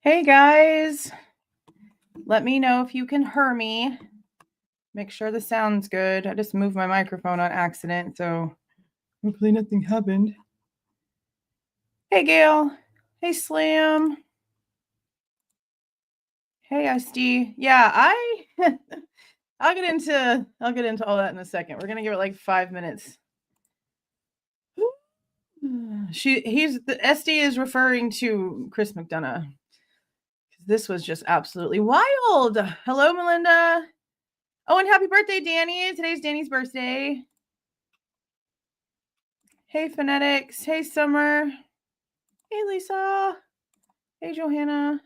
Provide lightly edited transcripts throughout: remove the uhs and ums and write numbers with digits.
Hey guys, let me know if you can hear me. Make sure the sound's good. I just moved my microphone on accident, so hopefully nothing happened. Hey Gail. Hey Slam. Hey SD. Yeah, I'll get into all that in a second. We're gonna give it like 5 minutes. The SD is referring to Chris McDonough. This was just absolutely wild. Hello, Melinda. Oh, and happy birthday, Danny. Today's Danny's birthday. Hey, Phonetics. Hey, Summer. Hey, Lisa. Hey, Johanna.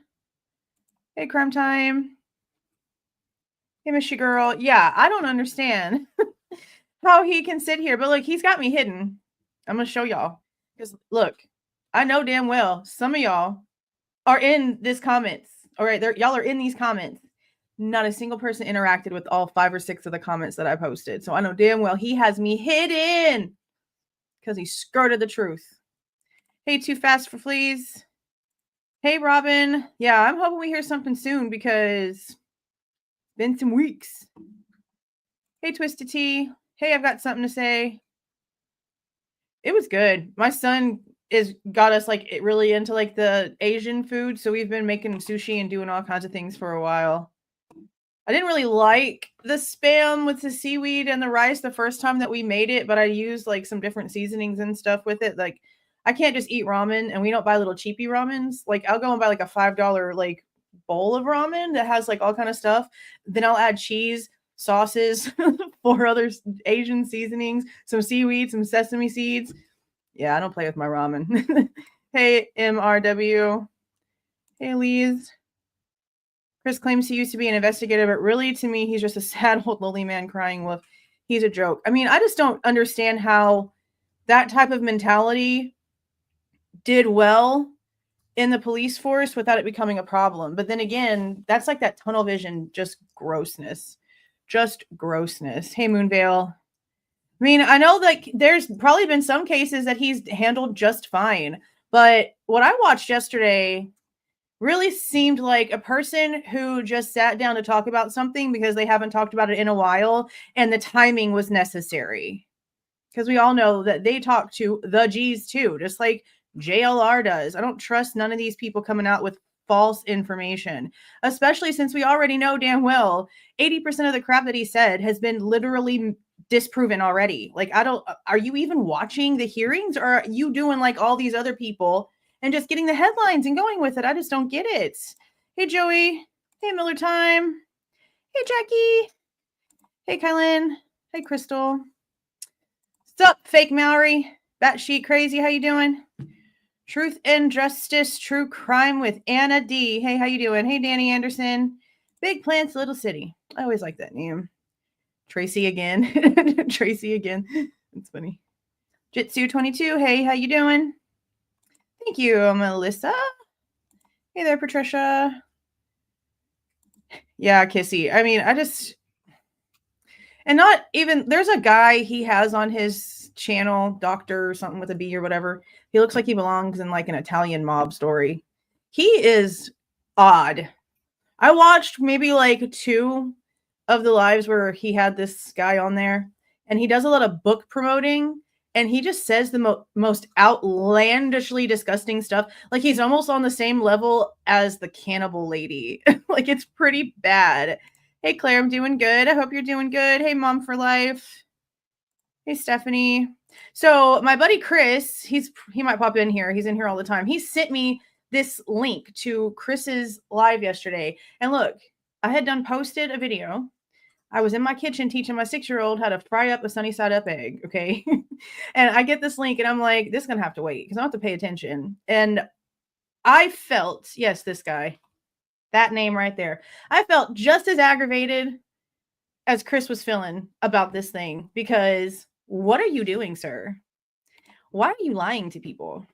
Hey, Crime Time. Hey, Mishy Girl. Yeah, I don't understand how he can sit here, but look, he's got me hidden. I'm going to show y'all. Because look, I know damn well some of y'all are in this comments. All right, y'all are in these comments. Not a single person interacted with all 5 or 6 of the comments that I posted. So I know damn well he has me hidden because he skirted the truth. Hey, Too Fast for Fleas. Hey, Robin. Yeah, I'm hoping we hear something soon because it's been some weeks. Hey, Twisted Tea. Hey, I've got something to say. It was good. My son got us like really into like the Asian food, so we've been making sushi and doing all kinds of things for a while. I didn't really like the Spam with the seaweed and the rice the first time that we made it, but I used like some different seasonings and stuff with it. Like I can't just eat ramen, and we don't buy little cheapy ramens. Like I'll go and buy like a $5 like bowl of ramen that has like all kind of stuff. Then I'll add cheese, sauces, 4 other Asian seasonings, some seaweed, some sesame seeds. Yeah, I don't play with my ramen. Hey, MRW. Hey, Lee's. Chris claims he used to be an investigator, but really, to me, he's just a sad old lonely man crying wolf. He's a joke. I mean, I just don't understand how that type of mentality did well in the police force without it becoming a problem. But then again, that's like that tunnel vision, just grossness. Just grossness. Hey, Moonvale. I mean, I know that there's probably been some cases that he's handled just fine. But what I watched yesterday really seemed like a person who just sat down to talk about something because they haven't talked about it in a while and the timing was necessary. Because we all know that they talk to the G's too, just like JLR does. I don't trust none of these people coming out with false information, especially since we already know damn well 80% of the crap that he said has been literally disproven already. Like, are you even watching the hearings, or are you doing like all these other people and just getting the headlines and going with it? I just don't get it. Hey, Joey. Hey, Miller Time. Hey, Jackie. Hey, Kylan. Hey, Crystal. What's up, fake Mallory? Batshit crazy. How you doing? Truth and Justice, True Crime with Anna D. Hey, how you doing? Hey, Danny Anderson. Big Plants, Little City. I always like that name. Tracy again. Tracy again. It's funny. Jitsu22. Hey, how you doing? Thank you, Melissa. Hey there, Patricia. Yeah, Kissy. I mean, and not even, there's a guy he has on his channel, Doctor or something with a B or whatever. He looks like he belongs in like an Italian mob story. He is odd. I watched maybe like 2 of the lives where he had this guy on there, and he does a lot of book promoting, and he just says the most outlandishly disgusting stuff. Like he's almost on the same level as the cannibal lady. Like it's pretty bad. Hey, Claire, I'm doing good. I hope you're doing good. Hey, Mom for Life. Hey, Stephanie. So my buddy Chris, he might pop in here. He's in here all the time. He sent me this link to Chris's live yesterday. And look, I had posted a video. I was in my kitchen teaching my 6-year-old how to fry up a sunny side up egg. Okay. And I get this link and I'm like, this is going to have to wait because I have to pay attention. And I felt, yes, this guy, that name right there. I felt just as aggravated as Chris was feeling about this thing, because what are you doing, sir? Why are you lying to people?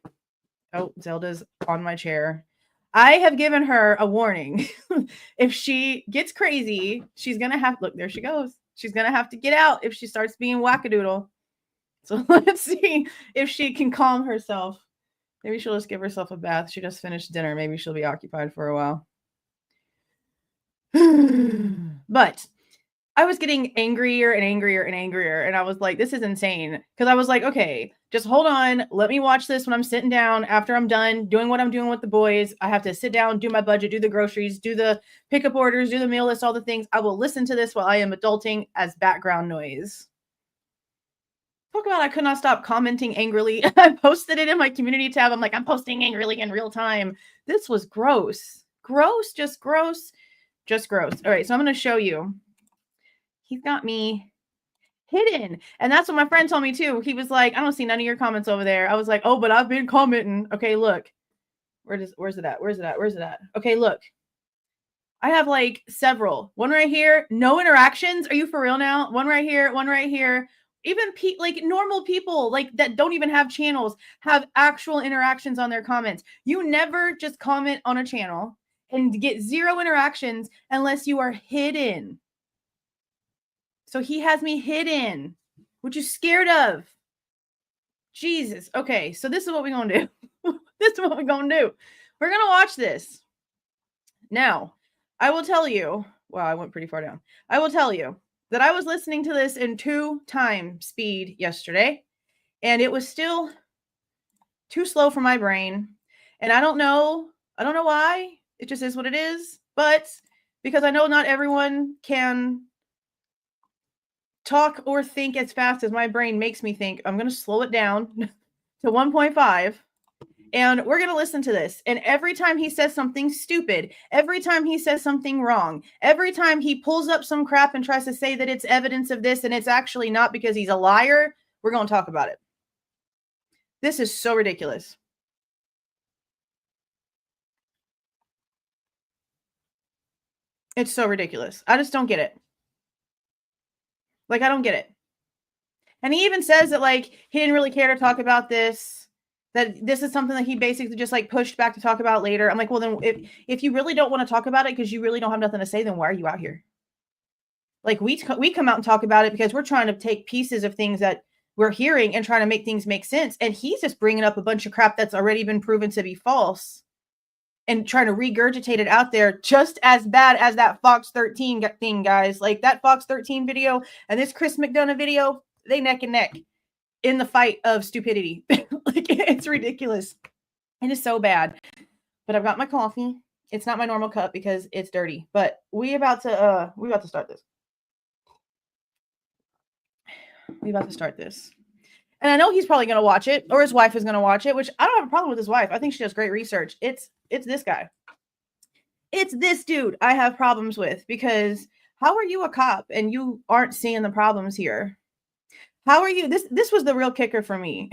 Oh, Zelda's on my chair. I have given her a warning. If she gets crazy, she's going to have, look, there she goes. She's going to have to get out if she starts being wackadoodle. So let's see if she can calm herself Maybe she'll just give herself a bath. She just finished dinner. Maybe she'll be occupied for a while. But I was getting angrier and angrier and angrier. And I was like, this is insane. Because I was like, okay, just hold on. Let me watch this when I'm sitting down after I'm done doing what I'm doing with the boys. I have to sit down, do my budget, do the groceries, do the pickup orders, do the meal list, all the things. I will listen to this while I am adulting as background noise. Talk about I could not stop commenting angrily. I posted it in my community tab. I'm like, I'm posting angrily in real time. This was gross. Gross, just gross, just gross. All right, so I'm going to show you. He's got me hidden. And that's what my friend told me too. He was like, I don't see none of your comments over there. I was like, oh, but I've been commenting. Okay, look. Where's it at? Where's it at? Where's it at? Okay, look. I have like several. One right here. No interactions. Are you for real now? One right here. One right here. Even like normal people like that don't even have channels have actual interactions on their comments. You never just comment on a channel and get 0 interactions unless you are hidden. So he has me hidden. What you scared of? Jesus. Okay, so this is what we're going to do. This is what we're going to do. We're going to watch this. Now, I will tell you. Wow, I went pretty far down. I will tell you that I was listening to this in 2x speed yesterday, and it was still too slow for my brain. And I don't know why. It just is what it is. But because I know not everyone can talk or think as fast as my brain makes me think, I'm going to slow it down to 1.5. And we're going to listen to this. And every time he says something stupid, every time he says something wrong, every time he pulls up some crap and tries to say that it's evidence of this and it's actually not because he's a liar, we're going to talk about it. This is so ridiculous. It's so ridiculous. I just don't get it. Like, I don't get it. And he even says that, like, he didn't really care to talk about this, that this is something that he basically just, like, pushed back to talk about later. I'm like, well, then if you really don't want to talk about it because you really don't have nothing to say, then why are you out here? Like, we come out and talk about it because we're trying to take pieces of things that we're hearing and trying to make things make sense. And he's just bringing up a bunch of crap that's already been proven to be false and trying to regurgitate it out there just as bad as that Fox 13 thing, guys. Like that Fox 13 video and this Chris McDonough video, they neck and neck in the fight of stupidity. Like it's ridiculous. It is so bad. But I've got my coffee. It's not my normal cup because it's dirty. But we about to start this. And I know he's probably going to watch it, or his wife is going to watch it, which I don't have a problem with his wife. I think she does great research. It's this guy. It's this dude I have problems with, because how are you a cop and you aren't seeing the problems here? How are you? This was the real kicker for me.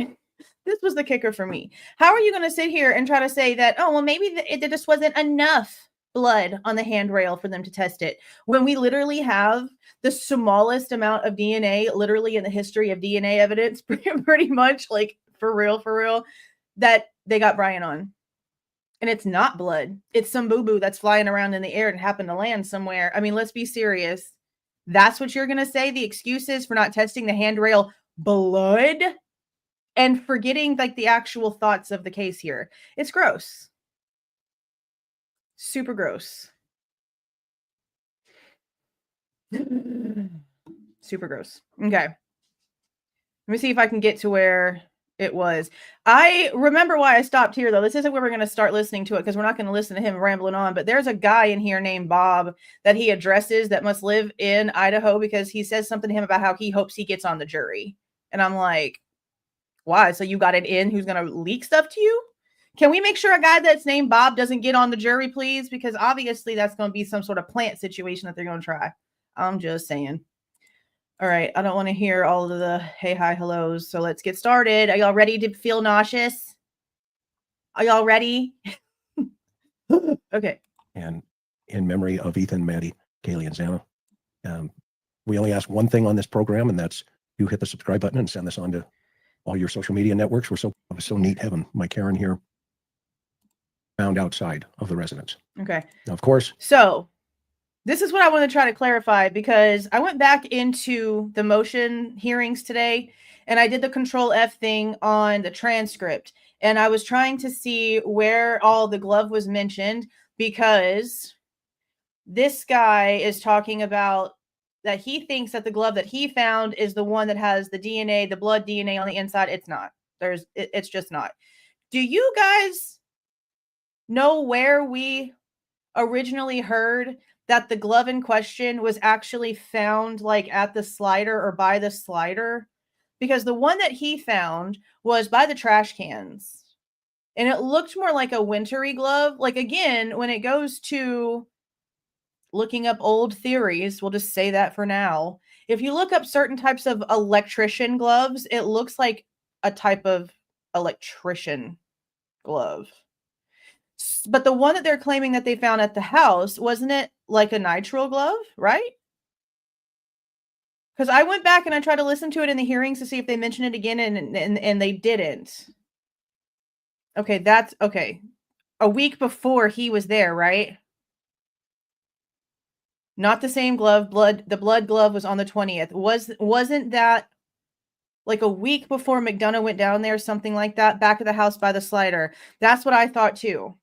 This was the kicker for me. How are you going to sit here and try to say that, oh, well, maybe there just wasn't enough blood on the handrail for them to test it, when we literally have the smallest amount of DNA literally in the history of DNA evidence, pretty much, like for real, that they got Bryan on. And it's not blood. It's some boo-boo that's flying around in the air and happened to land somewhere. I mean, let's be serious. That's what you're going to say the excuse is for not testing the handrail blood and forgetting like the actual thoughts of the case here. It's gross. Super gross. Super gross. Okay. Let me see if I can get to where it was. I remember why I stopped here, though. This isn't where we're going to start listening to it, because we're not going to listen to him rambling on. But there's a guy in here named Bob that he addresses that must live in Idaho, because he says something to him about how he hopes he gets on the jury. And I'm like, why? So you got an in who's going to leak stuff to you? Can we make sure a guy that's named Bob doesn't get on the jury, please? Because obviously that's going to be some sort of plant situation that they're going to try. I'm just saying. All right. I don't want to hear all of the hey, hi, hellos. So let's get started. Are y'all ready to feel nauseous? Are y'all ready? Okay. And in memory of Ethan, Maddie, Kaylee, and Xana, we only ask one thing on this program, and that's you hit the subscribe button and send this on to all your social media networks. It was so neat having my Karen here found outside of the residence. Okay. Now, of course. So This is what I want to try to clarify, because I went back into the motion hearings today and I did the Control F thing on the transcript. And I was trying to see where all the glove was mentioned, because this guy is talking about that he thinks that the glove that he found is the one that has the DNA, the blood DNA on the inside. It's not. It's just not. Do you guys know where we originally heard that the glove in question was actually found, like at the slider or by the slider? Because the one that he found was by the trash cans. And it looked more like a wintry glove. Like, again, when it goes to looking up old theories, we'll just say that for now. If you look up certain types of electrician gloves, it looks like a type of electrician glove. But the one that they're claiming that they found at the house, wasn't it like a nitrile glove, right? Because I went back and I tried to listen to it in the hearings to see if they mentioned it again, and they didn't. Okay, that's okay. A week before he was there, right? Not the same glove. The blood glove was on the 20th. Wasn't that like a week before McDonough went down there, something like that, back of the house by the slider? That's what I thought too.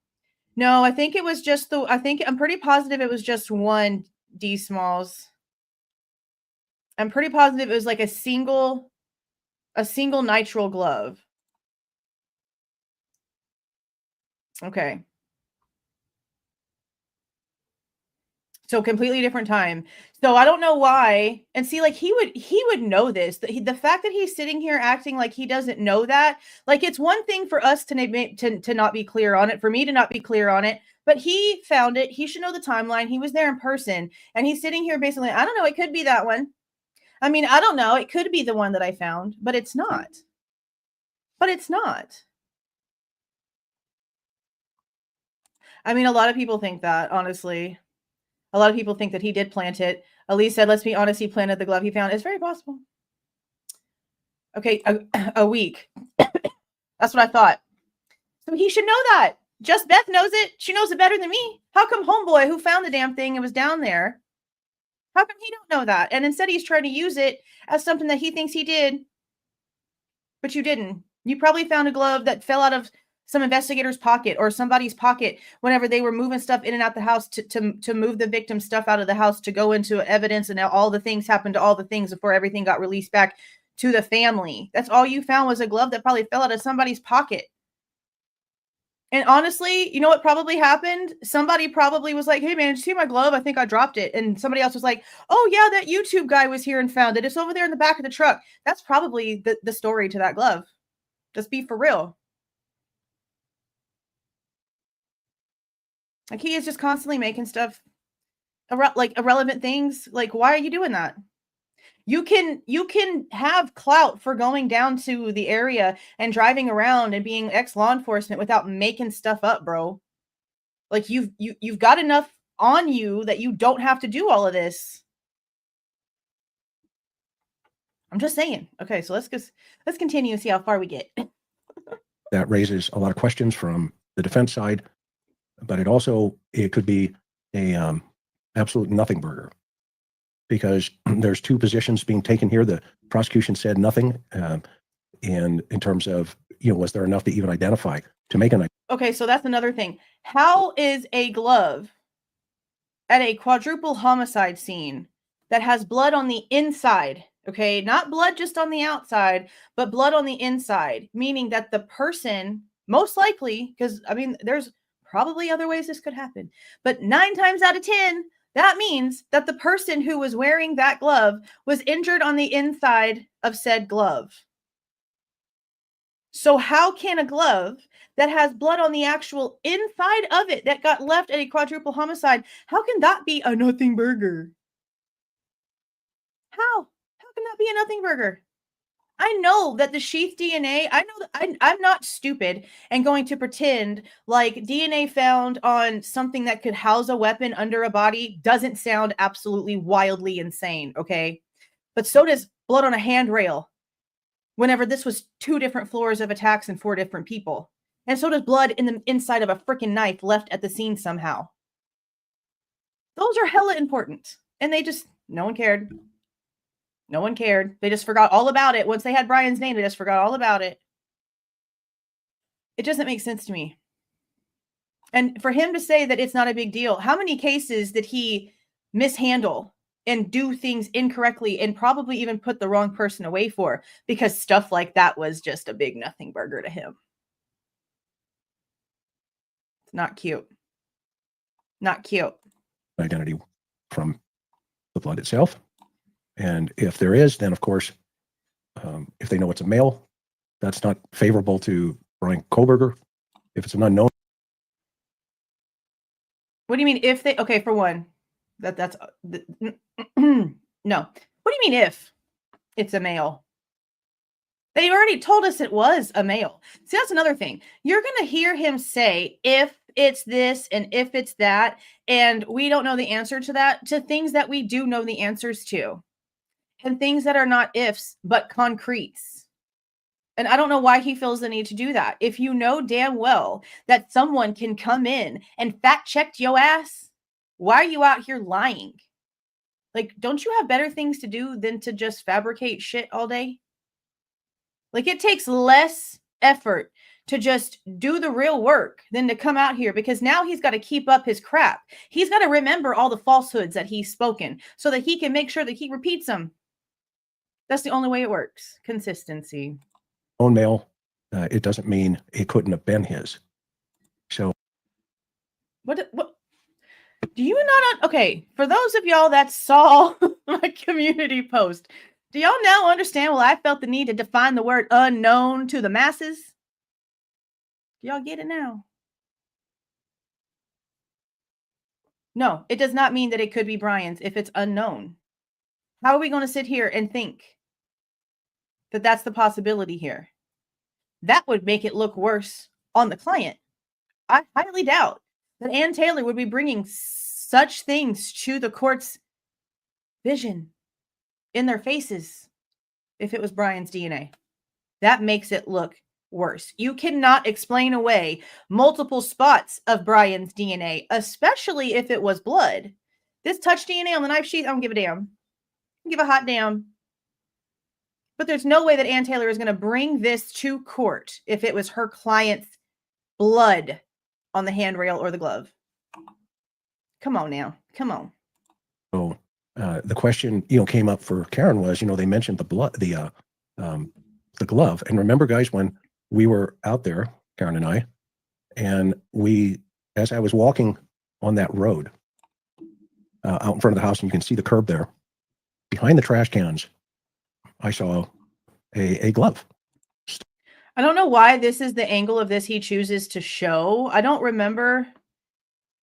No, I think it was just I'm pretty positive it was just one D Smalls. I'm pretty positive it was like a single nitrile glove. Okay. So completely different time. So I don't know why. And see, like he would know this. The fact that he's sitting here acting like he doesn't know that, like it's one thing for us to not be clear on it, for me to not be clear on it, but he found it. He should know the timeline. He was there in person, and he's sitting here basically, I don't know, it could be that one. I mean, I don't know. It could be the one that I found, but it's not. But it's not. I mean, a lot of people think that, honestly. A lot of people think that he did plant it. Elise said, let's be honest, he planted the glove he found. It's very possible. Okay, a week. That's what I thought. So he should know that. Just Beth knows it. She knows it better than me. How come homeboy who found the damn thing and was down there, how come he don't know that? And instead he's trying to use it as something that he thinks he did. But you didn't. You probably found a glove that fell out of some investigator's pocket or somebody's pocket whenever they were moving stuff in and out the house to move the victim's stuff out of the house to go into evidence. And now all the things happened to all the things before everything got released back to the family. That's all you found, was a glove that probably fell out of somebody's pocket. And honestly, you know what probably happened? Somebody probably was like, hey man, did you see my glove? I think I dropped it. And somebody else was like, oh yeah, that YouTube guy was here and found it. It's over there in the back of the truck. That's probably the story to that glove. Just be for real. Like, he is just constantly making stuff like irrelevant things. Like, why are you doing that? You can have clout for going down to the area and driving around and being ex-law enforcement without making stuff up, bro. Like, you've got enough on you that you don't have to do all of this. I'm just saying. Okay, so let's continue and see how far we get. That raises a lot of questions from the defense side, but it could be a absolute nothing burger, because there's two positions being taken here. The prosecution said nothing, and in terms of, was there enough to even identify to make an? Okay, so that's another thing. How is a glove at a quadruple homicide scene that has blood on the inside? Okay, not blood just on the outside, but blood on the inside, meaning that the person, most likely, because I mean, there's probably other ways this could happen, but 9 times out of 10, that means that the person who was wearing that glove was injured on the inside of said glove. So how can a glove that has blood on the actual inside of it that got left at a quadruple homicide, how can that be a nothing burger? How can that be a nothing burger? I know that the sheath DNA, I know that I'm not stupid and going to pretend like DNA found on something that could house a weapon under a body doesn't sound absolutely wildly insane, okay? But so does blood on a handrail whenever this was 2 different floors of attacks and 4 different people. And so does blood in the inside of a freaking knife left at the scene somehow. Those are hella important. And no one cared. No one cared. They just forgot all about it. Once they had Bryan's name, they just forgot all about it. It doesn't make sense to me. And for him to say that it's not a big deal, how many cases did he mishandle and do things incorrectly and probably even put the wrong person away for? Because stuff like that was just a big nothing burger to him. It's not cute. Not cute. Identity from the blood itself. And if there is, then of course, if they know it's a male, that's not favorable to Bryan Kohberger. If it's an unknown. What do you mean if they, okay, for one, no. What do you mean if it's a male? They already told us it was a male. See, that's another thing. You're going to hear him say, if it's this and if it's that, and we don't know the answer to that, to things that we do know the answers to, and things that are not ifs, but concretes. And I don't know why he feels the need to do that. If you know damn well that someone can come in and fact check your ass, why are you out here lying? Like, don't you have better things to do than to just fabricate shit all day? Like, it takes less effort to just do the real work than to come out here, because now he's got to keep up his crap. He's got to remember all the falsehoods that he's spoken so that he can make sure that he repeats them. That's the only way it works. Consistency. Own male, it doesn't mean it couldn't have been his. So what do you not okay, for those of y'all that saw my community post, do y'all now understand why I felt the need to define the word unknown to the masses? Do y'all get it now? No, it does not mean that it could be Bryan's if it's unknown. How are we going to sit here and think that that's the possibility here? That would make it look worse on the client. I highly doubt that Ann Taylor would be bringing such things to the court's vision in their faces if it was Bryan's DNA. That makes it look worse. You cannot explain away multiple spots of Bryan's DNA, especially if it was blood. This touch DNA on the knife sheath, I don't give a damn. I don't give a hot damn. But there's no way that Ann Taylor is going to bring this to court if it was her client's blood on the handrail or the glove. Come on now. Come on. So the question, came up for Karen was, they mentioned the blood, the glove. And remember, guys, when we were out there, Karen and I, and as I was walking on that road out in front of the house, and you can see the curb there, behind the trash cans, I saw a glove. I don't know why this is the angle of this he chooses to show. I don't remember.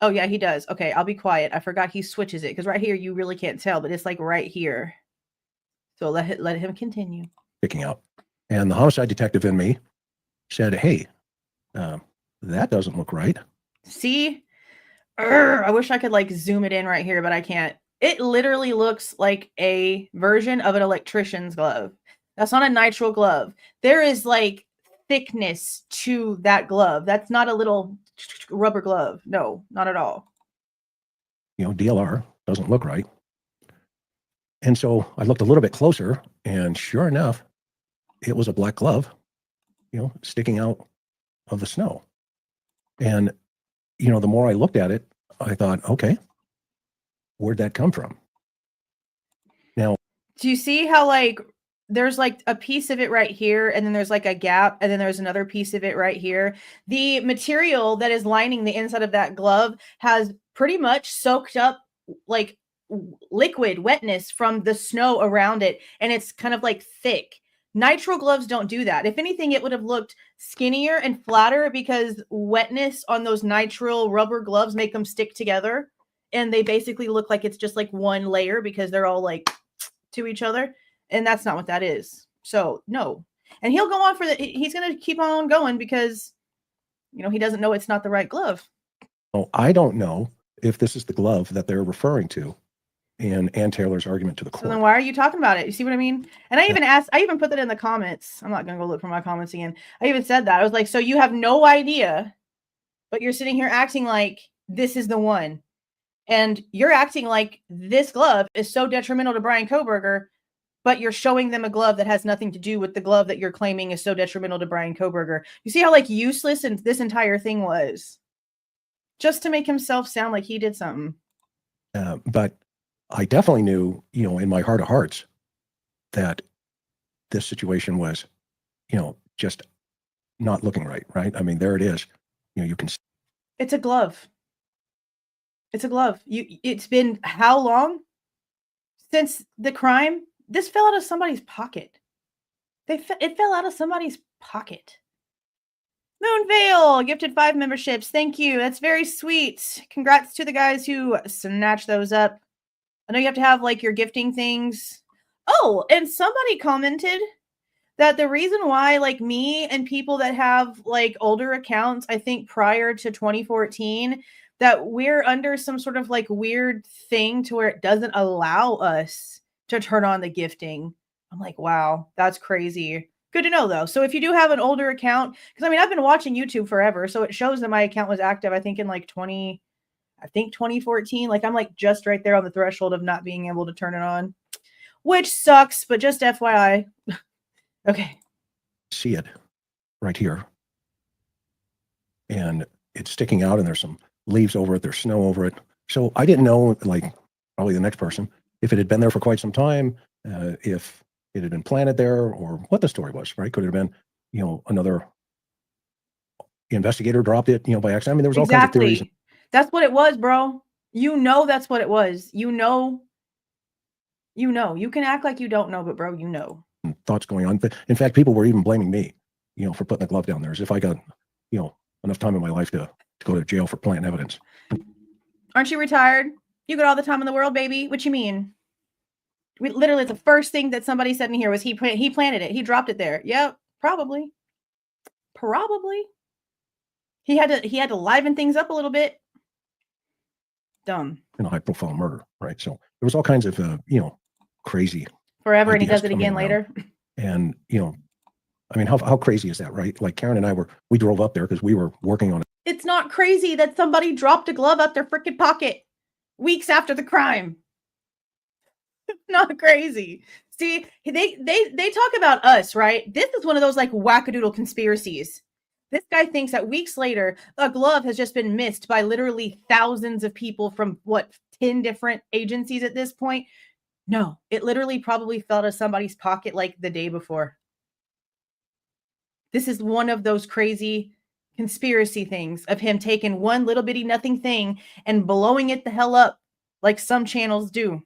Oh, yeah, he does. Okay, I'll be quiet. I forgot he switches it, because right here you really can't tell, but it's like right here. So let him continue. Picking out. And the homicide detective in me said, hey, that doesn't look right. See? I wish I could like zoom it in right here, but I can't. It literally looks like a version of an electrician's glove. That's not a nitrile glove. There is like thickness to that glove. That's not a little rubber glove. No, not at all. DLR doesn't look right. And so I looked a little bit closer, and sure enough, it was a black glove, sticking out of the snow. And, the more I looked at it, I thought, okay, where'd that come from? Now, do you see how like there's like a piece of it right here, and then there's like a gap, and then there's another piece of it right here? The material that is lining the inside of that glove has pretty much soaked up like liquid wetness from the snow around it, and it's kind of like thick. Nitrile gloves don't do that. If anything, it would have looked skinnier and flatter, because wetness on those nitrile rubber gloves make them stick together, and they basically look like it's just like one layer because they're all like to each other, and that's not what that is. So no. And he'll go on for he's going to keep on going because he doesn't know it's not the right glove. Oh, I don't know if this is the glove that they're referring to in Ann Taylor's argument to the court. So then why are you talking about it? You see what I mean? And I even put that in the comments. I'm not going to go look for my comments again. I even said that. I was like, so you have no idea, but you're sitting here acting like this is the one. And you're acting like this glove is so detrimental to Bryan Kohberger, but you're showing them a glove that has nothing to do with the glove that you're claiming is so detrimental to Bryan Kohberger. You see how like useless and this entire thing was? Just to make himself sound like he did something. But I definitely knew, in my heart of hearts, that this situation was, just not looking right. Right. I mean, there it is. You can. It's a glove. It's a glove. It's been how long since the crime? This fell out of somebody's pocket. It fell out of somebody's pocket. Moonvale gifted 5 memberships. Thank you. That's very sweet. Congrats to the guys who snatched those up. I know you have to have like your gifting things. Oh, and somebody commented that the reason why like me and people that have like older accounts, I think prior to 2014, that we're under some sort of like weird thing to where it doesn't allow us to turn on the gifting. I'm like, wow, that's crazy. Good to know though. So if you do have an older account, because I mean, I've been watching YouTube forever, so it shows that my account was active, I think in like 2014. Like I'm like just right there on the threshold of not being able to turn it on, which sucks, but just FYI. Okay. See it right here. And it's sticking out and there's some leaves over it. There's snow over it. So I didn't know, like probably the next person, if it had been there for quite some time, if it had been planted there or what the story was, right? Could it have been, another investigator dropped it, by accident? I mean, there was all kinds of theories. That's what it was, bro. That's what it was. You can act like you don't know, but bro, thoughts going on. In fact, people were even blaming me, for putting the glove down there as if I got, enough time in my life to go to jail for planting evidence. Aren't you retired? You got all the time in the world, baby. What you mean? Literally, the first thing that somebody said in here was he planted it. He dropped it there. Yep, probably. He had to liven things up a little bit. Dumb. High profile murder, right? So there was all kinds of, crazy. Forever, and he does it again later. And, I mean, how crazy is that, right? Like Karen and I we drove up there because we were working on it. It's not crazy that somebody dropped a glove out their freaking pocket weeks after the crime. Not crazy. See, they talk about us, right? This is one of those like wackadoodle conspiracies. This guy thinks that weeks later, a glove has just been missed by literally thousands of people from 10 different agencies at this point. No, it literally probably fell out of somebody's pocket like the day before. This is one of those crazy conspiracy things of him taking one little bitty nothing thing and blowing it the hell up like some channels do.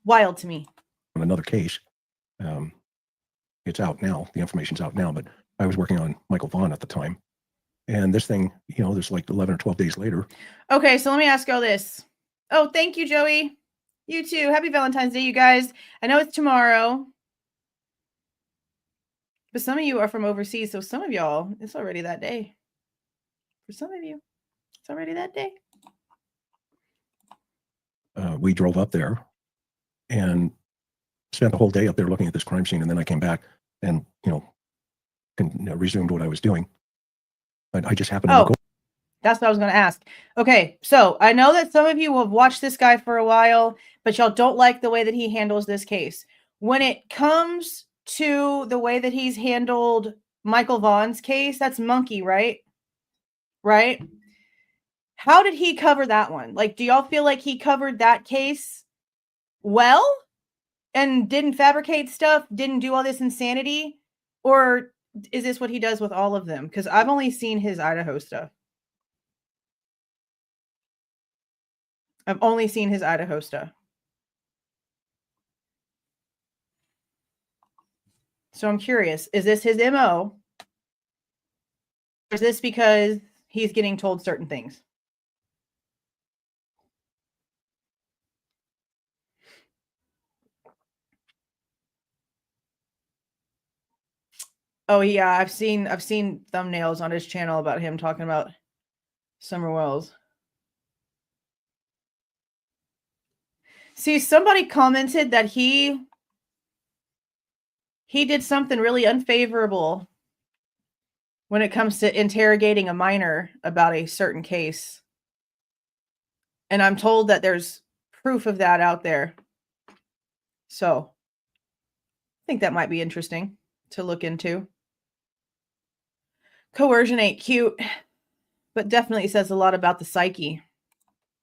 Wild to me. On another case, it's out now. The information's out now, but I was working on Michael Vaughn at the time. And this thing, there's like 11 or 12 days later. Okay, so let me ask you all this. Oh, thank you, Joey. You too. Happy Valentine's Day, you guys. I know it's tomorrow, but some of you are from overseas, so some of y'all, it's already that day. For some of you, it's already that day. We drove up there and spent the whole day up there looking at this crime scene, and then I came back and, resumed what I was doing. But I just happened to go. That's what I was going to ask. Okay, so I know that some of you have watched this guy for a while, but y'all don't like the way that he handles this case. When it comes to the way that he's handled Michael Vaughn's case, that's Monkey, right? Right? How did he cover that one? Like, do y'all feel like he covered that case well and didn't fabricate stuff, didn't do all this insanity? Or is this what he does with all of them? Because I've only seen his Idaho stuff. I've only seen his Idaho stuff. So I'm curious, is this his MO? Or is this because he's getting told certain things? Oh yeah, I've seen thumbnails on his channel about him talking about Summer Wells. See, somebody commented that he did something really unfavorable when it comes to interrogating a minor about a certain case. And I'm told that there's proof of that out there. So I think that might be interesting to look into. Coercion ain't cute, but definitely says a lot about the psyche.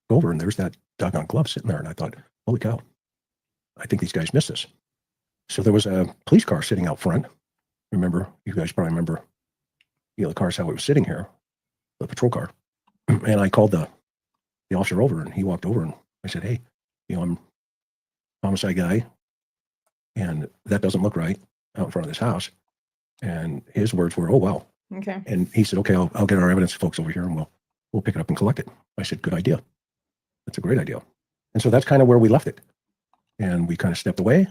Over and there's that doggone glove sitting there. And I thought, holy cow, I think these guys missed this. So there was a police car sitting out front. Remember, you guys probably remember, the car's how it was sitting here, the patrol car. And I called the officer over, and he walked over, and I said, hey, I'm a homicide guy, and that doesn't look right out in front of this house. And his words were, oh, wow. Okay. And he said, okay, I'll get our evidence folks over here, and we'll pick it up and collect it. I said, good idea. That's a great idea. And so that's kind of where we left it. And we kind of stepped away.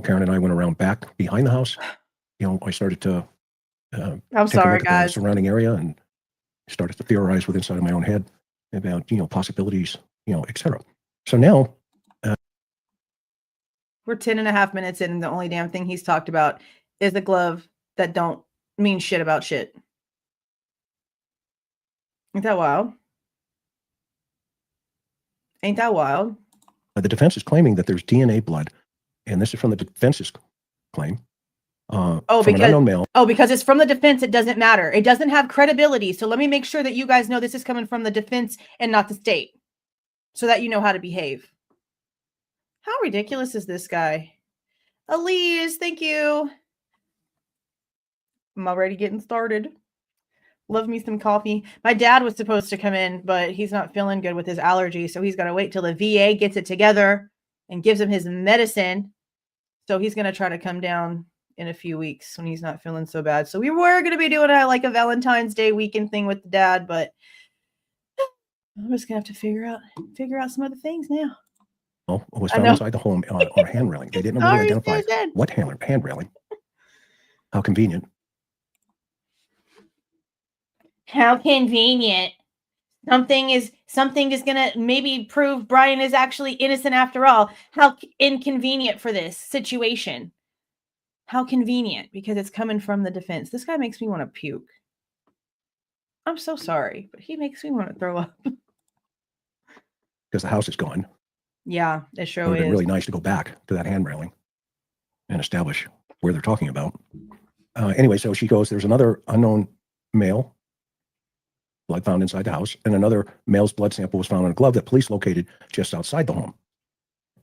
Karen and I went around back behind the house. I started to I'm sorry, guys. The surrounding area and started to theorize within inside of my own head about, possibilities, etc. So now we're 10.5 minutes in, and the only damn thing he's talked about is the glove that don't mean shit about shit. Ain't that wild? Ain't that wild? The defense is claiming that there's DNA blood, and this is from the defense's claim. From an unknown male. Because it's from the defense, it doesn't matter. It doesn't have credibility. So let me make sure that you guys know this is coming from the defense and not the state, so that you know how to behave. How ridiculous is this guy? Elise, thank you. I'm already getting started. Love me some coffee. My dad was supposed to come in, but he's not feeling good with his allergy, so he's got to wait till the VA gets it together and gives him his medicine. So he's going to try to come down in a few weeks when he's not feeling so bad. So we were going to be doing a Valentine's Day weekend thing with the dad, but I'm just going to have to figure out some other things now. Oh, it was found inside the home on a hand railing. They didn't really identify what hand railing. How convenient. How convenient. Something is going to maybe prove Bryan is actually innocent after all. How inconvenient for this situation. How convenient, because it's coming from the defense. This guy makes me want to puke. I'm so sorry, but he makes me want to throw up. Because the house is gone. Yeah, it sure It would have is. been really nice to go back to that hand railing and establish where they're talking about. Anyway, so she goes, there's another unknown male blood found inside the house, and another male's blood sample was found on a glove that police located just outside the home.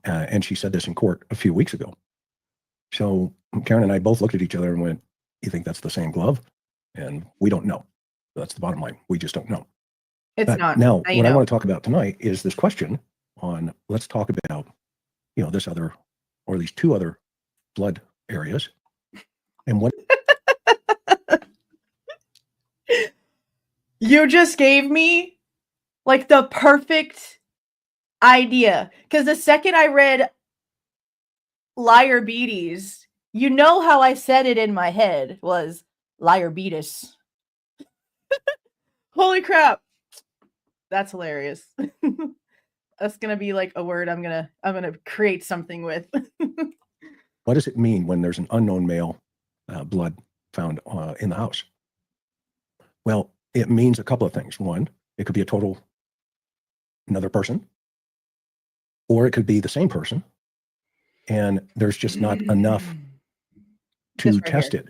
And she said this in court a few weeks ago. So Karen and I both looked at each other and went, you think that's the same glove? And we don't know. That's the bottom line. We just don't know. It's not. Now, what I want to talk about tonight is this question on, let's talk about, this other, or these two other blood areas. And what you just gave me the perfect idea. Because the second I read liar beaties, how I said it in my head was liar beatus. Holy crap. That's hilarious. That's gonna be a word I'm gonna create something with. What does it mean when there's an unknown male blood found in the house? Well, it means a couple of things. One, it could be another person, or it could be the same person, and there's just not enough to test it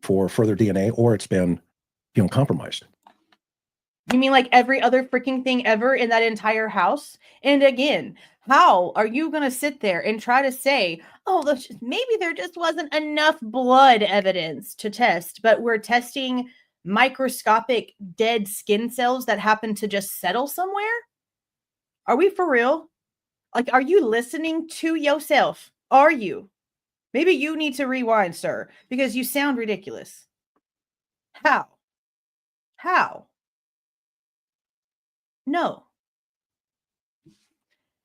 for further DNA, or it's been, compromised. You mean every other freaking thing ever in that entire house? And again, how are you going to sit there and try to say, oh, maybe there just wasn't enough blood evidence to test, but we're testing microscopic dead skin cells that happen to just settle somewhere? Are we for real? Are you listening to yourself? Are you? Maybe you need to rewind, sir, because you sound ridiculous. How? No.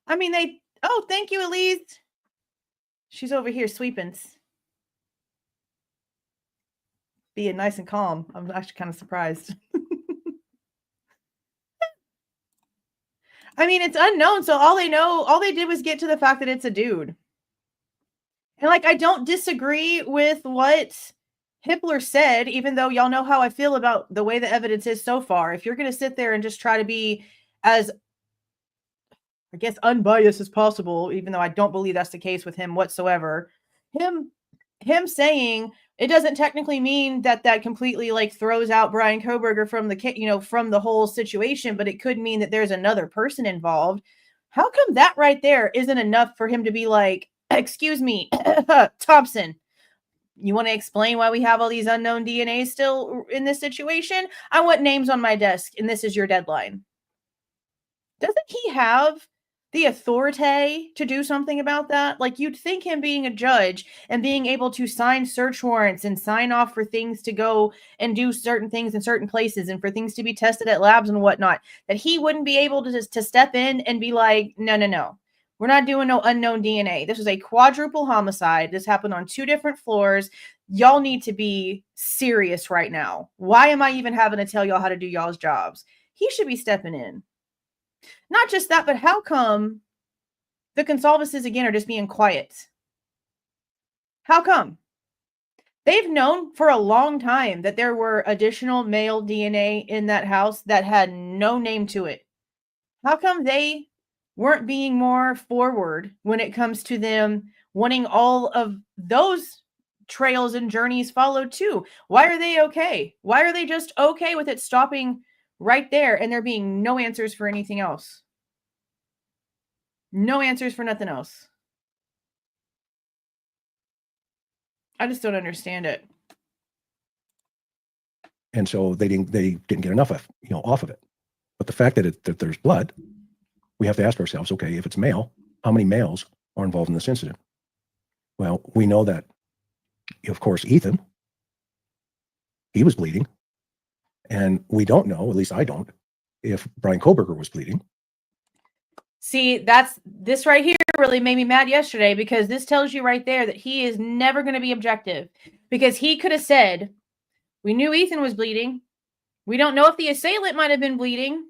I mean, thank you, Elise. She's over here sweeping. Being nice and calm. I'm actually kind of surprised. I mean, it's unknown. So all they did was get to the fact that it's a dude. And I don't disagree with what Hippler said, even though y'all know how I feel about the way the evidence is so far. If you're going to sit there and just try to be as I guess, unbiased as possible, even though I don't believe that's the case with him whatsoever. Him saying it doesn't technically mean that completely like throws out Bryan Kohberger from the, from the whole situation, but it could mean that there's another person involved. How come that right there isn't enough for him to be like, excuse me, Thompson, you want to explain why we have all these unknown DNA still in this situation? I want names on my desk, and this is your deadline. Doesn't he have the authority to do something about that? Like, you'd think him being a judge and being able to sign search warrants and sign off for things to go and do certain things in certain places and for things to be tested at labs and whatnot, that he wouldn't be able to step in and be like, no. We're not doing no unknown DNA. This is a quadruple homicide. This happened on 2 different floors. Y'all need to be serious right now. Why am I even having to tell y'all how to do y'all's jobs? He should be stepping in. Not just that, but how come the Goncalveses again are just being quiet? How come? They've known for a long time that there were additional male DNA in that house that had no name to it. How come they weren't being more forward when it comes to them wanting all of those trails and journeys followed too? Why are they okay? Why are they just okay with it stopping right there and there being no answers for anything else? No answers for nothing else. I just don't understand it. And so they didn't get enough of, off of it. But the fact that there's blood, we have to ask ourselves, okay, if it's male, how many males are involved in this incident? Well, we know that, of course, Ethan, he was bleeding. And we don't know, at least I don't, if Bryan Kohberger was bleeding. See, this right here really made me mad yesterday, because this tells you right there that he is never going to be objective, because he could have said, we knew Ethan was bleeding. We don't know if the assailant might have been bleeding.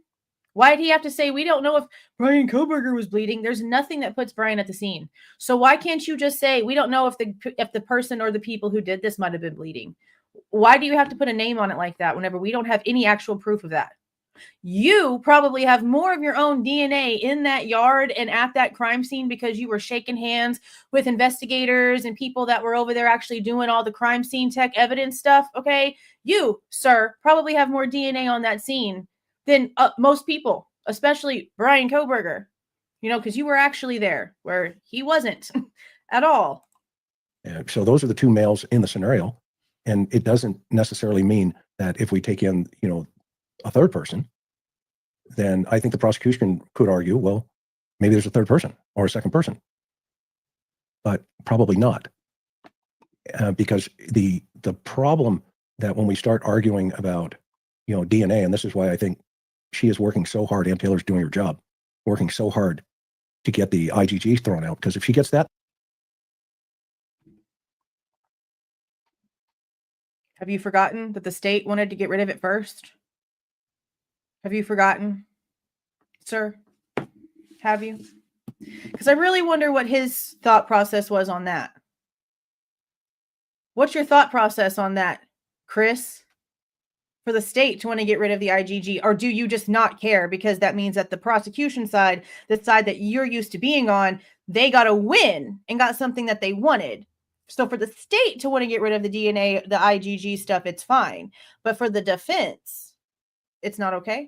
Why did he have to say, we don't know if Bryan Kohberger was bleeding? There's nothing that puts Bryan at the scene. So why can't you just say, we don't know if the person or the people who did this might have been bleeding? Why do you have to put a name on it like that whenever we don't have any actual proof of that? You probably have more of your own DNA in that yard and at that crime scene because you were shaking hands with investigators and people that were over there actually doing all the crime scene tech evidence stuff. Okay. You, sir, probably have more DNA on that scene than most people, especially Bryan Kohberger, because you were actually there where he wasn't at all. So those are the 2 males in the scenario. And it doesn't necessarily mean that if we take in, a third person, then I think the prosecution could argue, well, maybe there's a third person or a second person, but probably not. Because the problem that when we start arguing about, DNA, and this is why I think she is working so hard, and Taylor's doing her job, working so hard to get the IGG thrown out, because if she gets that. Have you forgotten that the state wanted to get rid of it first? Have you forgotten, sir? Have you? Because I really wonder what his thought process was on that. What's your thought process on that, Chris? For the state to want to get rid of the IGG, or do you just not care because that means that the prosecution side, the side that you're used to being on, they got a win and got something that they wanted? So for the state to want to get rid of the DNA, the IGG stuff, it's fine. But for the defense, it's not okay.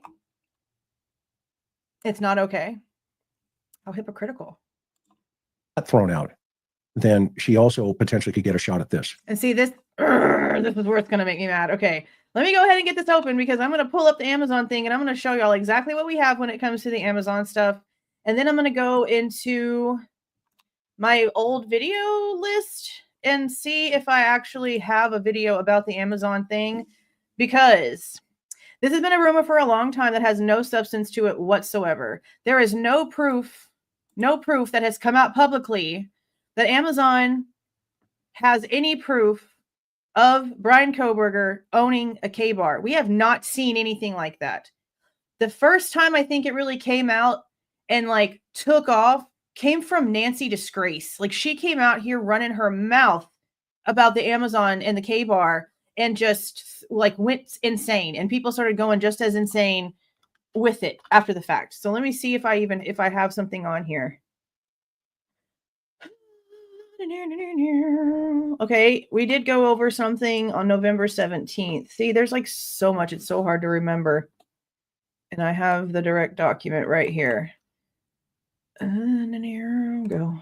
It's not okay. How hypocritical. Thrown out, then she also potentially could get a shot at this. And see, this is where it's going to make me mad. Okay, let me go ahead and get this open, because I'm going to pull up the Amazon thing and I'm going to show y'all exactly what we have when it comes to the Amazon stuff. And then I'm going to go into my old video list and see if I actually have a video about the Amazon thing, because this has been a rumor for a long time that has no substance to it whatsoever. There is no proof that has come out publicly that Amazon has any proof of Bryan Kohberger owning a K-bar. We have not seen anything like that. The first time I think it really came out and like took off came from Nancy Disgrace. Like, she came out here running her mouth about the Amazon and the K-bar and just like went insane. And people started going just as insane with it after the fact. So let me see if I have something on here. Okay, we did go over something on November 17th. See, there's like so much. It's so hard to remember. And I have the direct document right here. Go.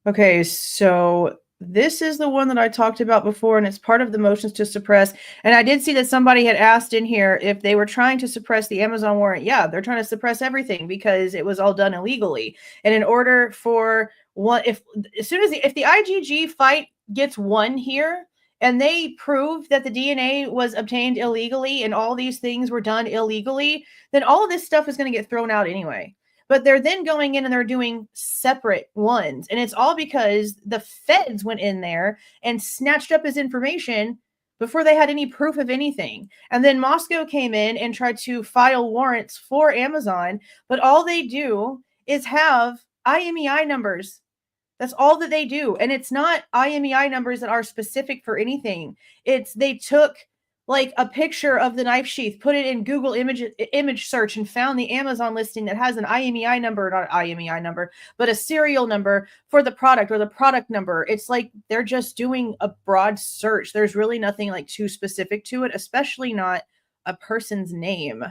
Okay, so this is the one that I talked about before, and it's part of the motions to suppress. And I did see that somebody had asked in here if they were trying to suppress the Amazon warrant. Yeah, they're trying to suppress everything because it was all done illegally. And in order for one, if the IGG fight gets won here, and they prove that the DNA was obtained illegally and all these things were done illegally, then all of this stuff is going to get thrown out anyway. But they're then going in and they're doing separate ones. And it's all because the feds went in there and snatched up his information before they had any proof of anything. And then Moscow came in and tried to file warrants for Amazon. But all they do is have IMEI numbers. That's all that they do. And it's not IMEI numbers that are specific for anything. They took like a picture of the knife sheath, put it in Google image search and found the Amazon listing that has an IMEI number, not IMEI number, but a serial number for the product or the product number. It's like they're just doing a broad search. There's really nothing like too specific to it, especially not a person's name.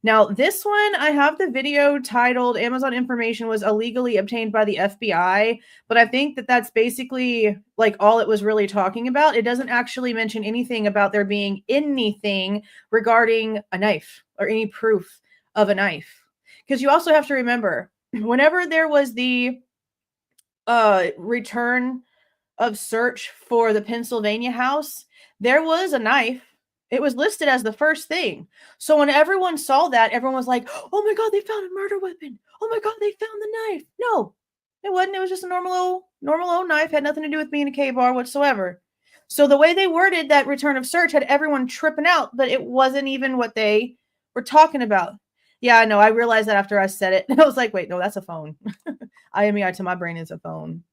Now, this one, I have the video titled Amazon information was illegally obtained by the FBI, but I think that that's basically like all it was really talking about. It doesn't actually mention anything about there being anything regarding a knife or any proof of a knife. Because you also have to remember, whenever there was the return of search for the Pennsylvania house, there was a knife. It was listed as the first thing. So when everyone saw that, everyone was like, oh my God, they found a murder weapon. Oh my God, they found the knife. No, it wasn't. It was just a normal old knife. Had nothing to do with being a K-bar whatsoever. So the way they worded that return of search had everyone tripping out, but it wasn't even what they were talking about. Yeah, I know. I realized that after I said it. I was like, wait, no, that's a phone. IMEI to my brain is a phone.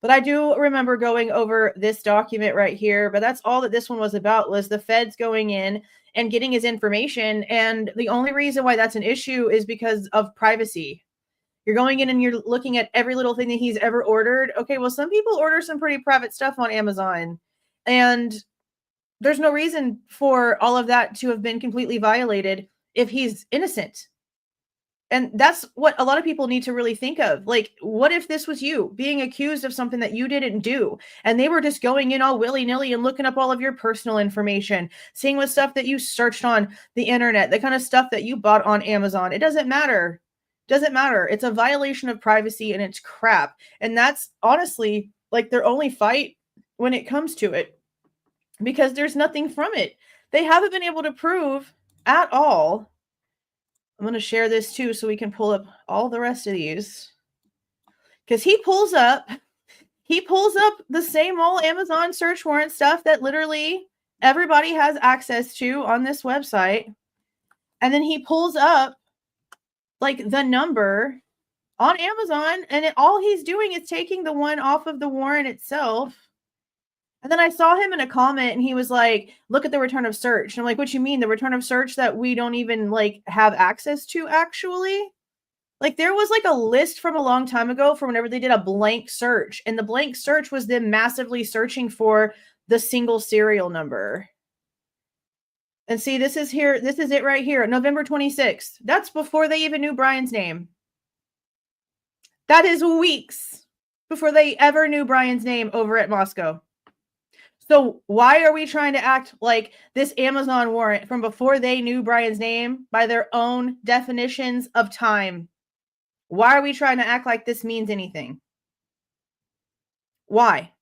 But I do remember going over this document right here, but that's all that this one was about, was the feds going in and getting his information. And the only reason why that's an issue is because of privacy. You're going in and you're looking at every little thing that he's ever ordered. Okay, well, some people order some pretty private stuff on Amazon, and there's no reason for all of that to have been completely violated if he's innocent. And that's what a lot of people need to really think of. Like, what if this was you being accused of something that you didn't do? And they were just going in all willy-nilly and looking up all of your personal information, seeing what stuff that you searched on the internet, the kind of stuff that you bought on Amazon. It doesn't matter. Doesn't matter. It's a violation of privacy and it's crap. And that's honestly like their only fight when it comes to it, because there's nothing from it. They haven't been able to prove at all. I'm going to share this too so we can pull up all the rest of these. Because he pulls up the same old Amazon search warrant stuff that literally everybody has access to on this website. And then he pulls up like the number on Amazon, and all he's doing is taking the one off of the warrant itself. And then I saw him in a comment and he was like, look at the return of search. And I'm like, what you mean? The return of search that we don't even like have access to actually? Like there was like a list from a long time ago for whenever they did a blank search. And the blank search was them massively searching for the single serial number. And see, this is here. This is it right here. November 26th. That's before they even knew Bryan's name. That is weeks before they ever knew Bryan's name over at Moscow. So why are we trying to act like this Amazon warrant from before they knew Bryan's name by their own definitions of time? Why are we trying to act like this means anything? Why?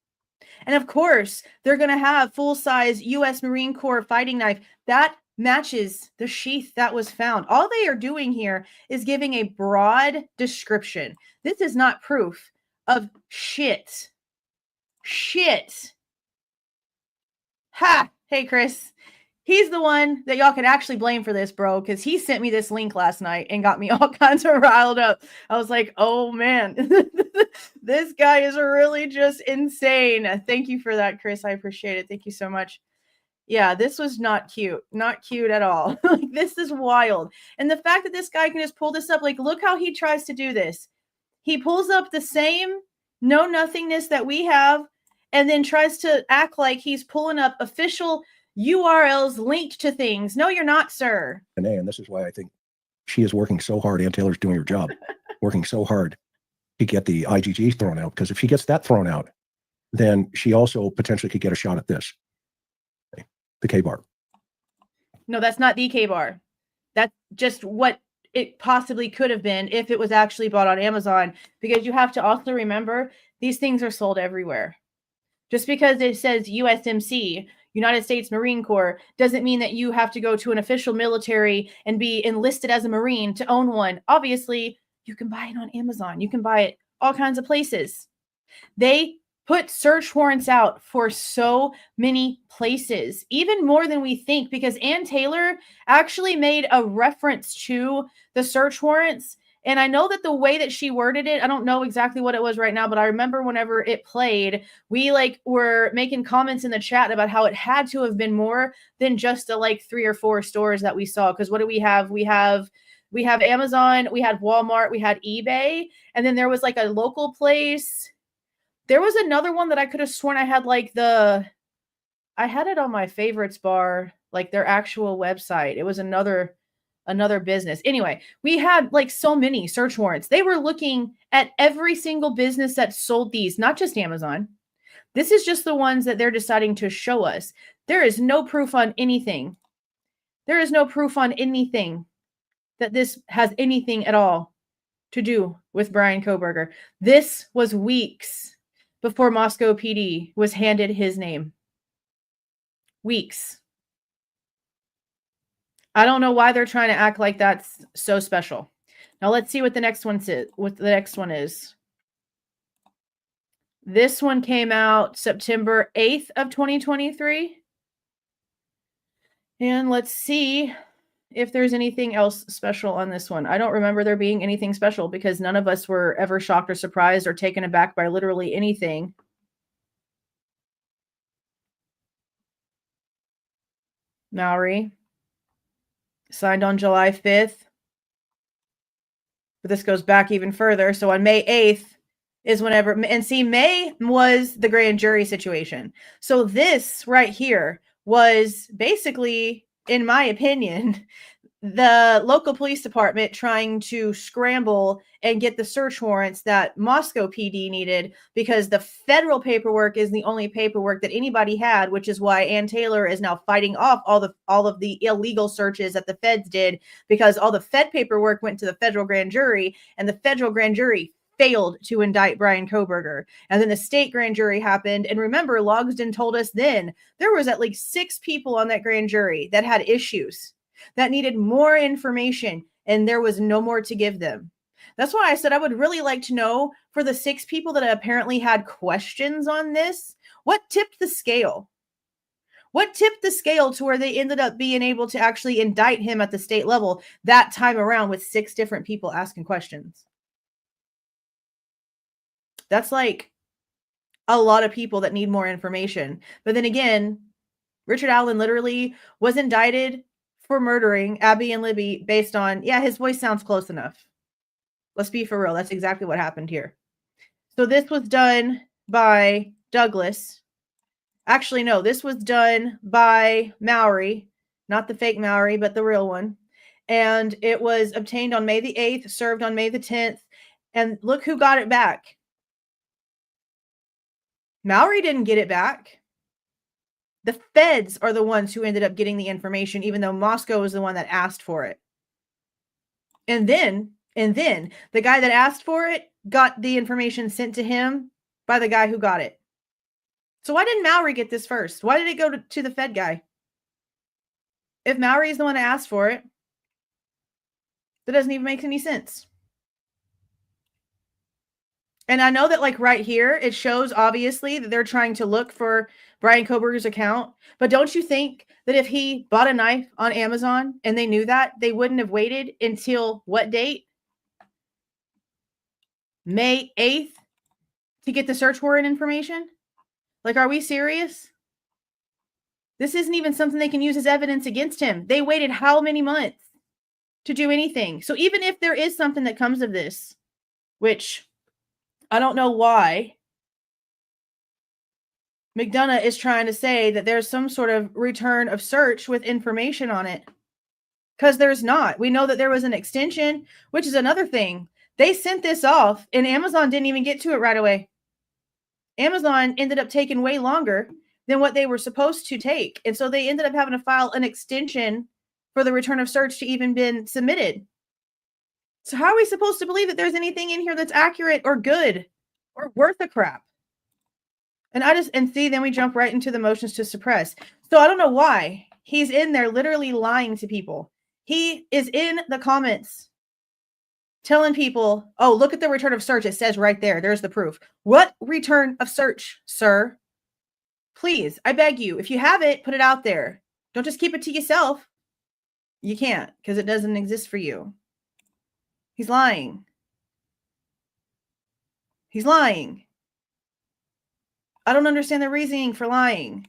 And of course, they're going to have full-size U.S. Marine Corps fighting knife. That matches the sheath that was found. All they are doing here is giving a broad description. This is not proof of shit. Shit. Ha! Hey, Chris. He's the one that y'all can actually blame for this, bro, because he sent me this link last night and got me all kinds of riled up. I was like, oh, man. This guy is really just insane. Thank you for that, Chris. I appreciate it. Thank you so much. Yeah, this was not cute. Not cute at all. Like, this is wild. And the fact that this guy can just pull this up, like, look how he tries to do this. He pulls up the same know nothingness that we have and then tries to act like he's pulling up official URLs linked to things. No, you're not, sir. And this is why I think she is working so hard. Ann Taylor's doing her job, working so hard to get the IGG thrown out. Because if she gets that thrown out, then she also potentially could get a shot at this, the K-bar. No, that's not the K-bar. That's just what it possibly could have been if it was actually bought on Amazon, because you have to also remember these things are sold everywhere. Just because it says USMC, United States Marine Corps, doesn't mean that you have to go to an official military and be enlisted as a Marine to own one. Obviously, you can buy it on Amazon. You can buy it all kinds of places. They put search warrants out for so many places, even more than we think, because Ann Taylor actually made a reference to the search warrants. And I know that the way that she worded it, I don't know exactly what it was right now, but I remember whenever it played, we were making comments in the chat about how it had to have been more than just the 3 or 4 stores that we saw. Because what do we have? We have Amazon, we had Walmart, we had eBay, and then there was a local place. There was another one that I could have sworn I had I had it on my favorites bar, their actual website. It was another business. Anyway, we had so many search warrants. They were looking at every single business that sold these, not just Amazon. This is just the ones that they're deciding to show us. There is no proof on anything. There is no proof on anything that this has anything at all to do with Bryan Kohberger. This was weeks before Moscow PD was handed his name. Weeks. I don't know why they're trying to act like that's so special. Now let's see what the next one is. This one came out September 8th of 2023. And let's see if there's anything else special on this one. I don't remember there being anything special because none of us were ever shocked or surprised or taken aback by literally anything. Maori. Signed on July 5th. But this goes back even further. So on May 8th is whenever, and see, May was the grand jury situation. So this right here was basically, in my opinion, the local police department trying to scramble and get the search warrants that Moscow PD needed, because the federal paperwork is the only paperwork that anybody had, which is why Ann Taylor is now fighting off all of the illegal searches that the feds did, because all the Fed paperwork went to the federal grand jury, and the federal grand jury failed to indict Bryan Kohberger. And then the state grand jury happened. And remember, Logsdon told us then there was at least 6 people on that grand jury that had issues, that needed more information, and there was no more to give them. That's why I said I would really like to know, for the 6 people that apparently had questions on this, what tipped the scale? What tipped the scale to where they ended up being able to actually indict him at the state level that time around with 6 different people asking questions? That's a lot of people that need more information. But then again, Richard Allen literally was indicted for murdering Abby and Libby based on, yeah, his voice sounds close enough. Let's be for real. That's exactly what happened here. So this was done by Douglas. Actually, no, this was done by Maori, not the fake Maori, but the real one. And it was obtained on May the 8th, served on May the 10th. And look who got it back. Maori didn't get it back. The feds are the ones who ended up getting the information, even though Moscow was the one that asked for it. And then the guy that asked for it got the information sent to him by the guy who got it. So why didn't Maori get this first? Why did it go to the Fed guy? If Maori is the one that asked for it, that doesn't even make any sense. And I know that right here, it shows obviously that they're trying to look for Bryan Kohberger's account. But don't you think that if he bought a knife on Amazon and they knew that, they wouldn't have waited until what date? May 8th to get the search warrant information? Are we serious? This isn't even something they can use as evidence against him. They waited how many months to do anything? So even if there is something that comes of this, which I don't know why McDonough is trying to say that there's some sort of return of search with information on it, because there's not. We know that there was an extension, which is another thing. They sent this off and Amazon didn't even get to it right away. Amazon ended up taking way longer than what they were supposed to take. And so they ended up having to file an extension for the return of search to even been submitted. So how are we supposed to believe that there's anything in here that's accurate or good or worth a crap? And see, then we jump right into the motions to suppress. So I don't know why he's in there literally lying to people. He is in the comments telling people, oh, look at the return of search. It says right there. There's the proof. What return of search, sir? Please, I beg you, if you have it, put it out there. Don't just keep it to yourself. You can't, because it doesn't exist for you. He's lying. He's lying. I don't understand the reasoning for lying.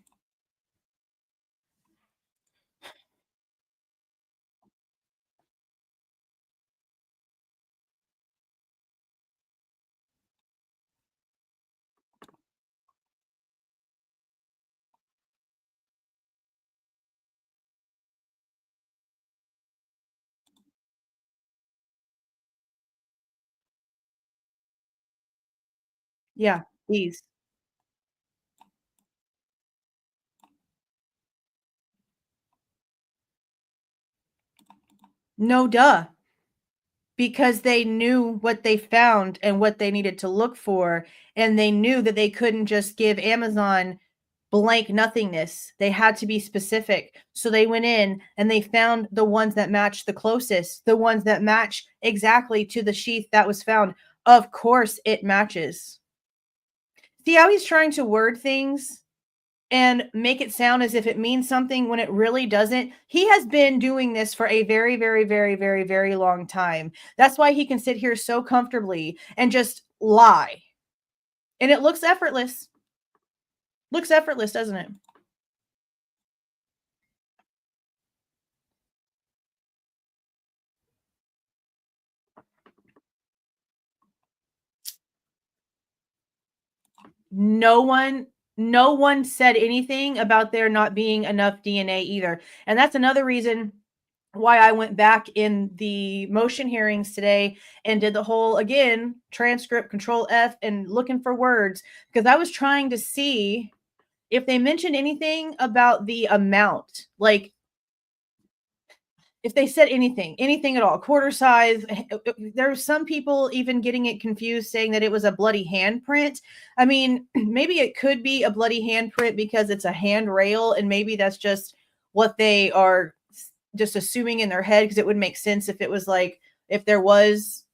Yeah, please. No, duh. Because they knew what they found and what they needed to look for. And they knew that they couldn't just give Amazon blank nothingness. They had to be specific. So they went in and they found the ones that matched the closest, the ones that match exactly to the sheath that was found. Of course it matches. See how he's trying to word things and make it sound as if it means something when it really doesn't. He has been doing this for a very, very, very, very, very long time. That's why he can sit here so comfortably and just lie. And it looks effortless. Looks effortless, doesn't it? No one said anything about there not being enough DNA either. And that's another reason why I went back in the motion hearings today and did the whole, again, transcript, Control F, and looking for words, because I was trying to see if they mentioned anything about the amount, like if they said anything at all, quarter size. There's some people even getting it confused, saying that it was a bloody handprint. I mean, maybe it could be a bloody handprint because it's a handrail, and maybe that's just what they are just assuming in their head, because it would make sense if it was like, if there was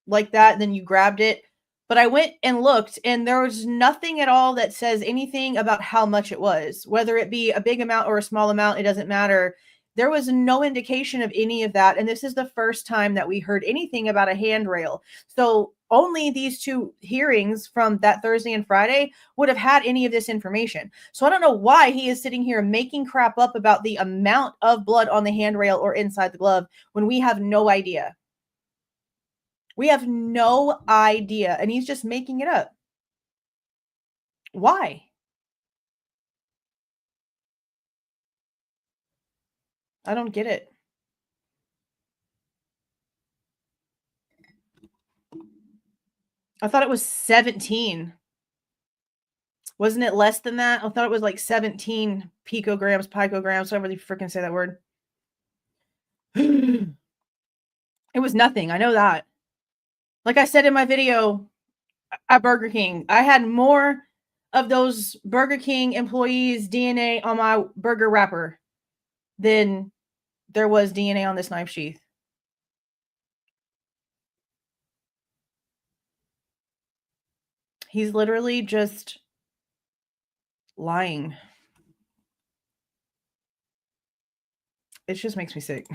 like that, then you grabbed it. But I went and looked, and there was nothing at all that says anything about how much it was, whether it be a big amount or a small amount, it doesn't matter. There was no indication of any of that. And this is the first time that we heard anything about a handrail. So only these two hearings from that Thursday and Friday would have had any of this information. So I don't know why he is sitting here making crap up about the amount of blood on the handrail or inside the glove when we have no idea. We have no idea. And he's just making it up. Why? I don't get it. I thought it was 17. Wasn't it less than that? I thought it was like 17 picograms, however you freaking say that word. It was nothing. I know that. Like I said in my video at Burger King, I had more of those Burger King employees' DNA on my burger wrapper than there was DNA on this knife sheath. He's literally just lying. It just makes me sick.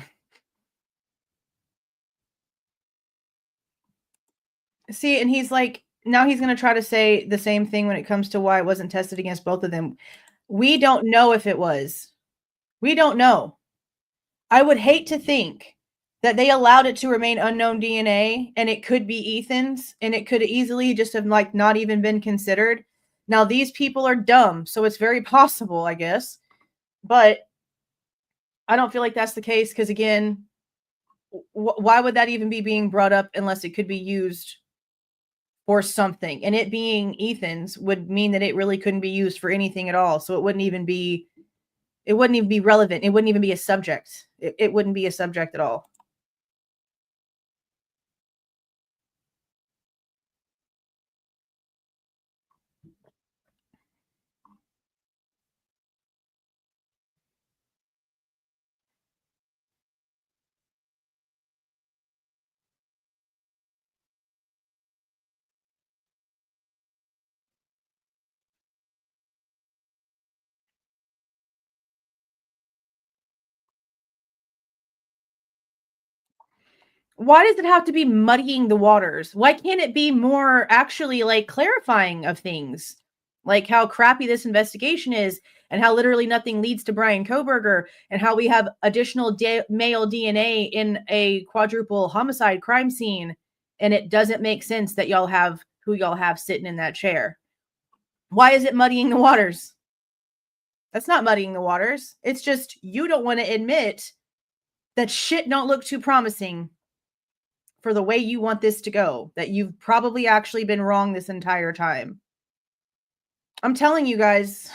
See, and he's like, now he's going to try to say the same thing when it comes to why it wasn't tested against both of them. We don't know if it was. We don't know. I would hate to think that they allowed it to remain unknown DNA and it could be Ethan's and it could easily just have like not even been considered. Now these people are dumb, so it's very possible, I guess. But I don't feel like that's the case because again, why would that even be being brought up unless it could be used for something? And it being Ethan's would mean that it really couldn't be used for anything at all. So it wouldn't even be relevant. It wouldn't even be a subject. It wouldn't be a subject at all. Why does it have to be muddying the waters? Why can't it be more actually like clarifying of things? Like how crappy this investigation is and how literally nothing leads to Bryan Kohberger and how we have additional male DNA in a quadruple homicide crime scene. And it doesn't make sense that y'all have who y'all have sitting in that chair. Why is it muddying the waters? That's not muddying the waters. It's just you don't want to admit that shit don't look too promising for the way you want this to go, that you've probably actually been wrong this entire time. I'm telling you guys,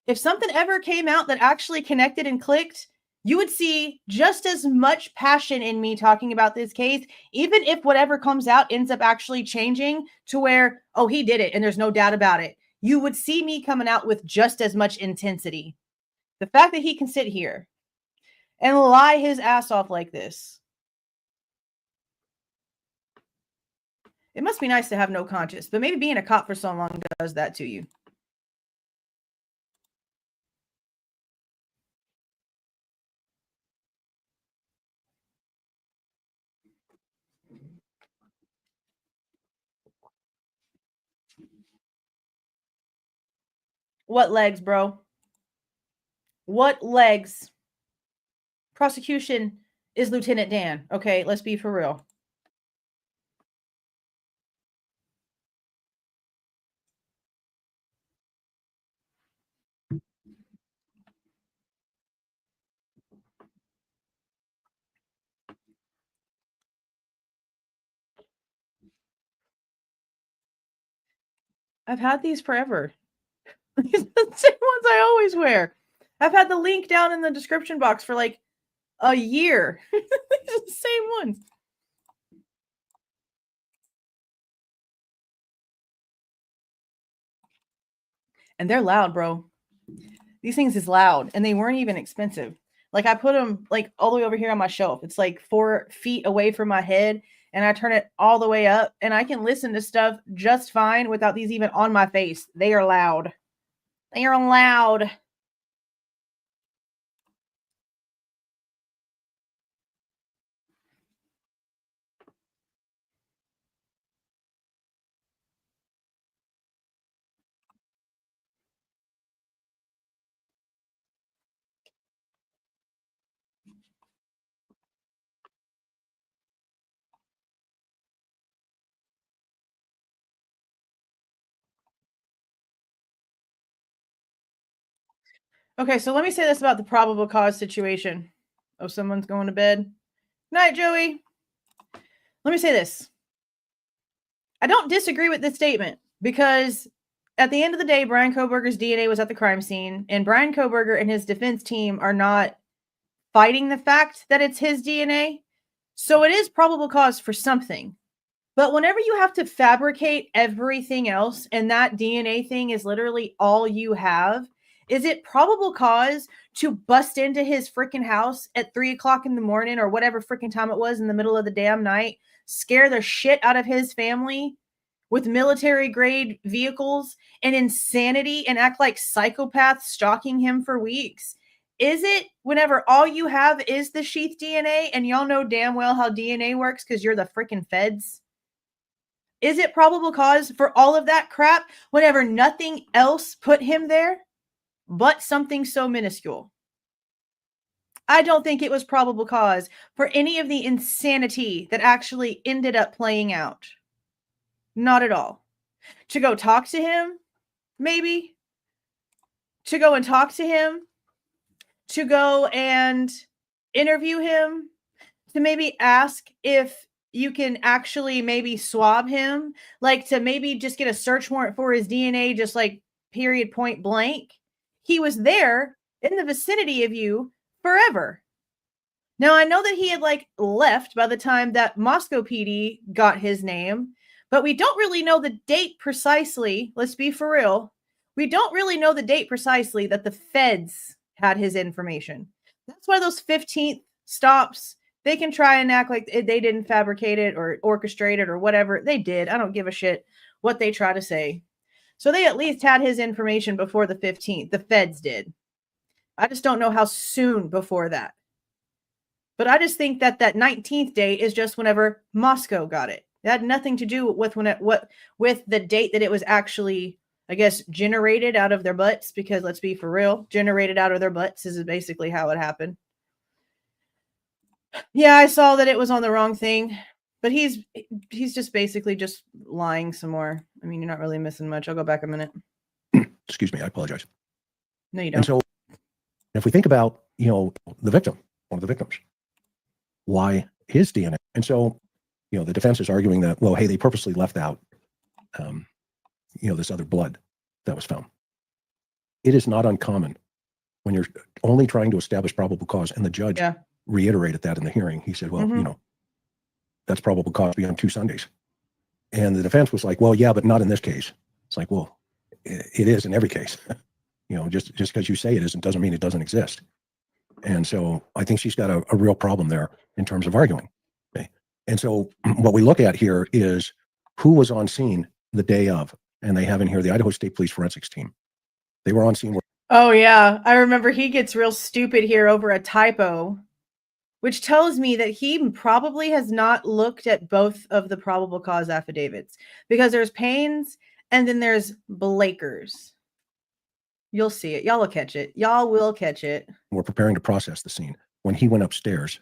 if something ever came out that actually connected and clicked, you would see just as much passion in me talking about this case, even if whatever comes out ends up actually changing to where, oh, he did it and there's no doubt about it. You would see me coming out with just as much intensity. The fact that he can sit here and lie his ass off like this, it must be nice to have no conscience, but maybe being a cop for so long does that to you. What legs, bro? What legs? Prosecution is Lieutenant Dan. Okay, let's be for real. I've had these forever. These are the same ones I always wear. I've had the link down in the description box for like a year. These are the same ones. And they're loud, bro. These things is loud, and they weren't even expensive. Like I put them like all the way over here on my shelf. It's like 4 feet away from my head, and I turn it all the way up, and I can listen to stuff just fine without these even on my face. They are loud. They are loud. Okay, so let me say this about the probable cause situation. Oh, someone's going to bed. Night, Joey. Let me say this. I don't disagree with this statement because at the end of the day, Bryan Kohberger's DNA was at the crime scene, and Bryan Kohberger and his defense team are not fighting the fact that it's his DNA. So it is probable cause for something. But whenever you have to fabricate everything else and that DNA thing is literally all you have, is it probable cause to bust into his freaking house at 3 o'clock in the morning or whatever freaking time it was in the middle of the damn night, scare the shit out of his family with military grade vehicles and insanity and act like psychopaths stalking him for weeks? Is it whenever all you have is the sheath DNA and y'all know damn well how DNA works because you're the freaking feds? Is it probable cause for all of that crap whenever nothing else put him there? but something so minuscule. I don't think it was probable cause for any of the insanity that actually ended up playing out. Not at all. To go talk to him, maybe. To go and talk to him. To go and interview him. To maybe ask if you can actually maybe swab him. Like to maybe just get a search warrant for his DNA, just like period, point blank. He was there in the vicinity of you forever. Now, I know that he had like left by the time that Moscow PD got his name, but we don't really know the date precisely. Let's be for real. We don't really know the date precisely that the feds had his information. That's why those 15th stops, they can try and act like they didn't fabricate it or orchestrate it or whatever. They did. I don't give a shit what they try to say. So they at least had his information before the 15th. The feds did. I just don't know how soon before that. But I just think that that 19th date is just whenever Moscow got it. It had nothing to do with with the date that it was actually, I guess, generated out of their butts. Because let's be for real, generated out of their butts is basically how it happened. Yeah, I saw that it was on the wrong thing, but he's just basically just lying some more. I mean, you're not really missing much. I'll go back a minute. Excuse me, I apologize. No, you don't. And so, if we think about the victim, one of the victims. Why his DNA? And so, the defense is arguing that, well, hey, they purposely left out, this other blood that was found. It is not uncommon when you're only trying to establish probable cause, and the judge reiterated that in the hearing. He said, well, that's probable cause beyond 2 Sundays. And the defense was like, well, yeah, but not in this case. It's like, well, it is in every case. Just because you say it isn't doesn't mean it doesn't exist. And so I think she's got a real problem there in terms of arguing. Okay. And so what we look at here is who was on scene the day of, and they have in here the Idaho State Police Forensics Team. They were on scene. Oh yeah, I remember he gets real stupid here over a typo, which tells me that he probably has not looked at both of the probable cause affidavits, because there's Payne's and then there's Blaker's. You'll see it. Y'all will catch it. Y'all will catch it. We're preparing to process the scene when he went upstairs,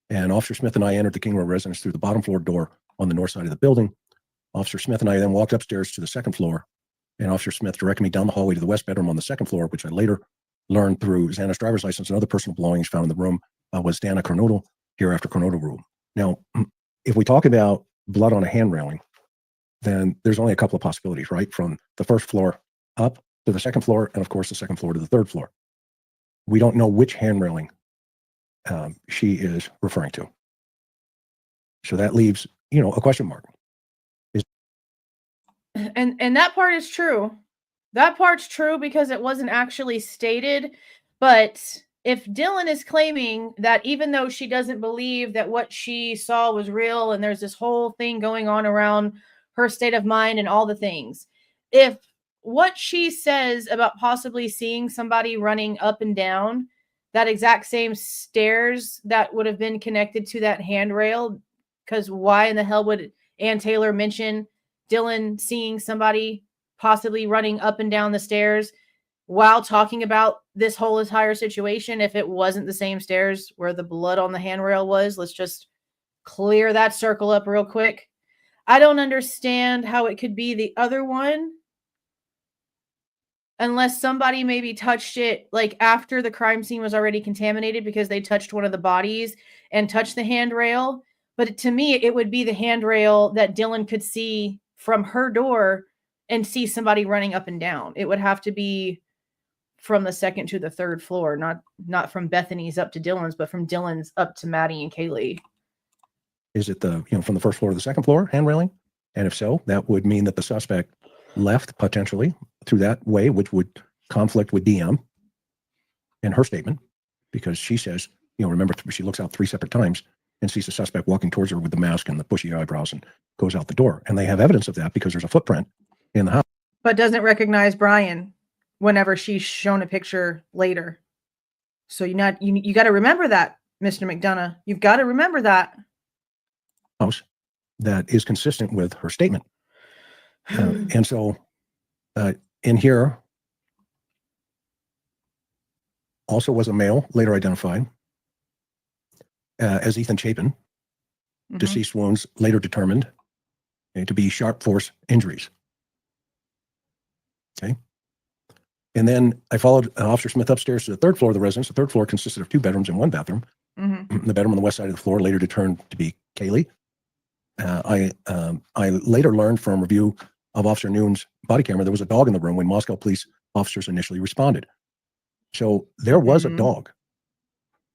and Officer Smith and I entered the King Road residence through the bottom floor door on the north side of the building. Officer Smith and I then walked upstairs to the second floor, and Officer Smith directed me down the hallway to the west bedroom on the second floor, which I later learned through Xana's driver's license and other personal belongings found in the room was Xana Kernodle, hereafter Kernodle rule. Now, if we talk about blood on a hand railing, then there's only a couple of possibilities, right? From the first floor up to the second floor, and of course the second floor to the third floor. We don't know which hand railing she is referring to. So that leaves, a question mark. And that part is true. That part's true because it wasn't actually stated. But if Dylan is claiming that even though she doesn't believe that what she saw was real, and there's this whole thing going on around her state of mind and all the things, if what she says about possibly seeing somebody running up and down that exact same stairs that would have been connected to that handrail, because why in the hell would Ann Taylor mention Dylan seeing somebody possibly running up and down the stairs while talking about this whole entire situation if it wasn't the same stairs where the blood on the handrail was? Let's just clear that circle up real quick. I don't understand how it could be the other one unless somebody maybe touched it like after the crime scene was already contaminated because they touched one of the bodies and touched the handrail. But to me, it would be the handrail that Dylan could see from her door and see somebody running up and down. It would have to be from the second to the third floor, not from Bethany's up to Dylan's, but from Dylan's up to Maddie and Kaylee. Is it from the first floor to the second floor hand railing? And if so, that would mean that the suspect left potentially through that way, which would conflict with DM in her statement, because she says, remember, she looks out 3 separate times and sees the suspect walking towards her with the mask and the bushy eyebrows and goes out the door. And they have evidence of that because there's a footprint in the house. But doesn't recognize Bryan whenever she's shown a picture later. So you got to remember that, Mr. McDonough. You've got to remember that. House that is consistent with her statement. And so in here, also was a male, later identified as Ethan Chapin. Deceased wounds later determined to be sharp force injuries. Okay. And then I followed Officer Smith upstairs to the third floor of the residence. The third floor consisted of 2 bedrooms and 1 bathroom. The bedroom on the west side of the floor later determined to be Kaylee. I later learned from review of Officer Noon's body camera there was a dog in the room when Moscow police officers initially responded. So there was a dog,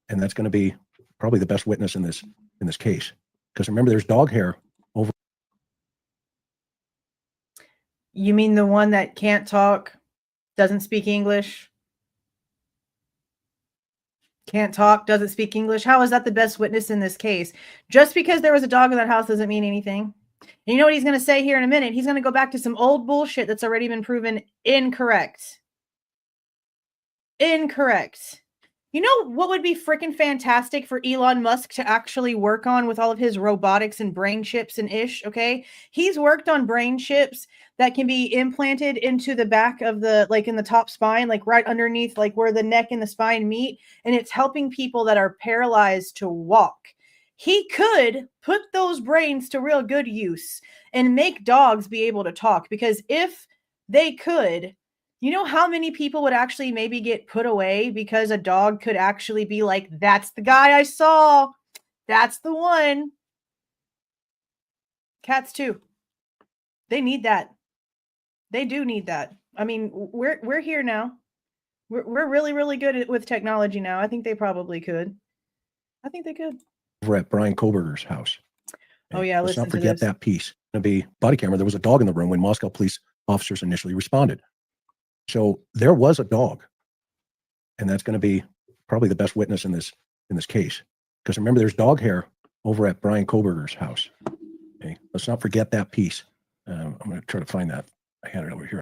and that's going to be probably the best witness in this case. Because remember, there's dog hair over. You mean the one that can't talk, doesn't speak English? Can't talk, doesn't speak English? How is that the best witness in this case? Just because there was a dog in that house doesn't mean anything. And you know what he's going to say here in a minute? He's going to go back to some old bullshit that's already been proven incorrect. Incorrect. You know what would be freaking fantastic for Elon Musk to actually work on with all of his robotics and brain chips and ish, okay? He's worked on brain chips that can be implanted into the back of the, like in the top spine, like right underneath, like where the neck and the spine meet. And it's helping people that are paralyzed to walk. He could put those brains to real good use and make dogs be able to talk, because if they could, you know how many people would actually maybe get put away because a dog could actually be like, that's the guy I saw. That's the one. Cats too. They need that. They do need that. I mean, we're here now. We're really, really good with technology now. I think they probably could. I think they could. Over at Bryan Kohberger's house. Oh yeah, let's not forget that piece. Going to be body camera. There was a dog in the room when Moscow police officers initially responded. So there was a dog, and that's going to be probably the best witness in this case. Because remember, there's dog hair over at Bryan Kohberger's house. Okay, let's not forget that piece. I'm going to try to find that. I had it over here.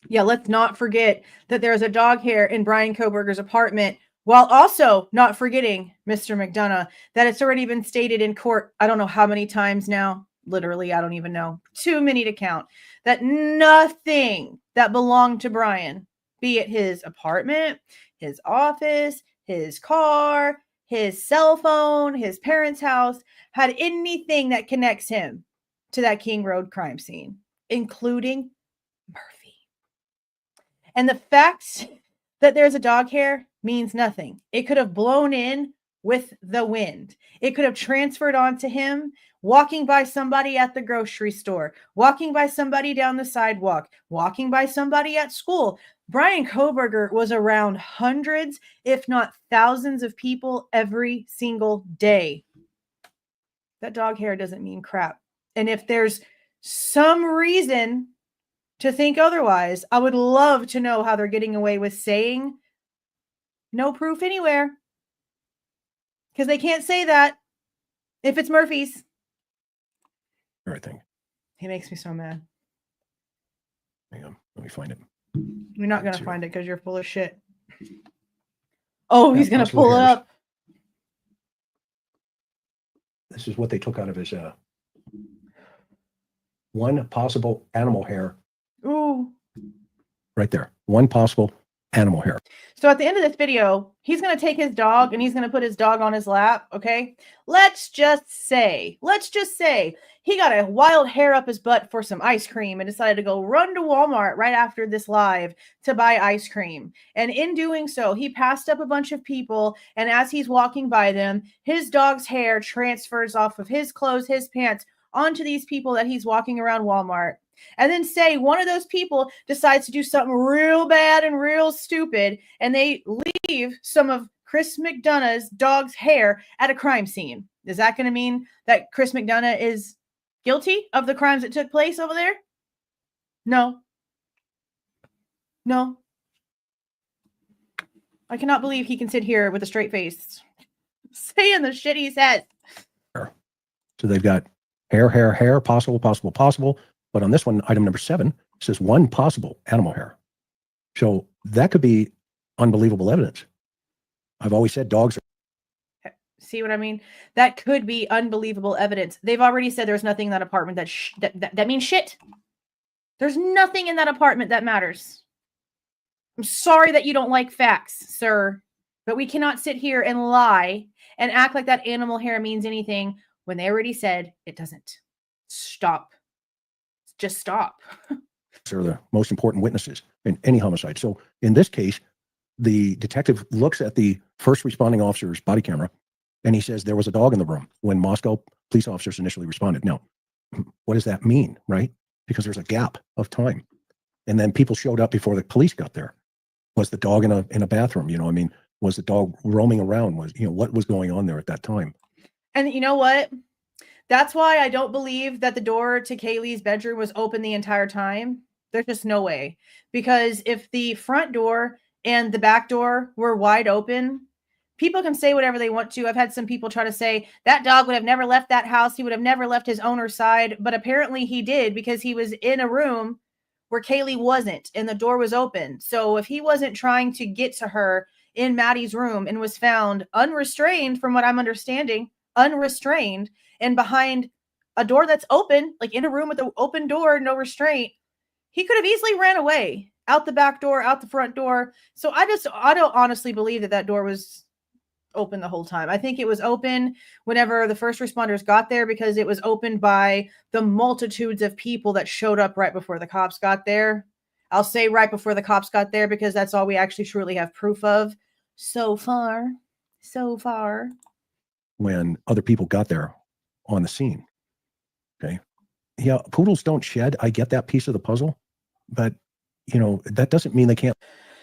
Yeah, let's not forget that there's a dog hair in Bryan Kohberger's apartment, while also not forgetting, Mr. McDonough, that it's already been stated in court, I don't know how many times now, literally, I don't even know, too many to count, that nothing that belonged to Bryan, be it his apartment, his office, his car, his cell phone, his parents' house, had anything that connects him to that King Road crime scene, including Murphy. And the fact that there's a dog hair means nothing. It could have blown in with the wind. It could have transferred onto him walking by somebody at the grocery store, walking by somebody down the sidewalk, walking by somebody at school. Bryan Kohberger was around hundreds, if not thousands of people every single day. That dog hair doesn't mean crap. And if there's some reason to think otherwise, I would love to know how they're getting away with saying no proof anywhere. Because they can't say that if it's Murphy's. Everything. He makes me so mad. Hang on, let me find it. You're not going to find it because you're full of shit. Oh, he's going to pull it up. This is what they took out of his one possible animal hair. Ooh. Right there. One possible animal hair. So at the end of this video, he's going to take his dog and he's going to put his dog on his lap. Okay. Let's just say he got a wild hair up his butt for some ice cream and decided to go run to Walmart right after this live to buy ice cream. And in doing so, he passed up a bunch of people. And as he's walking by them, his dog's hair transfers off of his clothes, his pants onto these people that he's walking around Walmart. And then say one of those people decides to do something real bad and real stupid, and they leave some of Chris McDonough's dog's hair at a crime scene. Is that going to mean that Chris McDonough is guilty of the crimes that took place over there? No. No. I cannot believe he can sit here with a straight face saying the shit he says. So they've got hair, possible. But on this one, item number 7, it says one possible animal hair. So that could be unbelievable evidence. I've always said dogs are. See what I mean? That could be unbelievable evidence. They've already said there's nothing in that apartment that means shit. There's nothing in that apartment that matters. I'm sorry that you don't like facts, sir. But we cannot sit here and lie and act like that animal hair means anything when they already said it doesn't. Stop. Just stop. They're the most important witnesses in any homicide. So in this case, the detective looks at the first responding officer's body camera and he says there was a dog in the room when Moscow police officers initially responded. Now, what does that mean, right? Because there's a gap of time. And then people showed up before the police got there. Was the dog in a bathroom? You know, I mean, was the dog roaming around? Was, you know, what was going on there at that time? And you know what? That's why I don't believe that the door to Kaylee's bedroom was open the entire time. There's just no way. Because if the front door and the back door were wide open, people can say whatever they want to. I've had some people try to say that dog would have never left that house. He would have never left his owner's side. But apparently he did, because he was in a room where Kaylee wasn't and the door was open. So if he wasn't trying to get to her in Maddie's room and was found unrestrained, from what I'm understanding, unrestrained and behind a door that's open, like in a room with an open door, no restraint, he could have easily ran away out the back door, out the front door. So I don't honestly believe that that door was open the whole time. I think it was open whenever the first responders got there, because it was opened by the multitudes of people that showed up right before the cops got there. I'll say right before the cops got there because that's all we actually truly have proof of so far. So far. When other people got there on the scene. Okay. Yeah, poodles don't shed. I get that piece of the puzzle, but you know, that doesn't mean they can't.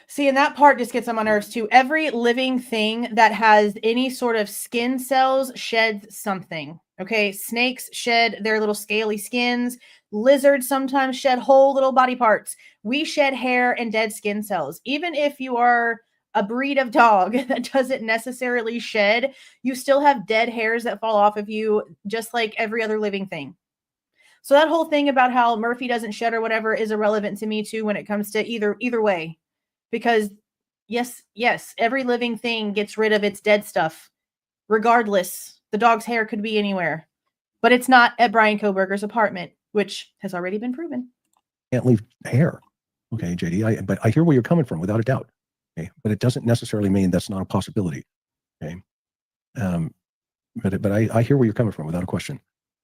See, and that part just gets on my nerves too. Every living thing that has any sort of skin cells sheds something. Okay. Snakes shed their little scaly skins. Lizards sometimes shed whole little body parts. We shed hair and dead skin cells. Even if you are a breed of dog that doesn't necessarily shed, you still have dead hairs that fall off of you, just like every other living thing. So that whole thing about how Murphy doesn't shed or whatever is irrelevant to me too when it comes to either way. Because yes, every living thing gets rid of its dead stuff. Regardless, the dog's hair could be anywhere. But it's not at Bryan Kohberger's apartment, which has already been proven. Can't leave hair. Okay, JD, but I hear where you're coming from without a doubt. Okay, but it doesn't necessarily mean that's not a possibility. Okay, but I hear where you're coming from without a question.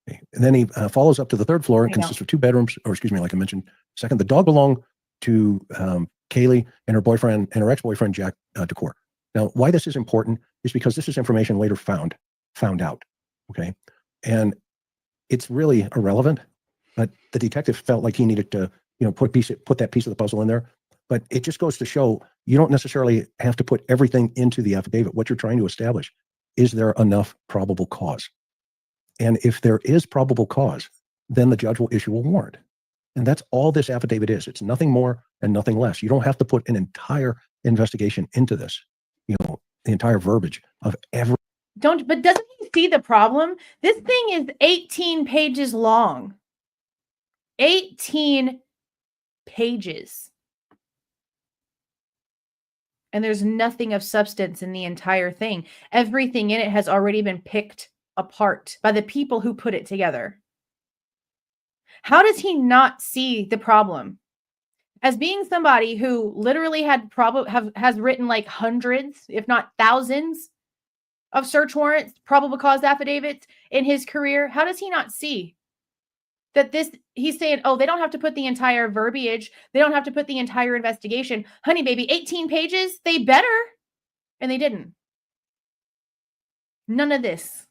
Okay. And then he follows up to the third floor. It consists of 2 bedrooms, or excuse me, like I mentioned. Second, the dog belonged to Kaylee and her boyfriend and her ex-boyfriend Jack Decor. Now, why this is important is because this is information later found out. Okay, and it's really irrelevant, but the detective felt like he needed to, you know, put that piece of the puzzle in there. But it just goes to show you don't necessarily have to put everything into the affidavit. What you're trying to establish, is there enough probable cause? And if there is probable cause, then the judge will issue a warrant. And that's all this affidavit is. It's nothing more and nothing less. You don't have to put an entire investigation into this, you know, the entire verbiage of every. But doesn't he see the problem? This thing is 18 pages long. 18 pages. And there's nothing of substance in the entire thing. Everything in it has already been picked apart by the people who put it together. How does he not see the problem? As being somebody who literally has written like hundreds, if not thousands, of search warrants, probable cause affidavits in his career, how does he not see that he's saying, oh, they don't have to put the entire verbiage. They don't have to put the entire investigation. Honey, baby, 18 pages, they better. And they didn't. None of this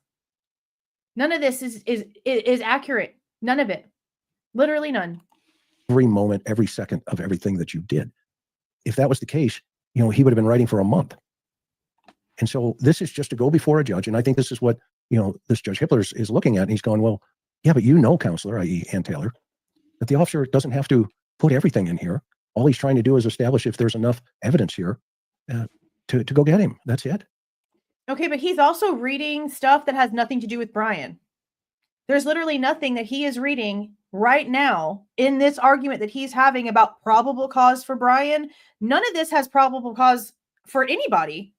is accurate. None of it. Literally none. Every moment, every second of everything that you did. If that was the case, you know, he would have been writing for a month. And so this is just to go before a judge. And I think this is what, you know, this Judge Hippler is looking at. And he's going, well, yeah, but you know, counselor, i.e. Ann Taylor, that the officer doesn't have to put everything in here. All he's trying to do is establish if there's enough evidence here to go get him. That's it. Okay, but he's also reading stuff that has nothing to do with Bryan. There's literally nothing that he is reading right now in this argument that he's having about probable cause for Bryan. None of this has probable cause for anybody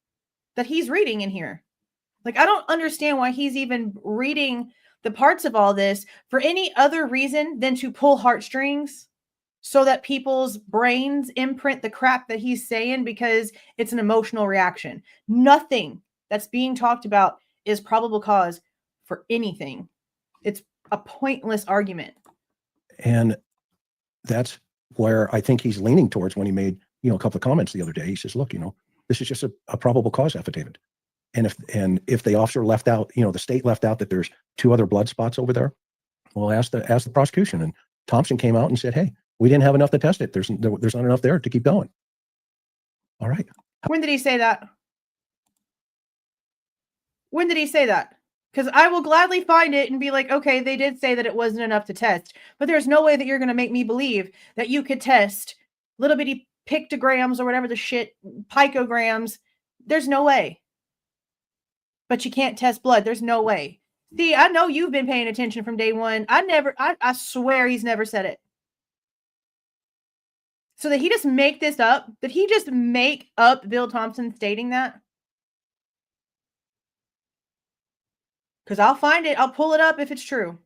that he's reading in here. Like, I don't understand why he's even reading the parts of all this for any other reason than to pull heartstrings so that people's brains imprint the crap that he's saying because it's an emotional reaction. Nothing that's being talked about is probable cause for anything. It's a pointless argument. And that's where I think he's leaning towards when he made, a couple of comments the other day. He says, look, this is just a probable cause affidavit. And if the officer left out, the state left out that there's 2 other blood spots over there, well, ask the prosecution. And Thompson came out and said, hey, we didn't have enough to test it. There's not enough there to keep going. All right. When did he say that? When did he say that? Because I will gladly find it and be like, okay, they did say that it wasn't enough to test, but there's no way that you're going to make me believe that you could test little bitty pictograms or whatever the shit, picograms. There's no way. But you can't test blood. There's no way. See, I know you've been paying attention from day one. I swear he's never said it. So that he just make this up? Did he just make up Bill Thompson stating that? Because I'll find it. I'll pull it up if it's true.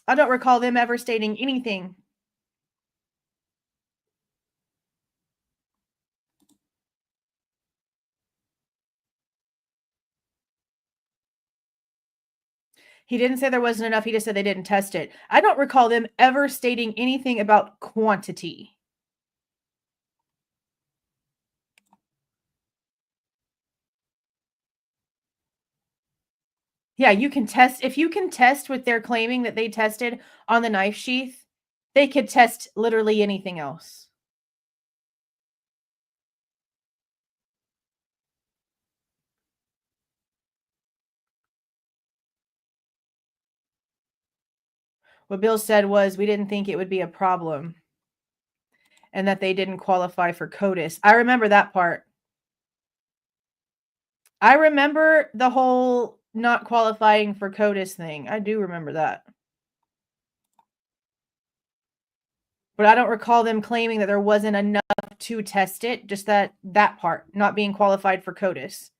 I don't recall them ever stating anything. He didn't say there wasn't enough. He just said they didn't test it. I don't recall them ever stating anything about quantity. Yeah, you can test. If you can test what they're claiming that they tested on the knife sheath, they could test literally anything else. What Bill said was, we didn't think it would be a problem and that they didn't qualify for CODIS. I remember that part. I remember the whole not qualifying for CODIS thing. I do remember that. But I don't recall them claiming that there wasn't enough to test it. Just that part, not being qualified for CODIS.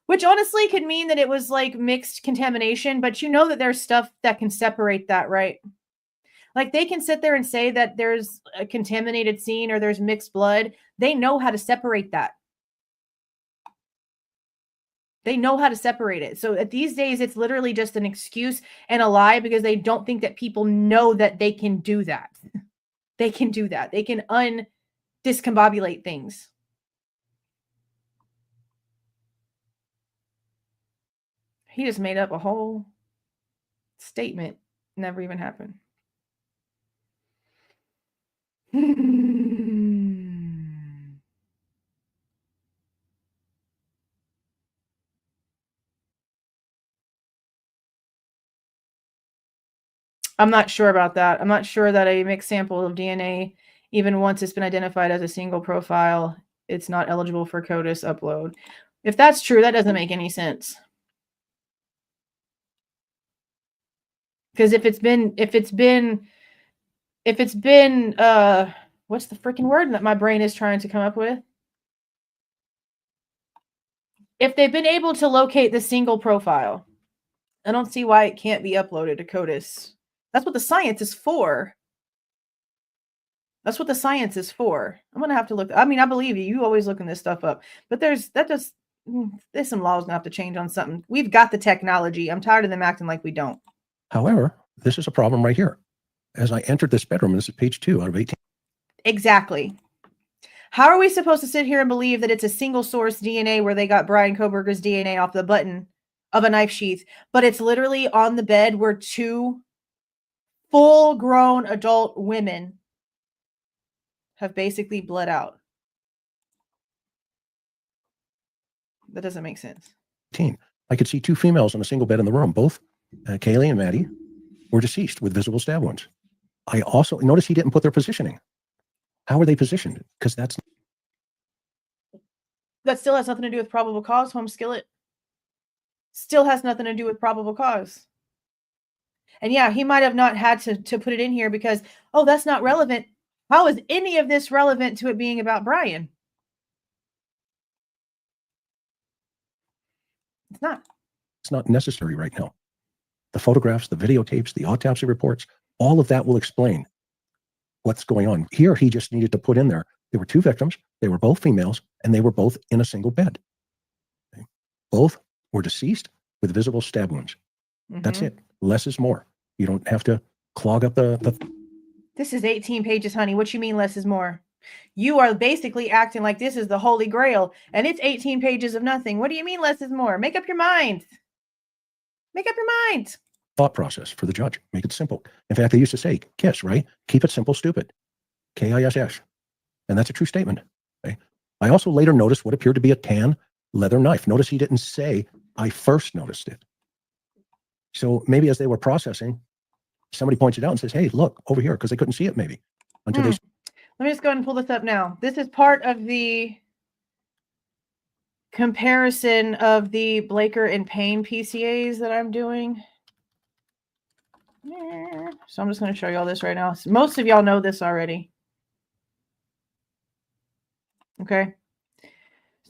Which honestly could mean that it was like mixed contamination, but you know that there's stuff that can separate that, right? Like they can sit there and say that there's a contaminated scene or there's mixed blood. They know how to separate that. They know how to separate it. So at these days, it's literally just an excuse and a lie because they don't think that people know that they can do that. They can do that. They can discombobulate things. He just made up a whole statement. Never even happened. I'm not sure about that. I'm not sure that a mixed sample of DNA, even once it's been identified as a single profile, it's not eligible for CODIS upload. If that's true, that doesn't make any sense. Because if it's been, what's the freaking word that my brain is trying to come up with? If they've been able to locate the single profile, I don't see why it can't be uploaded to CODIS. That's what the science is for. That's what the science is for. I'm going to have to look. I mean, I believe you. You always looking this stuff up. But there's some laws going to have to change on something. We've got the technology. I'm tired of them acting like we don't. However, this is a problem right here. As I entered this bedroom, and this is page 2 out of 18. Exactly. How are we supposed to sit here and believe that it's a single source DNA where they got Bryan Kohberger's DNA off the button of a knife sheath, but it's literally on the bed where 2 full-grown adult women have basically bled out? That doesn't make sense. I could see 2 females on a single bed in the room. Both Kaylee and Maddie were deceased with visible stab wounds. I also notice he didn't put their positioning. How are they positioned? Because that still has nothing to do with probable cause, home skillet. Still has nothing to do with probable cause. And yeah, he might have not had to put it in here because, oh, that's not relevant. How is any of this relevant to it being about Bryan? It's not. It's not necessary right now. the photographs, the videotapes, the autopsy reports, all of that will explain what's going on. Here, he just needed to put in there were two victims, they were both females, and they were both in a single bed. Okay? Both were deceased with visible stab wounds. That's it. Less is more. You don't have to clog up the... This is 18 pages, honey. What you mean less is more? You are basically acting like this is the Holy Grail, and it's 18 pages of nothing. What do you mean less is more? Make up your mind. Make up your mind. Thought process for the judge. Make it simple. In fact, they used to say, KISS, right? Keep it simple, stupid. KISS. And that's a true statement. Okay? I also later noticed what appeared to be a tan leather knife. Notice he didn't say, I first noticed it. So maybe as they were processing, somebody points it out and says, hey, look over here, because they couldn't see it maybe until they... Let me just go ahead and pull this up now. This is part of the comparison of the Blaker and Payne PCAs that I'm doing. So I'm just going to show you all this right now. Most of y'all know this already. Okay.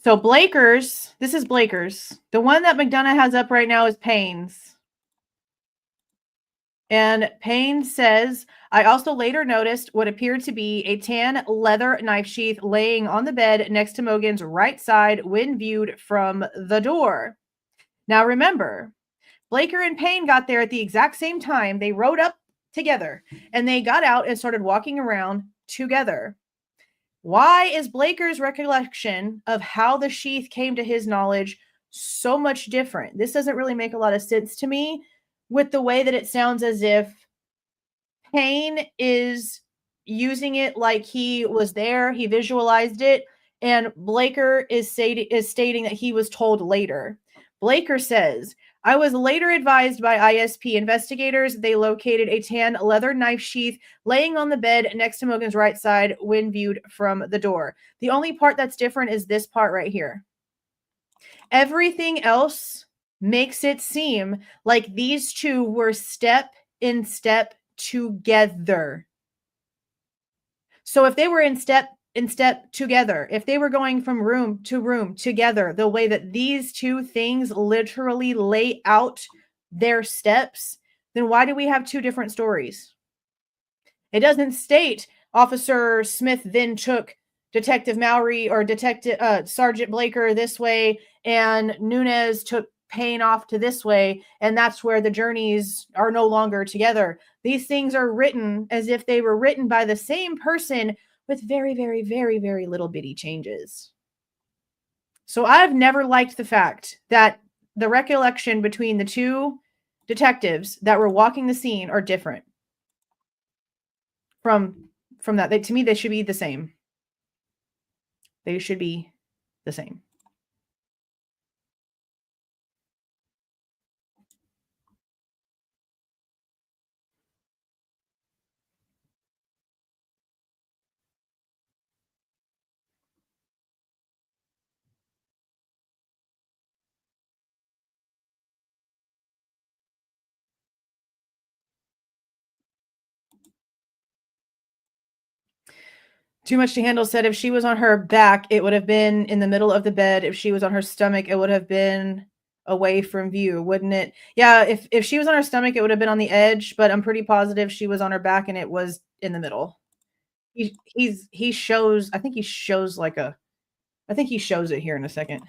So Blaker's, this is Blaker's. The one that McDonough has up right now is Payne's. And Payne says, I also later noticed what appeared to be a tan leather knife sheath laying on the bed next to Mogen's right side when viewed from the door. Now remember, Blaker and Payne got there at the exact same time. They rode up together and they got out and started walking around together. Why is Blaker's recollection of how the sheath came to his knowledge so much different? This doesn't really make a lot of sense to me with the way that it sounds as if Payne is using it like he was there, he visualized it, and Blaker is stating that he was told later. Blaker says, I was later advised by ISP investigators they located a tan leather knife sheath laying on the bed next to Mogen's right side when viewed from the door. The only part that's different is this part right here. Everything else makes it seem like these two were step in step together. So if they were in step together, if they were going from room to room together, the way that these two things literally lay out their steps, then why do we have two different stories? It doesn't state Officer Smith then took Detective Mowry or Sergeant Blaker this way, and Nunez took Payne off to this way, and that's where the journeys are no longer together. These things are written as if they were written by the same person with very, very, very, very little bitty changes. So I've never liked the fact that the recollection between the two detectives that were walking the scene are different from that. To me, they should be the same. They should be the same. Too much to handle said if she was on her back, it would have been in the middle of the bed. If she was on her stomach, it would have been away from view, wouldn't it? Yeah, if she was on her stomach, it would have been on the edge, but I'm pretty positive she was on her back and it was in the middle. He shows, I think he shows it here in a second.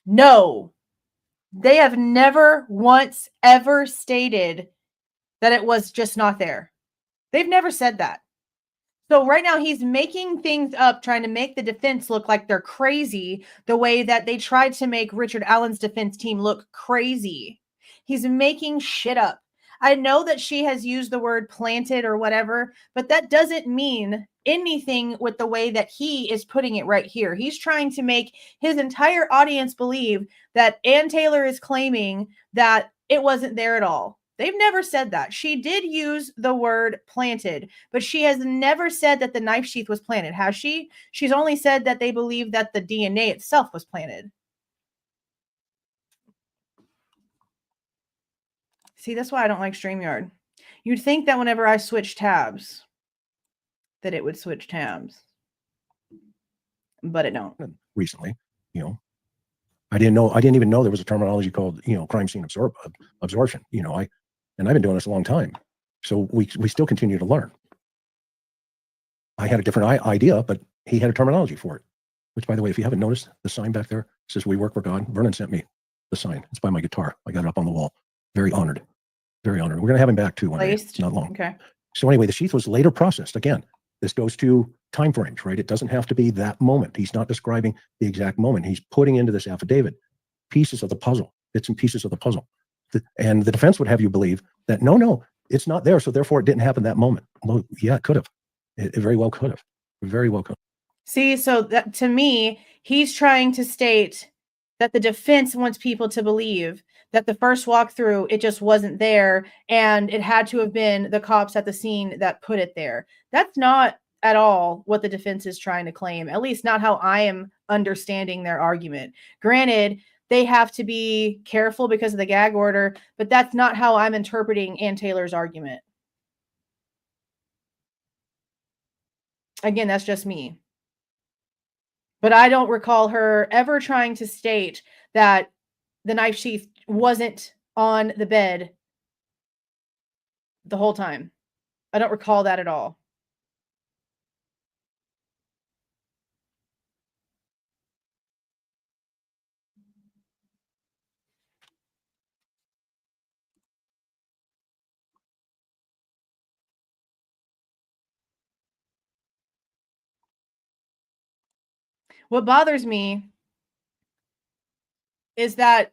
No, they have never once ever stated that it was just not there. They've never said that. So right now he's making things up, trying to make the defense look like they're crazy the way that they tried to make Richard Allen's defense team look crazy. He's making shit up. I know that she has used the word planted or whatever, but that doesn't mean anything with the way that he is putting it right here. He's trying to make his entire audience believe that Ann Taylor is claiming that it wasn't there at all. They've never said that. She did use the word planted, but she has never said that the knife sheath was planted, has she? She's only said that they believe that the DNA itself was planted. See, that's why I don't like StreamYard. You'd think that whenever I switch tabs, that it would switch tabs, but it don't. Recently, I didn't even know there was a terminology called, crime scene absorption. And I've been doing this a long time. So we still continue to learn. I had a different idea, but he had a terminology for it, which, by the way, if you haven't noticed, the sign back there says "We Work for God." Vernon sent me the sign. It's by my guitar. I got it up on the wall. Very honored. Very honored. We're going to have him back too one day. Not long. Okay. So anyway, the sheath was later processed. Again, this goes to time frames, right? It doesn't have to be that moment. He's not describing the exact moment. He's putting into this affidavit pieces of the puzzle, bits and pieces of the puzzle. And the defense would have you believe that, no, it's not there. So therefore it didn't happen that moment. Well, yeah, it could have. It very well could have. Very well could have. See, so that, to me, he's trying to state that the defense wants people to believe that the first walkthrough, it just wasn't there. And it had to have been the cops at the scene that put it there. That's not at all what the defense is trying to claim, at least not how I am understanding their argument. Granted, they have to be careful because of the gag order, but that's not how I'm interpreting Ann Taylor's argument. Again, that's just me. But I don't recall her ever trying to state that the knife sheath wasn't on the bed the whole time. I don't recall that at all. What bothers me is that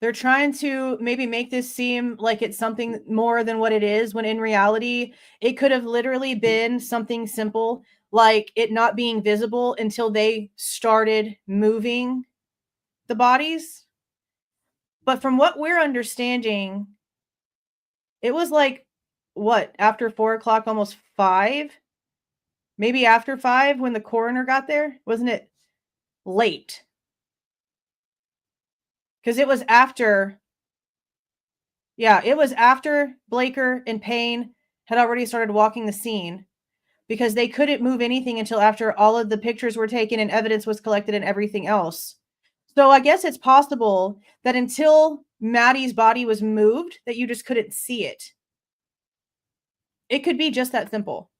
they're trying to maybe make this seem like it's something more than what it is, when in reality, it could have literally been something simple, like it not being visible until they started moving the bodies. But from what we're understanding, it was like, what, after 4 o'clock, almost 5? Maybe after 5 when the coroner got there? Wasn't it late? Because it was after, it was after Blaker and Payne had already started walking the scene, because they couldn't move anything until after all of the pictures were taken and evidence was collected and everything else. So I guess it's possible that until Maddie's body was moved, that you just couldn't see it. It could be just that simple.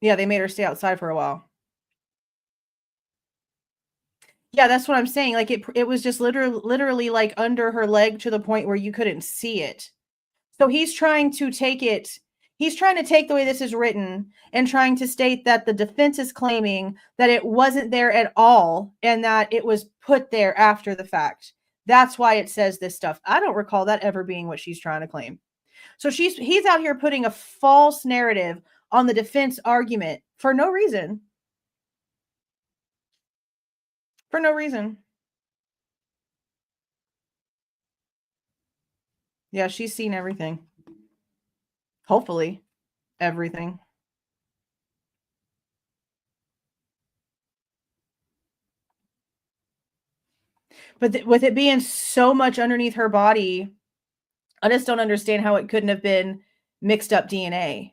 Yeah, they made her stay outside for a while. Yeah, that's what I'm saying. Like it was just literally like under her leg to the point where you couldn't see it. So he's trying to take the way this is written and trying to state that the defense is claiming that it wasn't there at all and that it was put there after the fact. That's why it says this stuff. I don't recall that ever being what she's trying to claim. So he's out here putting a false narrative on the defense argument for no reason. For no reason. Yeah, she's seen everything. Hopefully, everything. But with it being so much underneath her body, I just don't understand how it couldn't have been mixed up DNA.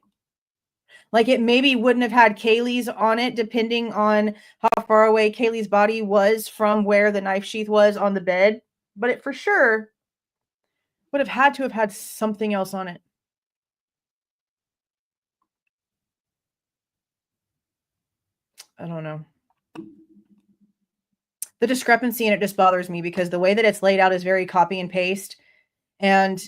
Like it maybe wouldn't have had Kaylee's on it, depending on how far away Kaylee's body was from where the knife sheath was on the bed. But it for sure would have had to have had something else on it. I don't know. The discrepancy in it just bothers me because the way that it's laid out is very copy and paste. And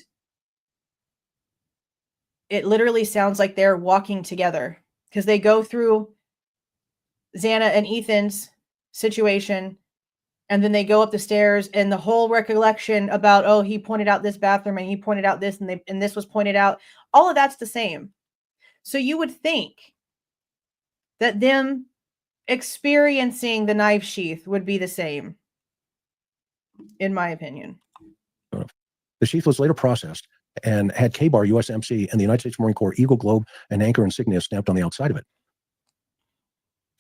it literally sounds like they're walking together because they go through Xana and Ethan's situation And then they go up the stairs, and the whole recollection about, oh, he pointed out this bathroom and he pointed out this and this was pointed out. All of that's the same. So you would think that them experiencing the knife sheath would be the same, in my opinion. The sheath was later processed and had K-Bar USMC and the United States Marine Corps Eagle Globe and Anchor insignia stamped on the outside of it.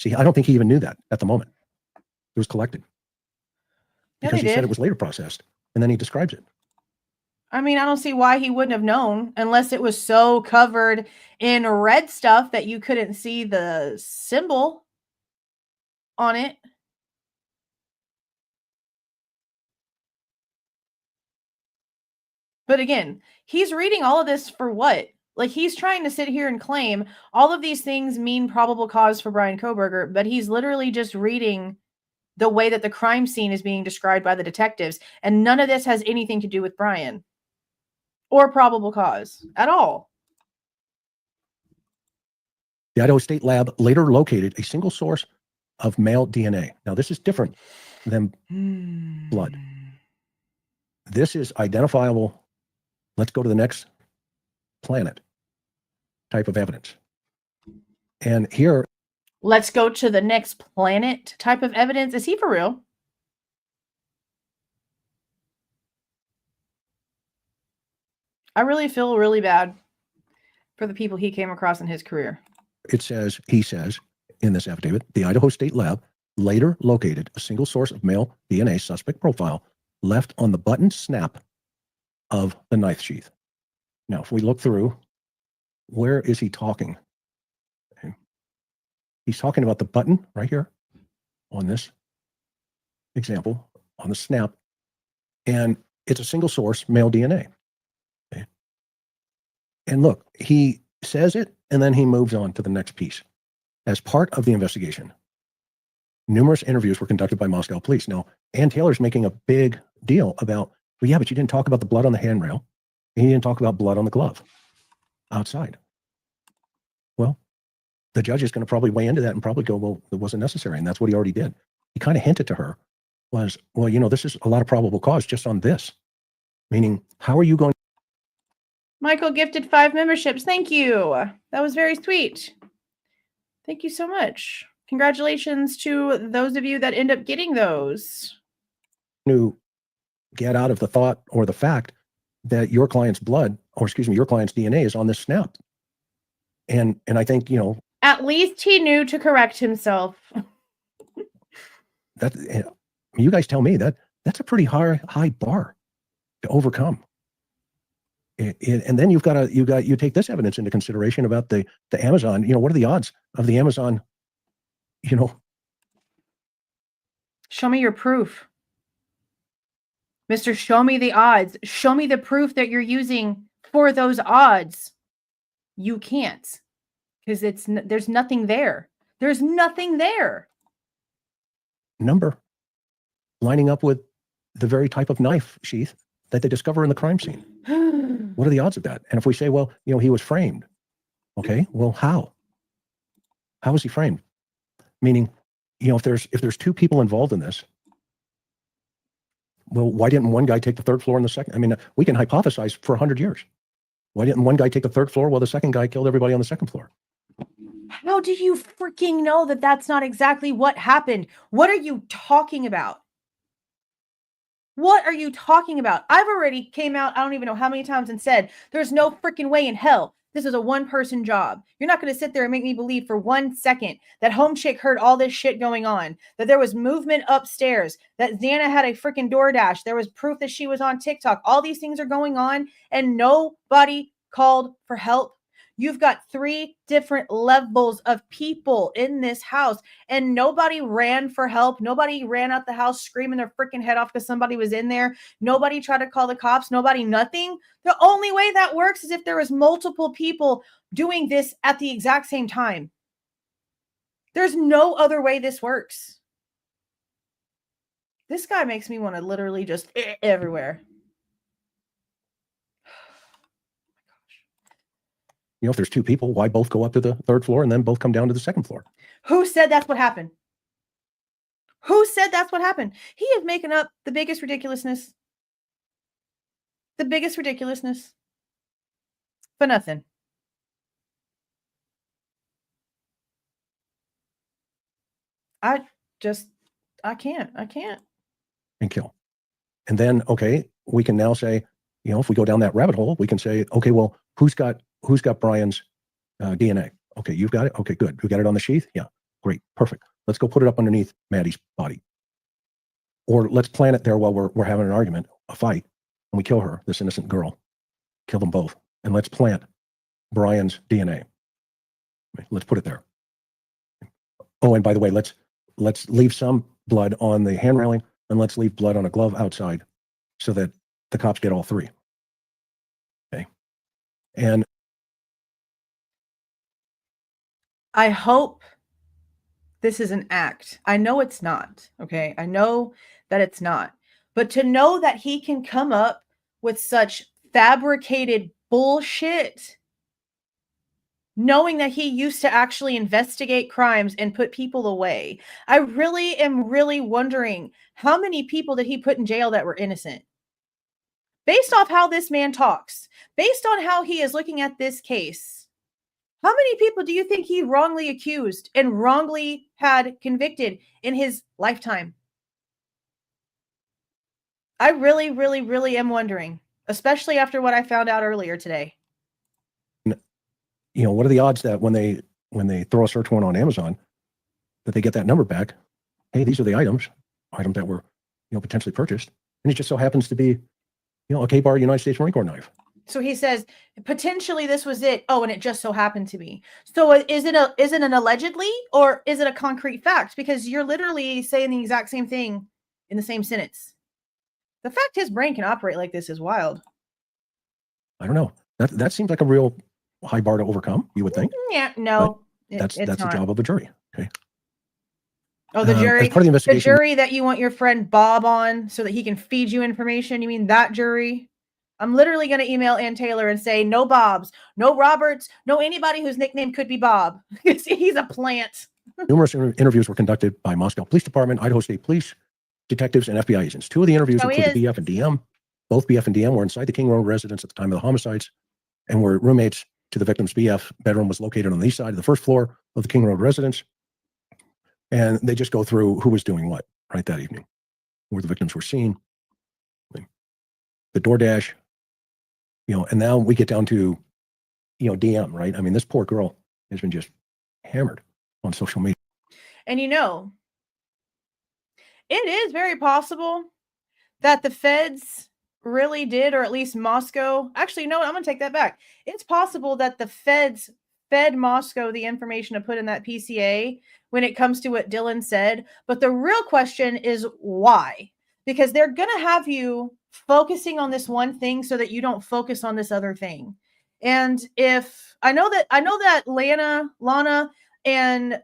See, I don't think he even knew that at the moment. It was collected. Because he said it was later processed, and then he describes it. I mean, I don't see why he wouldn't have known, unless it was so covered in red stuff that you couldn't see the symbol on it. But again, he's reading all of this for what? Like, he's trying to sit here and claim all of these things mean probable cause for Bryan Kohberger, but he's literally just reading the way that the crime scene is being described by the detectives. And none of this has anything to do with Bryan or probable cause at all. The Idaho State Lab later located a single source of male DNA. Now, this is different than blood. This is identifiable. Let's go to the next planet type of evidence. And here, let's go to the next planet type of evidence. Is he for real? I really feel really bad for the people he came across in his career. It says, he says in this affidavit, the Idaho State Lab later located a single source of male DNA suspect profile left on the button snap of the knife sheath. Now, if we look through, where is he talking? Okay. He's talking about the button right here on this example, on the snap, and it's a single source male DNA. Okay. And look, he says it, and then he moves on to the next piece. As part of the investigation, numerous interviews were conducted by Moscow police. Now, Ann Taylor's making a big deal about, well, yeah, but you didn't talk about the blood on the handrail, and you didn't talk about blood on the glove outside. Well, the judge is going to probably weigh into that and probably go, well, it wasn't necessary, and that's what he already did. He kind of hinted to her was, well, you know, this is a lot of probable cause just on this. Meaning, how are you going? Michael gifted 5 memberships. Thank you. That was very sweet. Thank you so much. Congratulations to those of you that end up getting those. To get out of the thought or the fact that your client's blood, or excuse me, your client's DNA is on this snap. And I think, you know, at least he knew to correct himself. That, you guys tell me that's a pretty high bar to overcome. And then you take this evidence into consideration about the Amazon. You know, what are the odds of the Amazon? You know, show me your proof, Mr. Show me the odds. Show me the proof that you're using for those odds. You can't, because there's nothing there. There's nothing there. Number lining up with the very type of knife sheath that they discover in the crime scene. What are the odds of that? And if we say, well, you know, he was framed. Okay, well, how? How was he framed? Meaning, you know, if there's 2 people involved in this, well, why didn't one guy take the 3rd floor and the second? I mean, we can hypothesize for 100 years. Why didn't one guy take the 3rd floor while the second guy killed everybody on the 2nd floor? How do you freaking know that that's not exactly what happened? What are you talking about? What are you talking about? I've already came out, I don't even know how many times, and said, there's no freaking way in hell this is a 1-person job. You're not going to sit there and make me believe for 1 second that Home Chick heard all this shit going on, that there was movement upstairs, that Xana had a freaking DoorDash, there was proof that she was on TikTok. All these things are going on, and nobody called for help. You've got 3 different levels of people in this house, and nobody ran for help. Nobody ran out the house screaming their freaking head off because somebody was in there. Nobody tried to call the cops. Nobody, nothing. The only way that works is if there was multiple people doing this at the exact same time. There's no other way this works. This guy makes me want to literally just everywhere. You know, if there's 2 people, why both go up to the 3rd floor and then both come down to the 2nd floor? Who said that's what happened? Who said that's what happened? He is making up the biggest ridiculousness. The biggest ridiculousness. For nothing. I can't. And kill. And then, okay, we can now say, you know, if we go down that rabbit hole, we can say, okay, well, who's got Bryan's DNA? Okay, you've got it. Okay, good. You got it on the sheath? Yeah, great, perfect. Let's go put it up underneath Maddie's body. Or let's plant it there while we're having an argument, a fight, and we kill her, this innocent girl. Kill them both. And let's plant Bryan's DNA. Let's put it there. Oh, and by the way, let's leave some blood on the hand railing, and let's leave blood on a glove outside so that the cops get all three. Okay. And I hope this is an act. I know it's not. Okay. I know that it's not. But to know that he can come up with such fabricated bullshit, knowing that he used to actually investigate crimes and put people away. I really am wondering how many people did he put in jail that were innocent? Based off how this man talks, based on how he is looking at this case, how many people do you think he wrongly accused and wrongly had convicted in his lifetime? I really am wondering, especially after what I found out earlier today. You know, what are the odds that when they throw a search warrant on Amazon, that they get that number back? Hey, these are the items that were, you know, potentially purchased, and it just so happens to be, you know, a K-bar United States Marine Corps knife. So he says potentially this was it. Oh, and it just so happened to be. So is it an allegedly, or is it a concrete fact? Because you're literally saying the exact same thing in the same sentence. The fact his brain can operate like this is wild. I don't know. That seems like a real high bar to overcome, you would think. Yeah, no. That's the job of a jury. Okay. Oh, the jury. As part of the investigation, the jury that you want your friend Bob on so that he can feed you information. You mean that jury? I'm literally going to email Ann Taylor and say no Bobs, no Roberts, no anybody whose nickname could be Bob. He's a plant. Numerous interviews were conducted by Moscow Police Department, Idaho State Police, detectives, and FBI agents. Two of the interviews included BF and DM. Both BF and DM were inside the King Road residence at the time of the homicides and were roommates to the victim's. BF bedroom was located on the east side of the first floor of the King Road residence. And they just go through who was doing what right that evening, where the victims were seen, the DoorDash, you know, and now we get down to, you know, DM, right? I mean, this poor girl has been just hammered on social media. And you know, it is very possible that the feds really did, or at least Moscow. Actually, you know what? I'm going to take that back. It's possible that the feds fed Moscow the information to put in that PCA when it comes to what Dylan said. But the real question is why? Because they're going to have you focusing on this one thing so that you don't focus on this other thing. And if I know that Lana and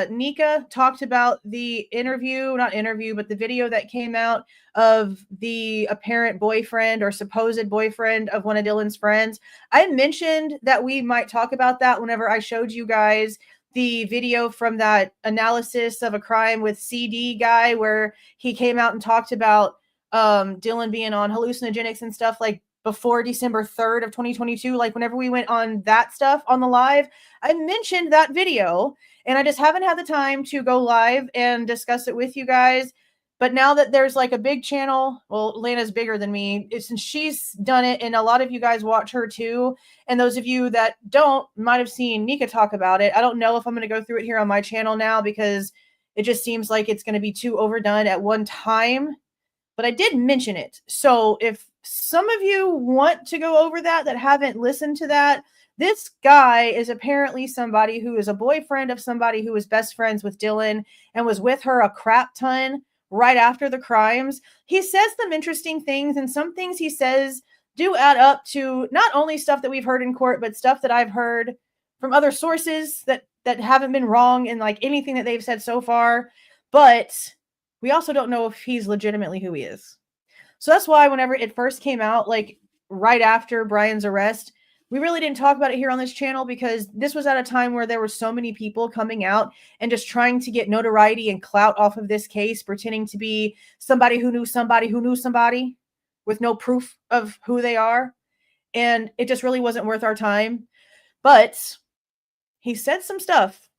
Nika talked about the but the video that came out of the apparent boyfriend or supposed boyfriend of one of Dylan's friends. I mentioned that we might talk about that whenever I showed you guys the video from that analysis of a crime with CD guy, where he came out and talked about Dylan being on hallucinogenics and stuff like before December 3rd of 2022, like whenever we went on that stuff on the live, I mentioned that video, and I just haven't had the time to go live and discuss it with you guys. But now that there's like a big channel, well, Lana's bigger than me, since she's done it, and a lot of you guys watch her too. And those of you that don't might have seen Nika talk about it. I don't know if I'm going to go through it here on my channel now because it just seems like it's going to be too overdone at one time. But I did mention it. So if some of you want to go over that haven't listened to that, this guy is apparently somebody who is a boyfriend of somebody who was best friends with Dylan and was with her a crap ton right after the crimes. He says some interesting things, and some things he says do add up to not only stuff that we've heard in court, but stuff that I've heard from other sources that haven't been wrong in like anything that they've said so far. But we also don't know if he's legitimately who he is. So that's why whenever it first came out, like right after Bryan's arrest, We really didn't talk about it here on this channel because this was at a time where there were so many people coming out and just trying to get notoriety and clout off of this case, pretending to be somebody who knew somebody who knew somebody with no proof of who they are. And it just really wasn't worth our time. But he said some stuff.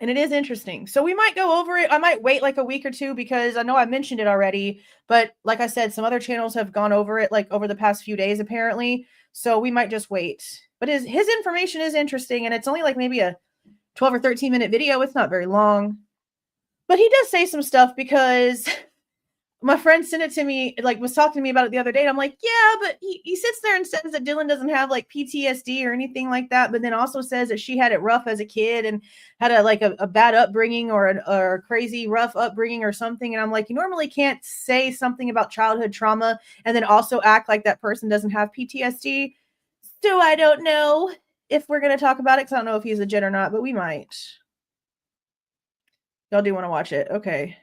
And it is interesting. So we might go over it. I might wait like a week or two because I know I mentioned it already. But like I said, some other channels have gone over it like over the past few days, apparently. So we might just wait. But his information is interesting. And it's only like maybe a 12 or 13 minute video. It's not very long. But he does say some stuff because my friend sent it to me, like was talking to me about it the other day. And I'm like, yeah, but he sits there and says that Dylan doesn't have like PTSD or anything like that. But then also says that she had it rough as a kid and had a bad upbringing or a crazy rough upbringing or something. And I'm like, you normally can't say something about childhood trauma and then also act like that person doesn't have PTSD. So I don't know if we're going to talk about it because I don't know if he's legit or not, but we might. Y'all do want to watch it. Okay.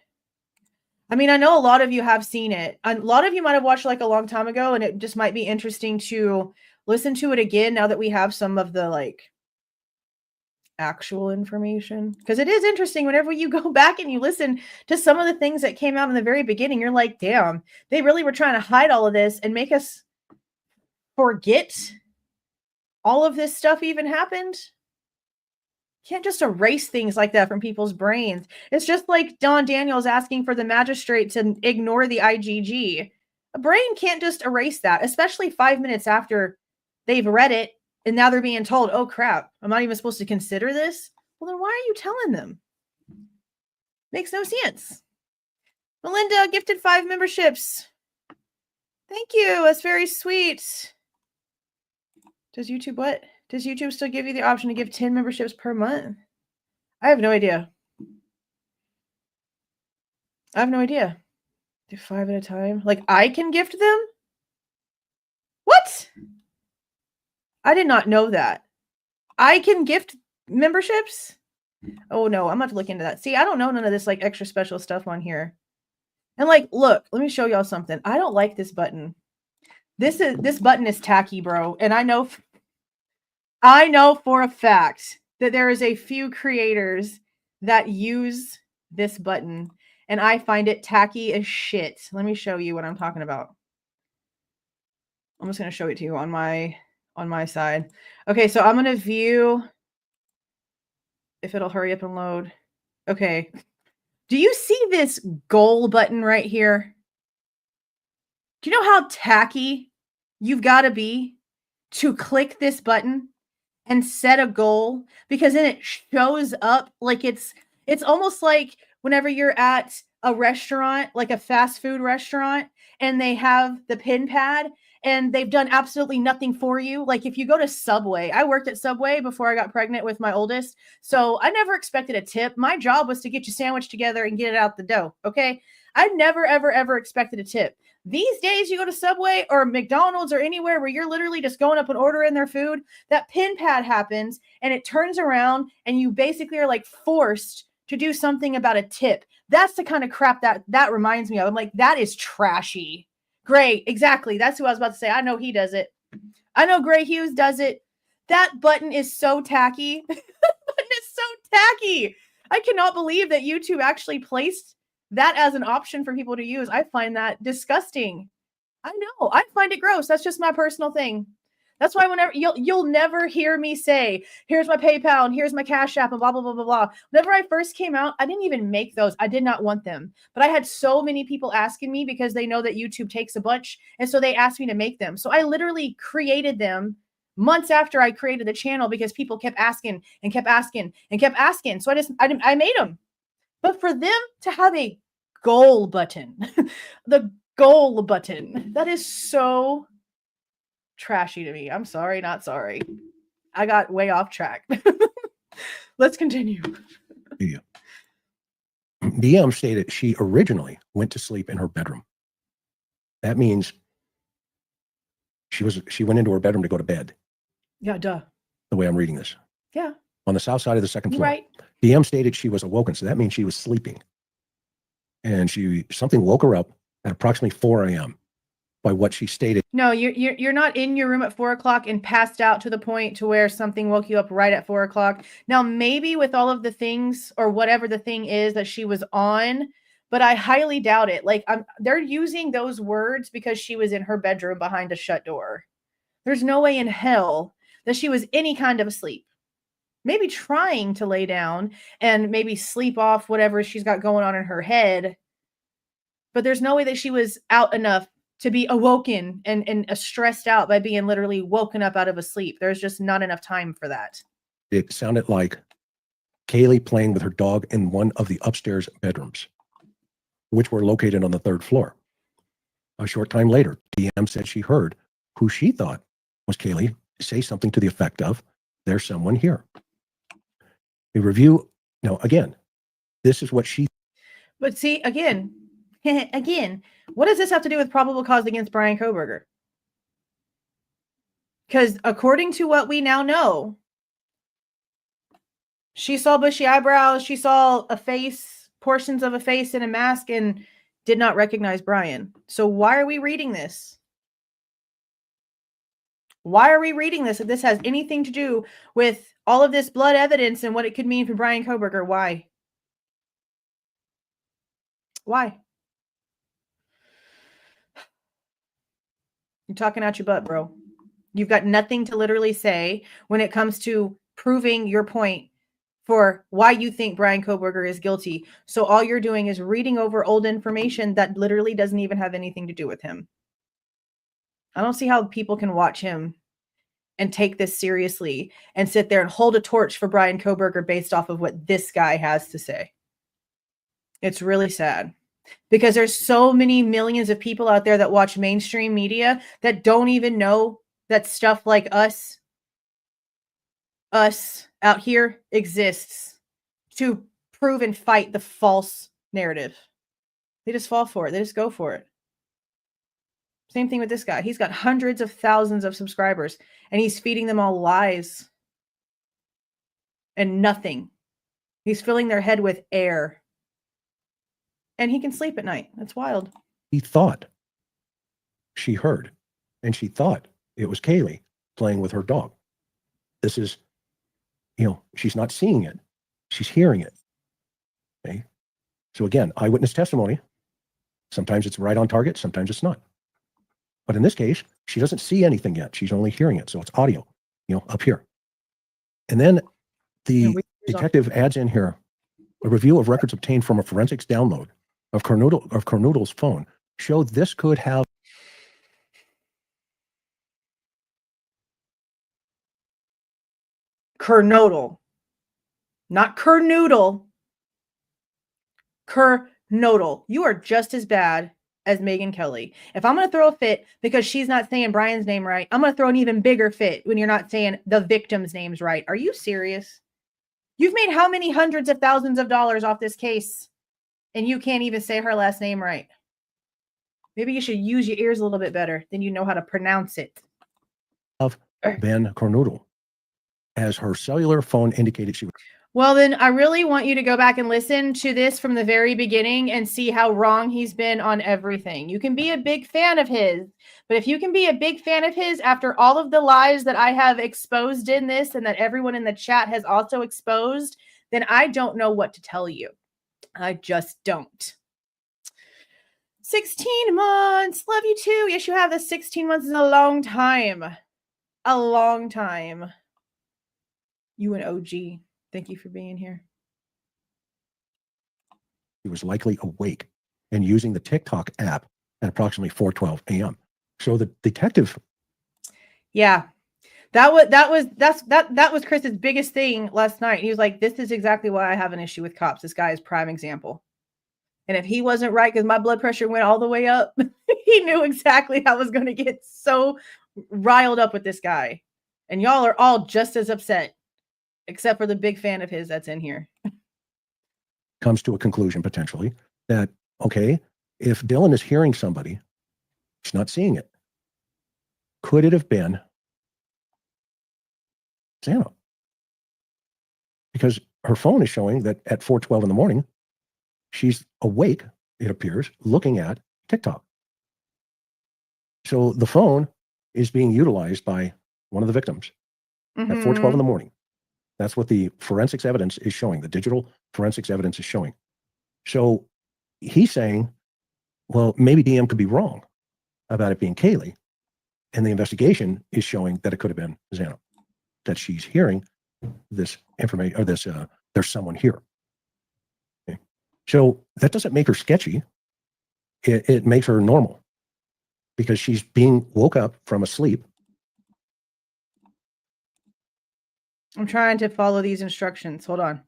I mean, I know a lot of you have seen it. A lot of you might have watched like a long time ago, and it just might be interesting to listen to it again now that we have some of the like actual information. Because it is interesting whenever you go back and you listen to some of the things that came out in the very beginning, you're like, damn, they really were trying to hide all of this and make us forget all of this stuff even happened. Can't just erase things like that from people's brains. It's just like Don Daniels asking for the magistrate to ignore the IGG. A brain can't just erase that, especially 5 minutes after they've read it and now they're being told, oh crap, I'm not even supposed to consider this. Well, then why are you telling them? Makes no sense. Melinda gifted 5 memberships. Thank you. That's very sweet. Does YouTube what? Does YouTube still give you the option to give 10 memberships per month? I have no idea. I have no idea. Do 5 at a time? Like I can gift them? What? I did not know that. I can gift memberships? Oh no, I'm going to have to look into that. See, I don't know none of this like extra special stuff on here. And like, look, let me show y'all something. I don't like this button. This button is tacky, bro. And I know for a fact that there is a few creators that use this button, and I find it tacky as shit. Let me show you what I'm talking about. I'm just going to show it to you on my side. Okay, so I'm going to view if it'll hurry up and load. Okay. Do you see this goal button right here? Do you know how tacky you've got to be to click this button and set a goal? Because then it shows up like it's almost like whenever you're at a restaurant, like a fast food restaurant, and they have the pin pad and they've done absolutely nothing for you. Like if you go to Subway, I worked at Subway before I got pregnant with my oldest. So I never expected a tip. My job was to get your sandwich together and get it out the dough. Okay. I never, ever, ever expected a tip. These days, you go to Subway or McDonald's or anywhere where you're literally just going up and ordering their food, that pin pad happens and it turns around and you basically are like forced to do something about a tip. That's the kind of crap that reminds me of. I'm like, that is trashy. Great. Exactly. That's who I was about to say. I know he does it. I know Gray Hughes does it. That button is so tacky. That button is so tacky. I cannot believe that YouTube actually placed that as an option for people to use. I find that disgusting. I know. I find it gross. That's just my personal thing. That's why whenever you'll never hear me say, here's my PayPal and here's my Cash App and blah, blah, blah, blah, blah. Whenever I first came out, I didn't even make those. I did not want them. But I had so many people asking me because they know that YouTube takes a bunch. And so they asked me to make them. So I literally created them months after I created the channel because people kept asking and kept asking and kept asking. So I made them. But for them to have a goal button, the goal button, that is so trashy to me. I'm sorry, not sorry. I got way off track. Let's continue. Yeah. DM stated she originally went to sleep in her bedroom. That means she went into her bedroom to go to bed. Yeah, duh. The way I'm reading this. Yeah. On the south side of the second floor. Right. DM stated she was awoken, so that means she was sleeping. And something woke her up at approximately 4 a.m. by what she stated. No, you're not in your room at 4 o'clock and passed out to the point to where something woke you up right at 4 o'clock. Now, maybe with all of the things or whatever the thing is that she was on, but I highly doubt it. Like, they're using those words because she was in her bedroom behind a shut door. There's no way in hell that she was any kind of asleep. Maybe trying to lay down and maybe sleep off whatever she's got going on in her head. But there's no way that she was out enough to be awoken and stressed out by being literally woken up out of a sleep. There's just not enough time for that. It sounded like Kaylee playing with her dog in one of the upstairs bedrooms, which were located on the 3rd floor. A short time later, DM said she heard who she thought was Kaylee say something to the effect of, "There's someone here." A review, now again, this is what she. But see, again, what does this have to do with probable cause against Bryan Kohberger? Because according to what we now know, she saw bushy eyebrows, she saw a face, portions of a face in a mask, and did not recognize Bryan. So why are we reading this? Why are we reading this? If this has anything to do with all of this blood evidence and what it could mean for Bryan Kohberger, why? Why? You're talking out your butt, bro. You've got nothing to literally say when it comes to proving your point for why you think Bryan Kohberger is guilty. So all you're doing is reading over old information that literally doesn't even have anything to do with him. I don't see how people can watch him and take this seriously and sit there and hold a torch for Bryan Kohberger based off of what this guy has to say. It's really sad because there's so many millions of people out there that watch mainstream media that don't even know that stuff like us out here exists to prove and fight the false narrative. They just fall for it. They just go for it. Same thing with this guy. He's got hundreds of thousands of subscribers and he's feeding them all lies and nothing. He's filling their head with air. And he can sleep at night. That's wild. He thought she heard, and she thought it was Kaylee playing with her dog. This is, she's not seeing it. She's hearing it. Okay. So again, eyewitness testimony. Sometimes it's right on target. Sometimes it's not. But in this case, she doesn't see anything yet. She's only hearing it. So it's audio, up here. And then the detective adds in here a review of records obtained from a forensics download of Kernodle's phone showed this could have. Kernodle. Not Kernodle. Kernodle. You are just as bad as Megyn Kelly. If I'm going to throw a fit because she's not saying Bryan's name right, I'm going to throw an even bigger fit when you're not saying the victim's names right. Are you serious? You've made how many hundreds of thousands of dollars off this case and you can't even say her last name right? Maybe you should use your ears a little bit better than you know how to pronounce it. Of Ben Kernodle, as her cellular phone indicated she was. Well, then I really want you to go back and listen to this from the very beginning and see how wrong he's been on everything. You can be a big fan of his, but if you can be a big fan of his after all of the lies that I have exposed in this and that everyone in the chat has also exposed, then I don't know what to tell you. I just don't. 16 months. Love you too. Yes, you have. The 16 months is a long time. A long time. You an OG. Thank you for being here. He was likely awake and using the TikTok app at approximately 4:12 a.m. So the detective. Yeah, that was Chris's biggest thing last night. He was like, "This is exactly why I have an issue with cops. This guy is prime example." And if he wasn't right, because my blood pressure went all the way up, he knew exactly how I was going to get so riled up with this guy. And y'all are all just as upset, except for the big fan of his that's in here. Comes to a conclusion potentially that, okay, if Dylan is hearing somebody, he's not seeing it. Could it have been Xana? Because her phone is showing that at 4:12 in the morning, she's awake, it appears, looking at TikTok. So the phone is being utilized by one of the victims at 4:12 in the morning. That's what the forensics evidence is showing. The digital forensics evidence is showing. So he's saying, well, maybe DM could be wrong about it being Kaylee. And the investigation is showing that it could have been Xana, that she's hearing this information, or this, there's someone here. Okay. So that doesn't make her sketchy. It makes her normal, because she's being woke up from a sleep. I'm trying to follow these instructions. Hold on.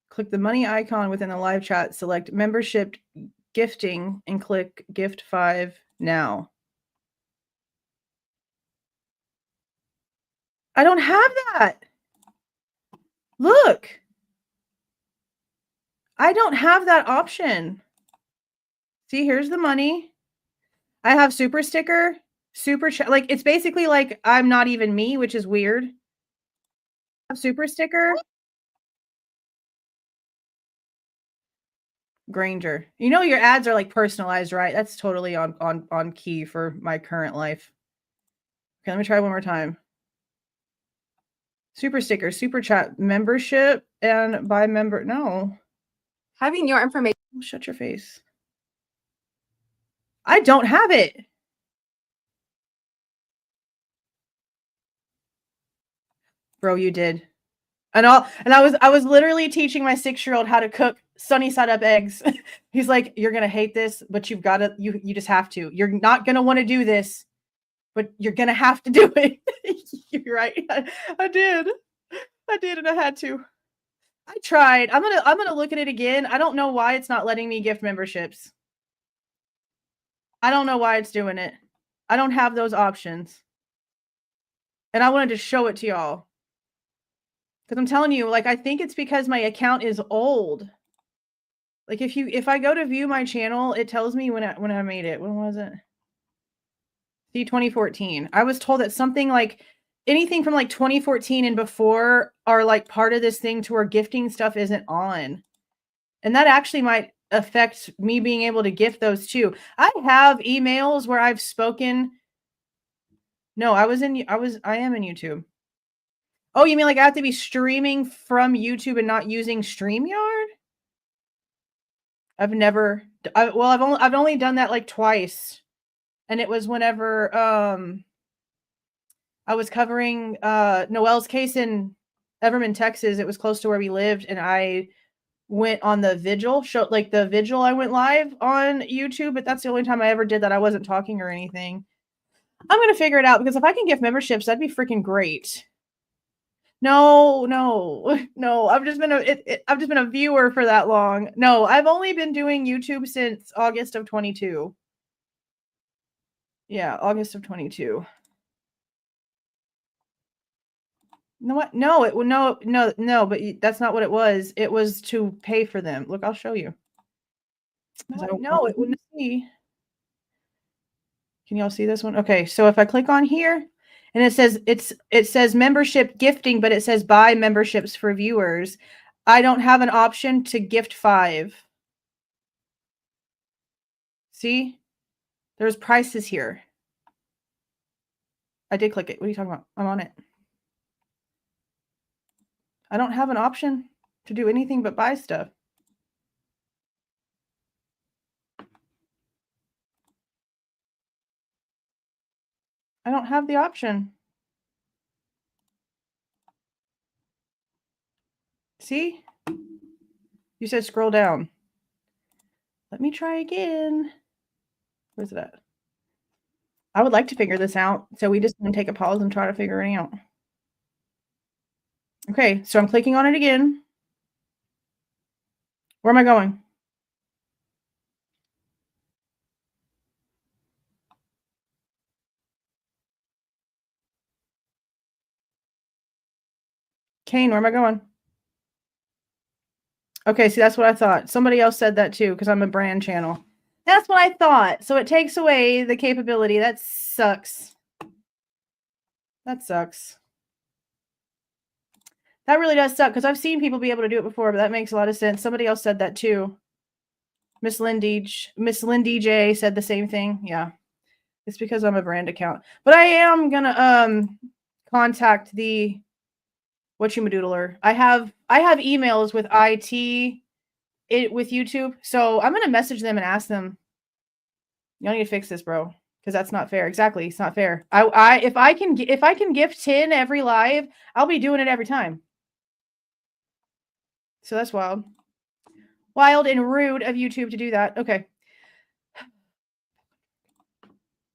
Click the money icon within the live chat, select membership gifting, and click gift 5 now. I don't have that. Look. I don't have that option. See, here's the money. I have super sticker, super chat. Like, it's basically like I'm not even me, which is weird. I have super sticker. Granger. You know, your ads are like personalized, right? That's totally on key for my current life. Okay, let me try one more time. Super sticker, super chat, membership, and buy member. No. Having your information. Oh, shut your face. I don't have it. Bro, you did. And I was literally teaching my 6-year-old how to cook sunny side up eggs. He's like, you're gonna hate this, but you've got to, you just have to. You're not gonna want to do this, but you're gonna have to do it. You're right. I did, and I had to. I tried. I'm gonna look at it again. I don't know why it's not letting me gift memberships. I don't know why it's doing it. I don't have those options. And I wanted to show it to y'all. Because I'm telling you, like, I think it's because my account is old. Like, if I go to view my channel, it tells me when I made it. When was it? See, 2014. I was told that something like anything from like 2014 and before are like part of this thing to where gifting stuff isn't on. And that actually might affect me being able to gift those too. I have emails where I've spoken. No, I am in YouTube. Oh, you mean like I have to be streaming from YouTube and not using StreamYard? I've only done that like twice. And it was whenever I was covering Noelle's case in Everman, Texas. It was close to where we lived, and I went on the vigil I went live on YouTube, but that's the only time I ever did that. I wasn't talking or anything. I'm going to figure it out, because if I can give memberships, that'd be freaking great. No. I've just been a viewer for that long. No, I've only been doing YouTube since August of 22. Yeah, August of 22. No, what? No, but that's not what it was. It was to pay for them. Look, I'll show you. No, it wouldn't see. Can y'all see this one? Okay, so if I click on here, and it says membership gifting, but it says buy memberships for viewers. I don't have an option to gift 5. See? There's prices here. I did click it. What are you talking about? I'm on it. I don't have an option to do anything but buy stuff. I don't have the option. See? You said scroll down. Let me try again. Where's it at? I would like to figure this out. So we just want to take a pause and try to figure it out. Okay, so I'm clicking on it again. Where am I going? Kane, where am I going? Okay, see, that's what I thought. Somebody else said that too, because I'm a brand channel. That's what I thought. So it takes away the capability. That sucks. That sucks. That really does suck, because I've seen people be able to do it before, but that makes a lot of sense. Somebody else said that too. Miss Lindy J said the same thing. Yeah. It's because I'm a brand account. But I am gonna contact the whatchamadoodler. I have emails with IT with YouTube. So I'm gonna message them and ask them, y'all need to fix this, bro. Because that's not fair. Exactly. It's not fair. If I can gift 10 every live, I'll be doing it every time. So that's wild. Wild and rude of YouTube to do that. Okay.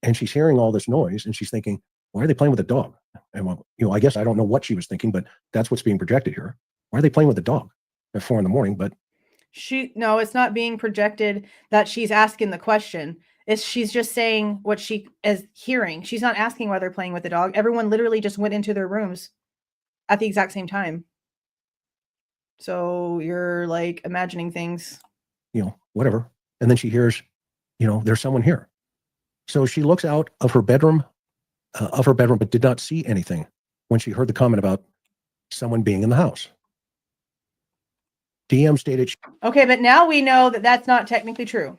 And she's hearing all this noise and she's thinking, why are they playing with a dog? And well, I guess I don't know what she was thinking, but that's what's being projected here. Why are they playing with the dog at 4 a.m? But no, it's not being projected that she's asking the question. She's just saying what she is hearing. She's not asking why they're playing with the dog. Everyone literally just went into their rooms at the exact same time. So you're like imagining things. Whatever. And then she hears, there's someone here. So she looks out of her bedroom, but did not see anything when she heard the comment about someone being in the house. DM stated. Okay, but now we know that that's not technically true.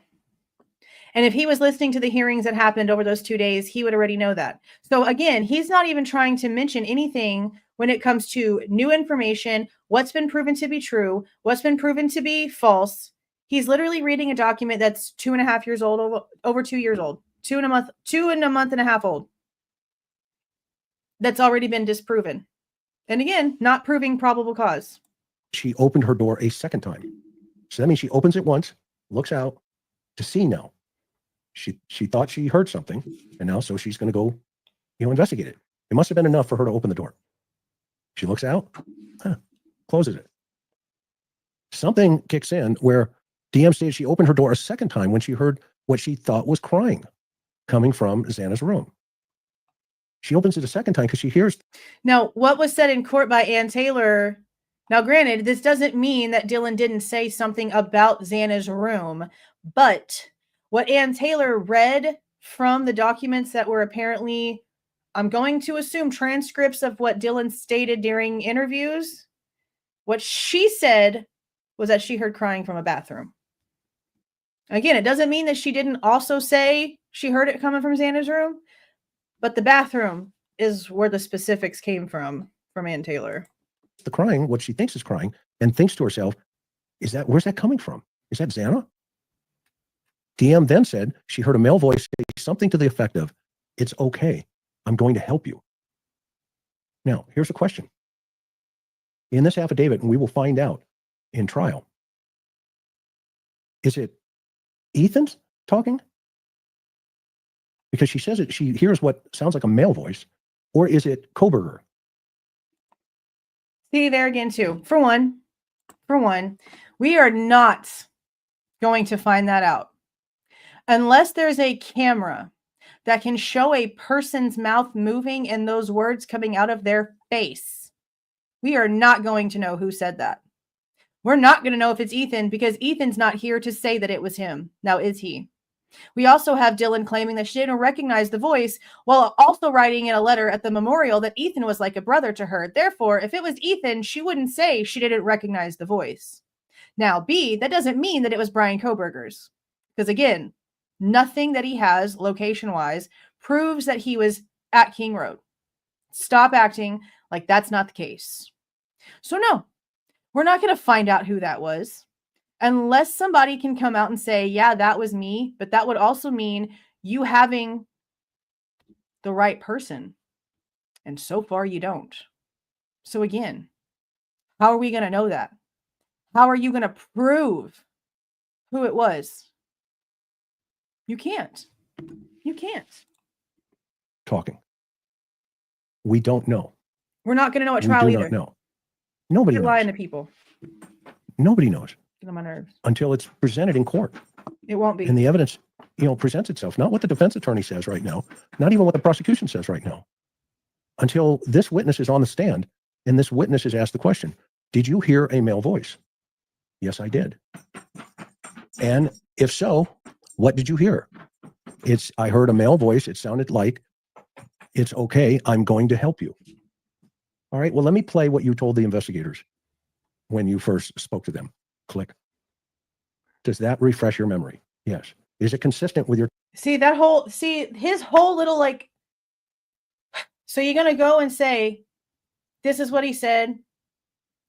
And if he was listening to the hearings that happened over those 2 days, he would already know that. So again, he's not even trying to mention anything when it comes to new information, what's been proven to be true, what's been proven to be false. He's literally reading a document that's 2.5 years old, over 2 years old, 2 and a month and a half old. That's already been disproven. And again, not proving probable cause. She opened her door a second time. So that means she opens it once, looks out to see now. She thought she heard something, and now so she's going to go, investigate it. It must have been enough for her to open the door. She looks out, closes it. Something kicks in where DM stated she opened her door a second time when she heard what she thought was crying coming from Xana's room. She opens it a second time because she hears. Now, what was said in court by Ann Taylor. Now, granted, this doesn't mean that Dylan didn't say something about Xana's room, but what Ann Taylor read from the documents that were apparently, I'm going to assume, transcripts of what Dylan stated during interviews, what she said was that she heard crying from a bathroom. Again, it doesn't mean that she didn't also say she heard it coming from Xana's room, but the bathroom is where the specifics came from Ann Taylor. The crying, what she thinks is crying, and thinks to herself, where's that coming from? Is that Xana? DM then said she heard a male voice say something to the effect of, "It's okay. I'm going to help you." Now, here's a question. In this affidavit, and we will find out in trial, is it Ethan talking? Because she says it, she hears what sounds like a male voice, or is it Kohberger? See, there again, too. For one, we are not going to find that out unless there's a camera that can show a person's mouth moving and those words coming out of their face. We are not going to know who said that. We're not going to know if it's Ethan because Ethan's not here to say that it was him. Now, is he? We also have Dylan claiming that she didn't recognize the voice while also writing in a letter at the memorial that Ethan was like a brother to her. Therefore, if it was Ethan, she wouldn't say she didn't recognize the voice. Now, B, that doesn't mean that it was Bryan Kohberger's. Because again, nothing that he has location-wise proves that he was at King Road. Stop acting like that's not the case. So no, we're not going to find out who that was. Unless somebody can come out and say, yeah, that was me, but that would also mean you having the right person. And so far you don't. So again, how are we going to know that? How are you going to prove who it was? You can't. You can't. Talking. We don't know. We're not going to know at trial either. We do not know. Nobody You're knows. lying to people. Nobody knows. Get on my nerves. Until it's presented in court. It won't be. And the evidence, presents itself. Not what the defense attorney says right now. Not even what the prosecution says right now. Until this witness is on the stand and this witness is asked the question, did you hear a male voice? Yes, I did. And if so, what did you hear? I heard a male voice. It sounded like, it's okay. I'm going to help you. All right. Well, let me play what you told the investigators when you first spoke to them. Click. Does that refresh your memory? Yes. Is it consistent with your his whole little like, so you're going to go and say, this is what he said.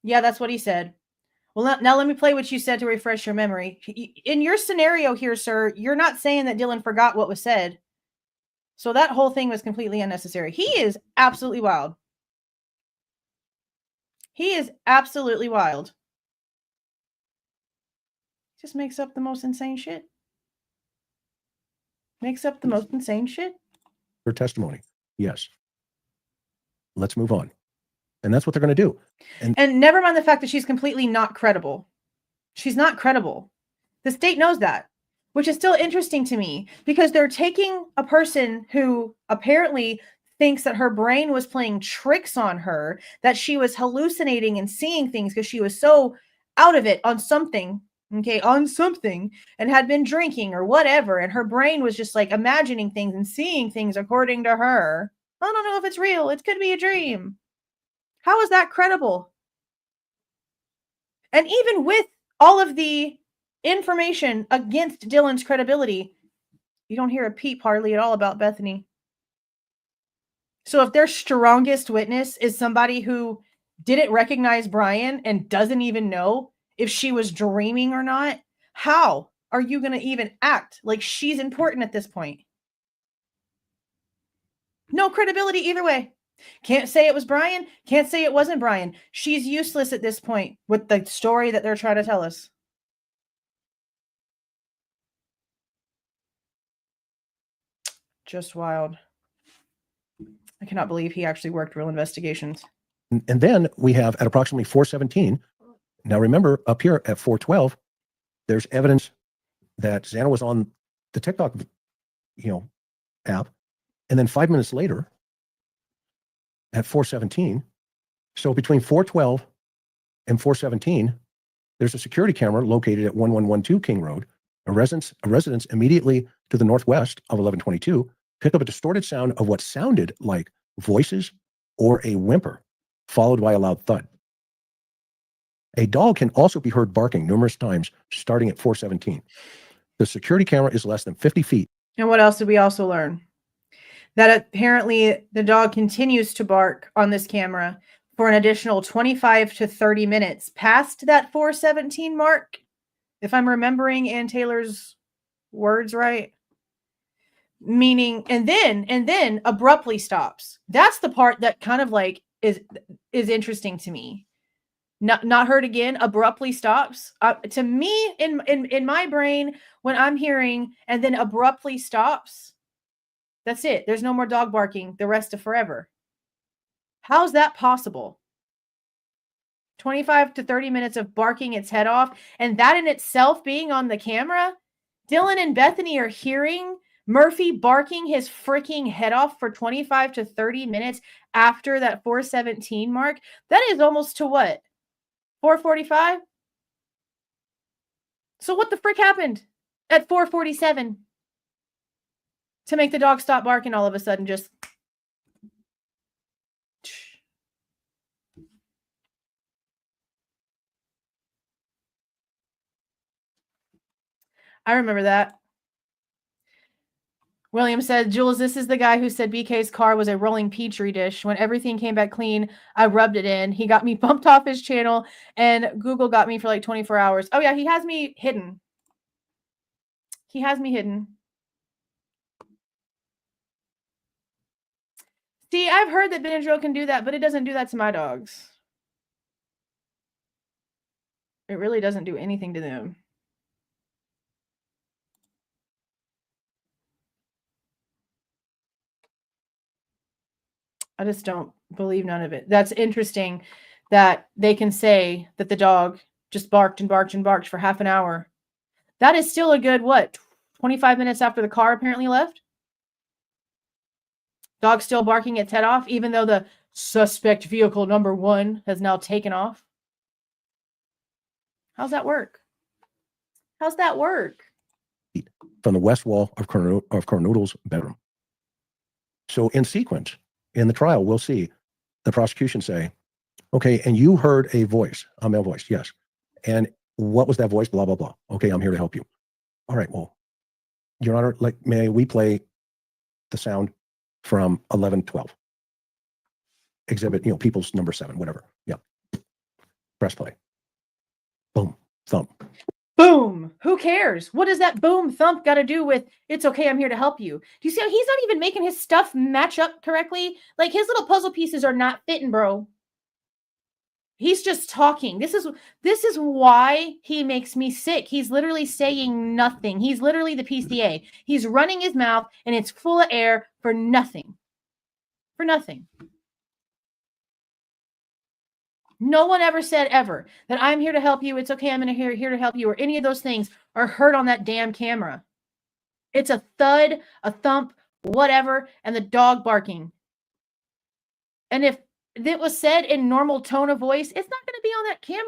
Yeah, that's what he said. Well, now let me play what you said to refresh your memory. In your scenario here, sir, you're not saying that Dylan forgot what was said. So that whole thing was completely unnecessary. He is absolutely wild. He is absolutely wild. Just makes up the most insane shit. Makes up the most insane shit. Her testimony? Yes. Let's move on. And that's what they're going to do. And never mind the fact that she's completely not credible. She's not credible. The state knows that, which is still interesting to me because they're taking a person who apparently thinks that her brain was playing tricks on her, that she was hallucinating and seeing things because she was so out of it on something, and had been drinking or whatever. And her brain was just like imagining things and seeing things according to her. I don't know if it's real. It could be a dream. How is that credible? And even with all of the information against Dylan's credibility, you don't hear a peep hardly at all about Bethany. So if their strongest witness is somebody who didn't recognize Bryan and doesn't even know if she was dreaming or not, how are you going to even act like she's important at this point? No credibility either way. Can't say it was Bryan. Can't say it wasn't Bryan. She's useless at this point with the story that they're trying to tell us. Just wild. I cannot believe he actually worked real investigations. And then we have at approximately 4:17. Now remember, up here at 4:12, there's evidence that Xana was on the TikTok, app. And then 5 minutes later, at 4:17, so between 4:12 and 4:17, there's a security camera located at 1112 King Road. A residence immediately to the northwest of 1122 picked up a distorted sound of what sounded like voices or a whimper, followed by a loud thud. A dog can also be heard barking numerous times, starting at 4:17. The security camera is less than 50 feet. And what else did we also learn? That apparently the dog continues to bark on this camera for an additional 25 to 30 minutes past that 4:17 mark, if I'm remembering Ann Taylor's words right. Meaning, and then abruptly stops. That's the part that kind of like is interesting to me. Not heard again, abruptly stops. To me, in my brain, when I'm hearing and then abruptly stops, that's it. There's no more dog barking the rest of forever. How's that possible? 25 to 30 minutes of barking its head off, and that in itself being on the camera. Dylan and Bethany are hearing Murphy barking his freaking head off for 25 to 30 minutes after that 4:17 mark. That is almost to what? 4:45? So what the frick happened at 4:47 to make the dog stop barking all of a sudden? Just I remember that. William said, Jules, this is the guy who said BK's car was a rolling petri dish. When everything came back clean, I rubbed it in. He got me bumped off his channel, and Google got me for like 24 hours. Oh, yeah, he has me hidden. He has me hidden. See, I've heard that Benadryl can do that, but it doesn't do that to my dogs. It really doesn't do anything to them. I just don't believe none of it. That's interesting that they can say that the dog just barked and barked and barked for half an hour. That is still a good, 25 minutes after the car apparently left? Dog still barking its head off, even though the suspect vehicle number 1 has now taken off. How's that work? How's that work? From the west wall of Kernodle's bedroom. So in sequence, in the trial, we'll see the prosecution say, okay, and you heard a voice, a male voice, yes. And What was that voice? Blah, blah, blah. Okay, I'm here to help you. All right, well, Your Honor, may we play the sound from 11:12? Exhibit, people's number 7, whatever. Yeah. Press play. Boom, thump. Boom. Who cares? What does that boom thump got to do with it's okay, I'm here to help you? Do you see how he's not even making his stuff match up correctly? Like his little puzzle pieces are not fitting, bro. He's just talking. This is why he makes me sick. He's literally saying nothing. He's literally the PCA. He's running his mouth and it's full of air for nothing. For nothing. No one ever said ever that I'm here to help you. It's okay. I'm here to help you, or any of those things are heard on that damn camera. It's a thud, a thump, whatever, and the dog barking. And if it was said in normal tone of voice, it's not going to be on that camera.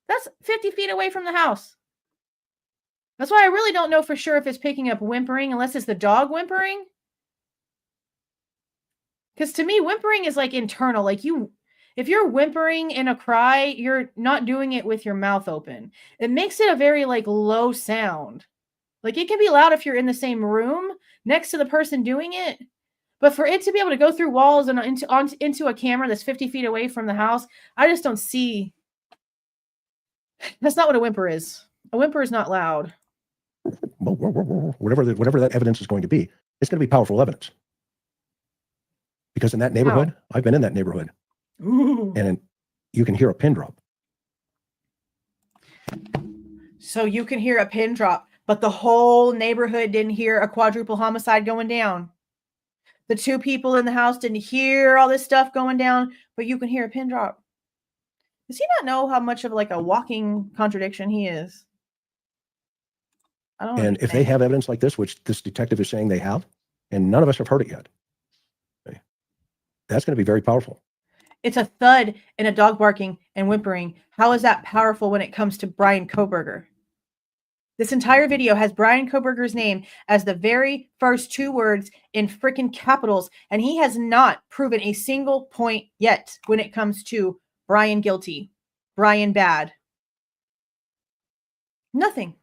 That's 50 feet away from the house. That's why I really don't know for sure if it's picking up whimpering, unless it's the dog whimpering. Because to me, whimpering is like internal. Like if you're whimpering in a cry, you're not doing it with your mouth open. It makes it a very like low sound. Like it can be loud if you're in the same room next to the person doing it. But for it to be able to go through walls and into a camera that's 50 feet away from the house, I just don't see. That's not what a whimper is. A whimper is not loud. Whatever that evidence is going to be, it's going to be powerful evidence. Because in that neighborhood, I've been in that neighborhood. Ooh. And you can hear a pin drop. So you can hear a pin drop, but the whole neighborhood didn't hear a quadruple homicide going down. The 2 people in the house didn't hear all this stuff going down, but you can hear a pin drop. Does he not know how much of like a walking contradiction he is? I don't And if they have evidence like this, which this detective is saying they have, and none of us have heard it yet, okay, that's going to be very powerful. It's a thud and a dog barking and whimpering. How is that powerful when it comes to Bryan Kohberger? This entire video has Bryan Kohberger's name as the very first 2 words in freaking capitals, and he has not proven a single point yet when it comes to Bryan guilty, Bryan bad. Nothing.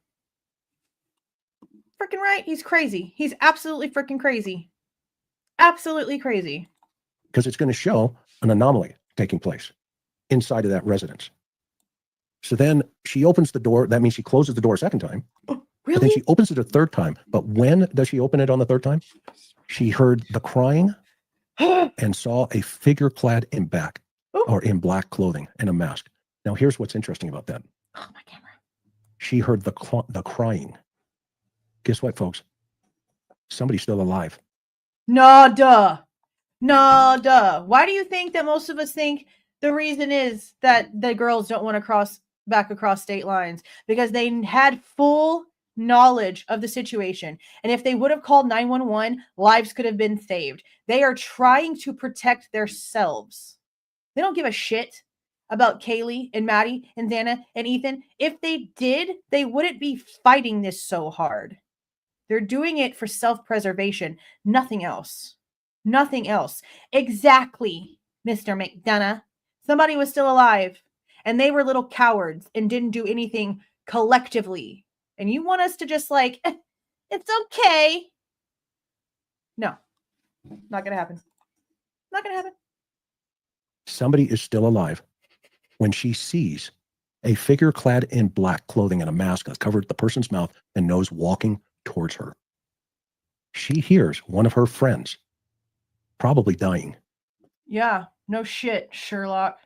Freaking right. He's crazy. He's absolutely freaking crazy. Absolutely crazy. Because it's going to show an anomaly taking place inside of that residence. So then she opens the door. That means she closes the door a second time. Oh, really? But then she opens it a third time. But when does she open it on the third time? She heard the crying and saw a figure clad in in black clothing and a mask. Now, here's what's interesting about that. Oh, my camera. She heard the crying. Guess what, folks? Somebody's still alive. Nada. Why do you think that most of us think the reason is that the girls don't want to cross back across state lines? Because they had full knowledge of the situation. And if they would have called 911, lives could have been saved. They are trying to protect themselves. They don't give a shit about Kaylee and Maddie and Xana and Ethan. If they did, they wouldn't be fighting this so hard. They're doing it for self-preservation. Nothing else. Nothing else. Exactly, Mr. McDonough. Somebody was still alive, and they were little cowards and didn't do anything collectively. And you want us to just like, it's okay. No, not going to happen. Not going to happen. Somebody is still alive when she sees a figure clad in black clothing and a mask that covered the person's mouth and nose walking towards her. She hears one of her friends probably dying. Yeah, no shit, Sherlock.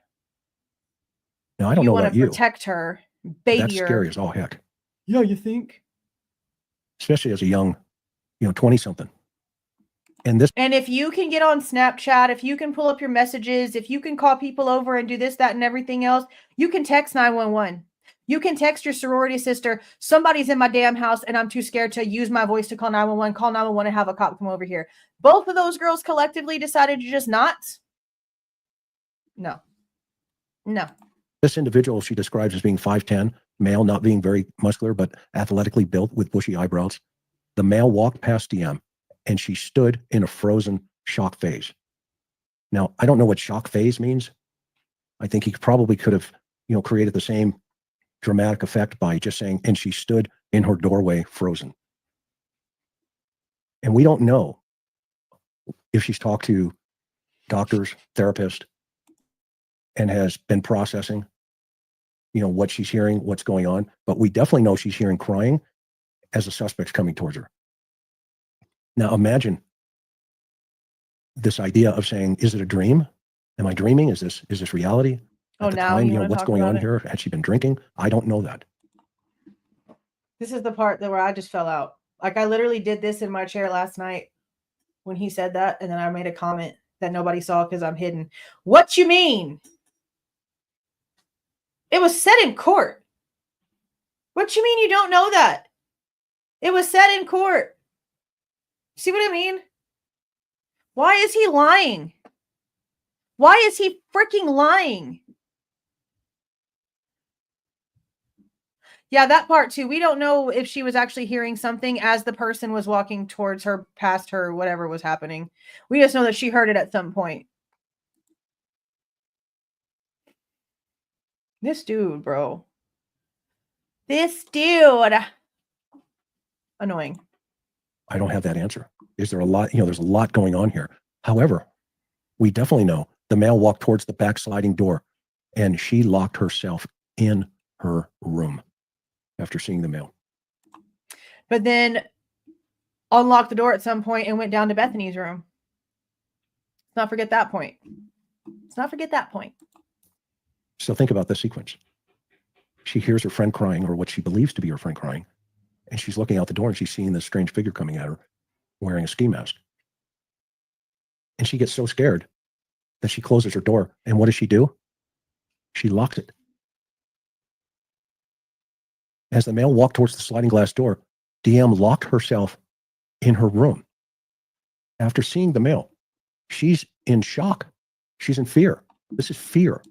Now, I don't know about you. You want to protect her, baby. That's scary as all heck. Yeah, you think? Especially as a young, 20-something. And if you can get on Snapchat, if you can pull up your messages, if you can call people over and do this, that, and everything else, you can text 911. You can text your sorority sister, somebody's in my damn house and I'm too scared to use my voice to call 911, call 911 and have a cop come over here. Both of those girls collectively decided to just not. No. This individual she describes as being 5'10", male, not being very muscular, but athletically built with bushy eyebrows. The male walked past DM and she stood in a frozen shock phase. Now, I don't know what shock phase means. I think he probably could have, created the same dramatic effect by just saying, and she stood in her doorway frozen. And we don't know if she's talked to doctors, therapists, and has been processing, what she's hearing, what's going on. But we definitely know she's hearing crying as the suspect's coming towards her. Now imagine this idea of saying, is it a dream? Am I dreaming? Is this reality? Oh, At the now time, you wanna what's talk going about on it? here? Had she been drinking? I don't know that. This is the part where I just fell out. Like, I literally did this in my chair last night when he said that, and then I made a comment that nobody saw because I'm hidden. What you mean? It was said in court. What you mean you don't know that? It was said in court. See what I mean? Why is he lying? Why is he freaking lying? Yeah, that part too. We don't know if she was actually hearing something as the person was walking towards her, past her, whatever was happening. We just know that she heard it at some point. This dude, bro. This dude. Annoying. I don't have that answer. Is there a lot, there's a lot going on here. However, we definitely know the male walked towards the back sliding door and she locked herself in her room after seeing the male. But then unlocked the door at some point and went down to Bethany's room. Let's not forget that point. Let's not forget that point. So think about this sequence. She hears her friend crying, or what she believes to be her friend crying, and she's looking out the door and she's seeing this strange figure coming at her wearing a ski mask. And she gets so scared that she closes her door. And what does she do? She locks it. As the male walked towards the sliding glass door, DM locked herself in her room. After seeing the male, she's in shock. She's in fear. This is fear.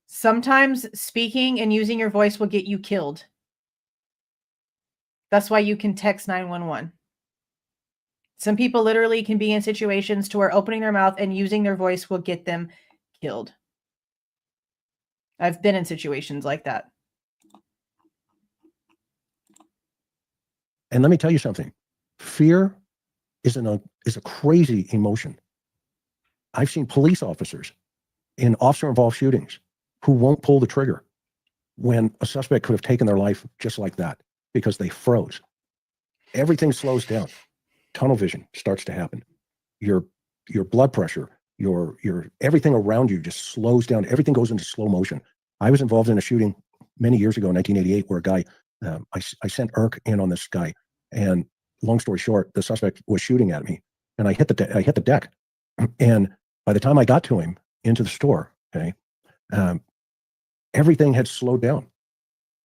Sometimes speaking and using your voice will get you killed. That's why you can text 911. Some people literally can be in situations to where opening their mouth and using their voice will get them killed. I've been in situations like that. And let me tell you something. Fear is a crazy emotion. I've seen police officers in officer-involved shootings who won't pull the trigger when a suspect could have taken their life just like that because they froze. Everything slows down. Tunnel vision starts to happen. Your blood pressure, your everything around you just slows down. Everything goes into slow motion. I was involved in a shooting many years ago in 1988 where a guy, I sent ERC in on this guy, and long story short, the suspect was shooting at me, and I hit the deck, and by the time I got to him into the store, okay, everything had slowed down.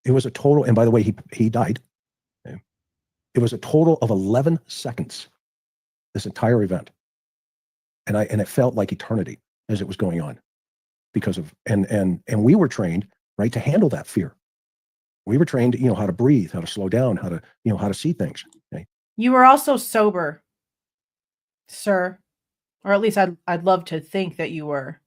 It was a total, and by the way, he died. Okay? It was a total of 11 seconds, this entire event, and it felt like eternity as it was going on, because of and we were trained, right, to handle that fear. We were trained, how to breathe, how to slow down, how to see things. Okay? You were also sober, sir, or at least I'd love to think that you were.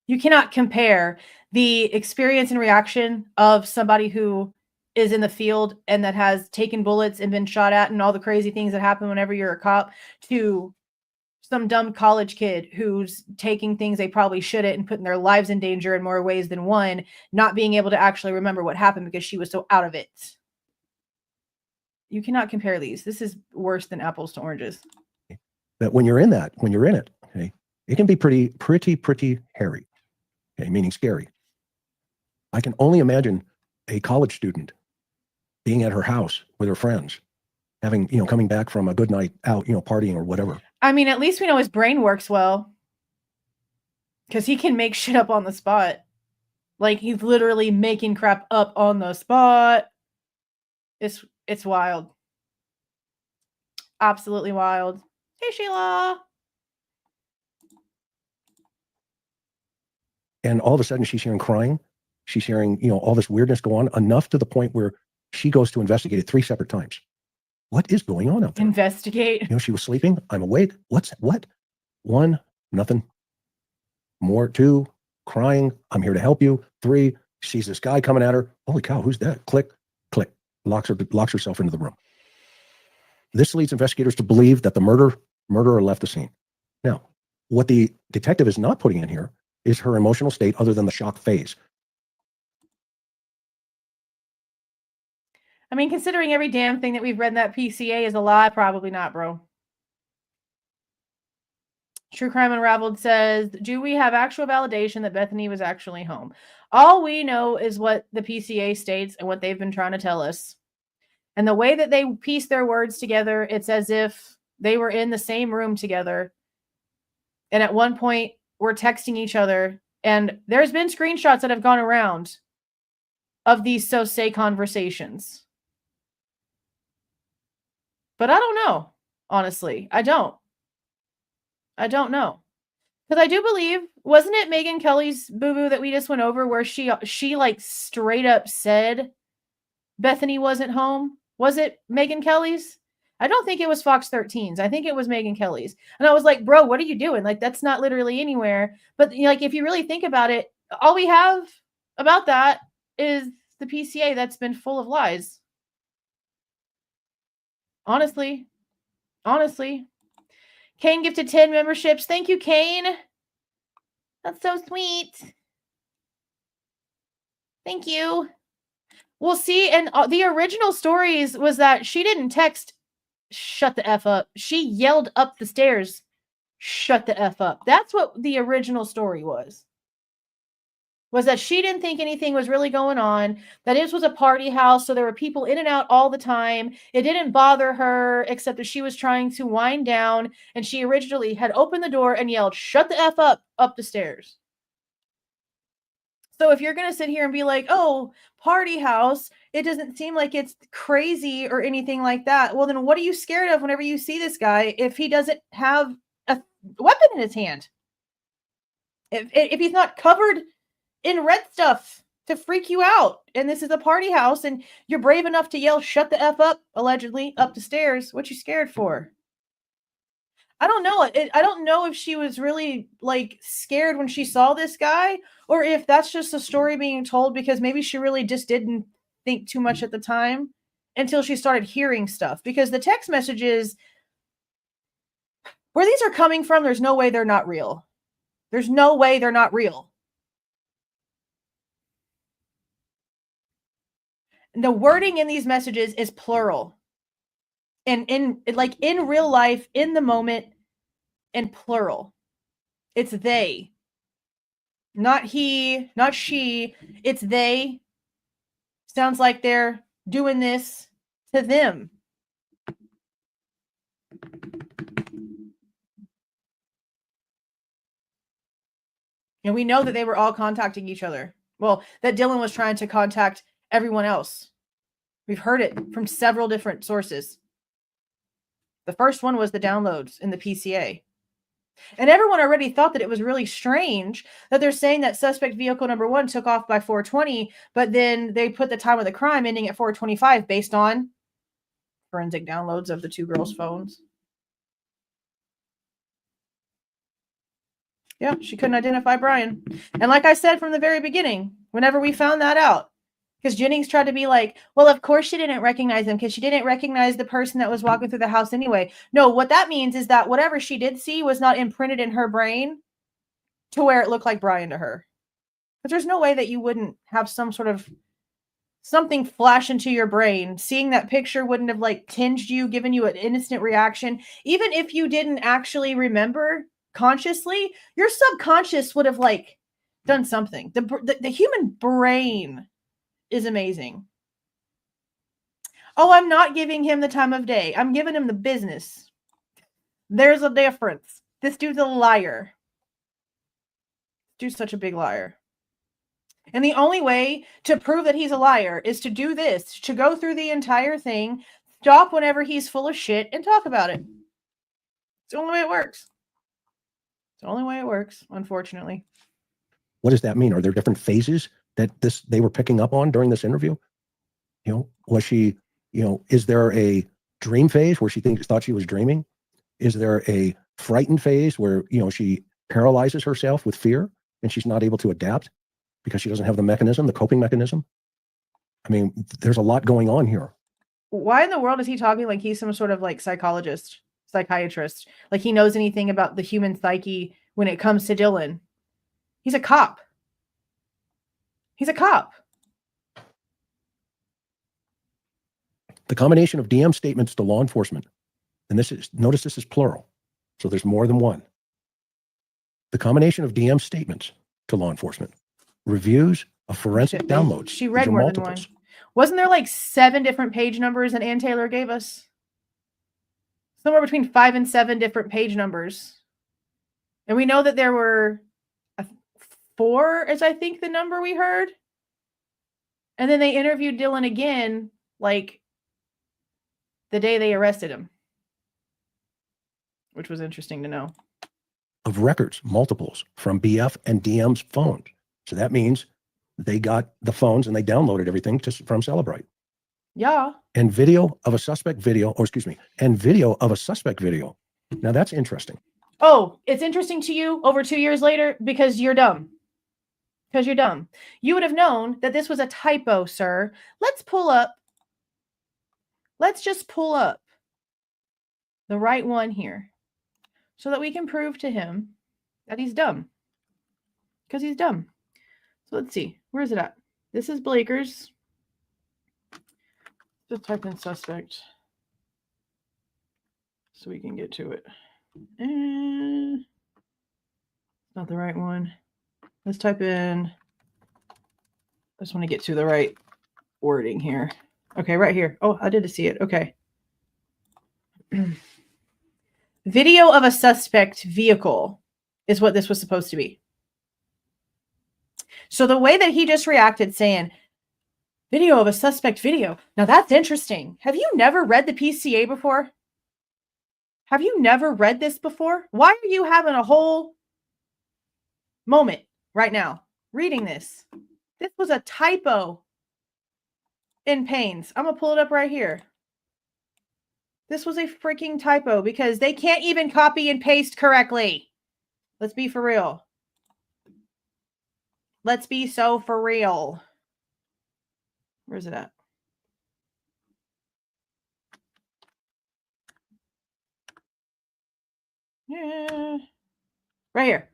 You cannot compare the experience and reaction of somebody who is in the field and that has taken bullets and been shot at and all the crazy things that happen whenever you're a cop to some dumb college kid who's taking things they probably shouldn't and putting their lives in danger in more ways than one, not being able to actually remember what happened because she was so out of it. You cannot compare these. This is worse than apples to oranges. That when you're in it, okay, it can be pretty hairy, okay, meaning scary. I can only imagine a college student being at her house with her friends, having, coming back from a good night out, partying or whatever. I mean, at least we know his brain works well. Because he can make shit up on the spot. Like, he's literally making crap up on the spot. It's wild. Absolutely wild. Hey, Sheila. And all of a sudden she's hearing crying. She's hearing, all this weirdness go on, enough to the point where she goes to investigate it 3 separate times. What is going on out there? Investigate. She was sleeping. I'm awake. What? 1, nothing. More, 2, crying. I'm here to help you. 3, Sees this guy coming at her. Holy cow, who's that? Click, click, locks herself into the room. This leads investigators to believe that the murderer left the scene. Now, what the detective is not putting in here is her emotional state other than the shock phase. I mean, considering every damn thing that we've read in that PCA is a lie, probably not, bro. True Crime Unraveled says, do we have actual validation that Bethany was actually home? All we know is what the PCA states and what they've been trying to tell us. And the way that they piece their words together, it's as if they were in the same room together. And at one point, we're texting each other. And there's been screenshots that have gone around of these so-say conversations. But I don't know, honestly. I don't know. Because I do believe, wasn't it Megyn Kelly's boo-boo that we just went over where she like straight up said Bethany wasn't home? Was it Megyn Kelly's? I don't think it was Fox 13's. I think it was Megyn Kelly's. And I was like, bro, what are you doing? Like, that's not literally anywhere. But you know, like, if you really think about it, all we have about that is the PCA that's been full of lies. Honestly. Kane gifted 10 memberships. Thank you, Kane. That's so sweet. Thank you. We'll see. And the original stories was that she didn't text, shut the F up. She yelled up the stairs, shut the F up. That's what the original story was that she didn't think anything was really going on, that it was a party house, so there were people in and out all the time. It didn't bother her, except that she was trying to wind down, and she originally had opened the door and yelled, shut the F up the stairs. So if you're going to sit here and be like, oh, party house, it doesn't seem like it's crazy or anything like that, well, then what are you scared of whenever you see this guy if he doesn't have a weapon in his hand? If he's not covered in red stuff to freak you out, and this is a party house, and you're brave enough to yell, shut the F up, allegedly, up the stairs, what you scared for? I don't know. I don't know if she was really, like, scared when she saw this guy, or if that's just a story being told because maybe she really just didn't think too much at the time until she started hearing stuff. Because the text messages, where these are coming from, there's no way they're not real. There's no way they're not real. The wording in these messages is plural. And in real life, in the moment, in plural. It's they. Not he, not she. It's they. Sounds like they're doing this to them. And we know that they were all contacting each other. Well, that Dylan was trying to contact everyone else. We've heard it from several different sources. The first one was the downloads in the PCA. And everyone already thought that it was really strange that they're saying that suspect vehicle number 1 took off by 4:20, but then they put the time of the crime ending at 4:25 based on forensic downloads of the two girls' phones. Yeah, she couldn't identify Bryan. And like I said from the very beginning, whenever we found that out, because Jennings tried to be like, well, of course she didn't recognize him because she didn't recognize the person that was walking through the house anyway. No, what that means is that whatever she did see was not imprinted in her brain to where it looked like Bryan to her. But there's no way that you wouldn't have some sort of something flash into your brain. Seeing that picture wouldn't have like tinged you, given you an instant reaction. Even if you didn't actually remember consciously, your subconscious would have like done something. The human brain is amazing. Oh, I'm not giving him the time of day. I'm giving him the business. There's a difference. This dude's a liar. Dude's such a big liar. And the only way to prove that he's a liar is to do this, to go through the entire thing, stop whenever he's full of shit, and talk about it. It's the only way it works. It's the only way it works, unfortunately. What does that mean? Are there different phases that they were picking up on during this interview? You know, was she, you know, is there a dream phase where she thought she was dreaming? Is there a frightened phase where, you know, she paralyzes herself with fear and she's not able to adapt? because she doesn't have the mechanism, the coping mechanism. I mean, there's a lot going on here. Why in the world is he talking like he's some sort of like psychologist, psychiatrist? Like he knows anything about the human psyche when it comes to Dylan? He's a cop. He's a cop. The combination of DM statements to law enforcement, and notice this is plural, so there's more than one. The combination of DM statements to law enforcement, reviews of forensic downloads. She read These are more multiples. than one. Wasn't there like 7 different page numbers that Ann Taylor gave us? Somewhere between 5 and 7 different page numbers. And we know that there were 4, is I think the number we heard. And then they interviewed Dylan again, like the day they arrested him, which was interesting to know. Of records, multiples from BF and DM's phones. So that means they got the phones and they downloaded everything from Celebrite. Yeah. And video of a suspect video, and video of a suspect video. Now that's interesting. Oh, it's interesting to you over 2 years later because you're dumb. Because you're dumb. You would have known that this was a typo, sir. Let's just pull up the right one here so that we can prove to him that he's dumb. Because he's dumb. So let's see. Where is it at? This is Blaker's. Just type in suspect so we can get to it. And not the right one. Let's type in. I just want to get to the right wording here. Okay, right here. Oh, I did see it. Okay. Video of a suspect vehicle is what this was supposed to be. So the way that he just reacted saying, video of a suspect video. Now that's interesting. Have you never read the PCA before? Have you never read this before? Why are you having a whole moment right now reading this? This was a typo in Payne's. I'm going to pull it up right here. This was a freaking typo because they can't even copy and paste correctly. Let's be for real. Let's be so for real. Where's it at? Yeah. Right here.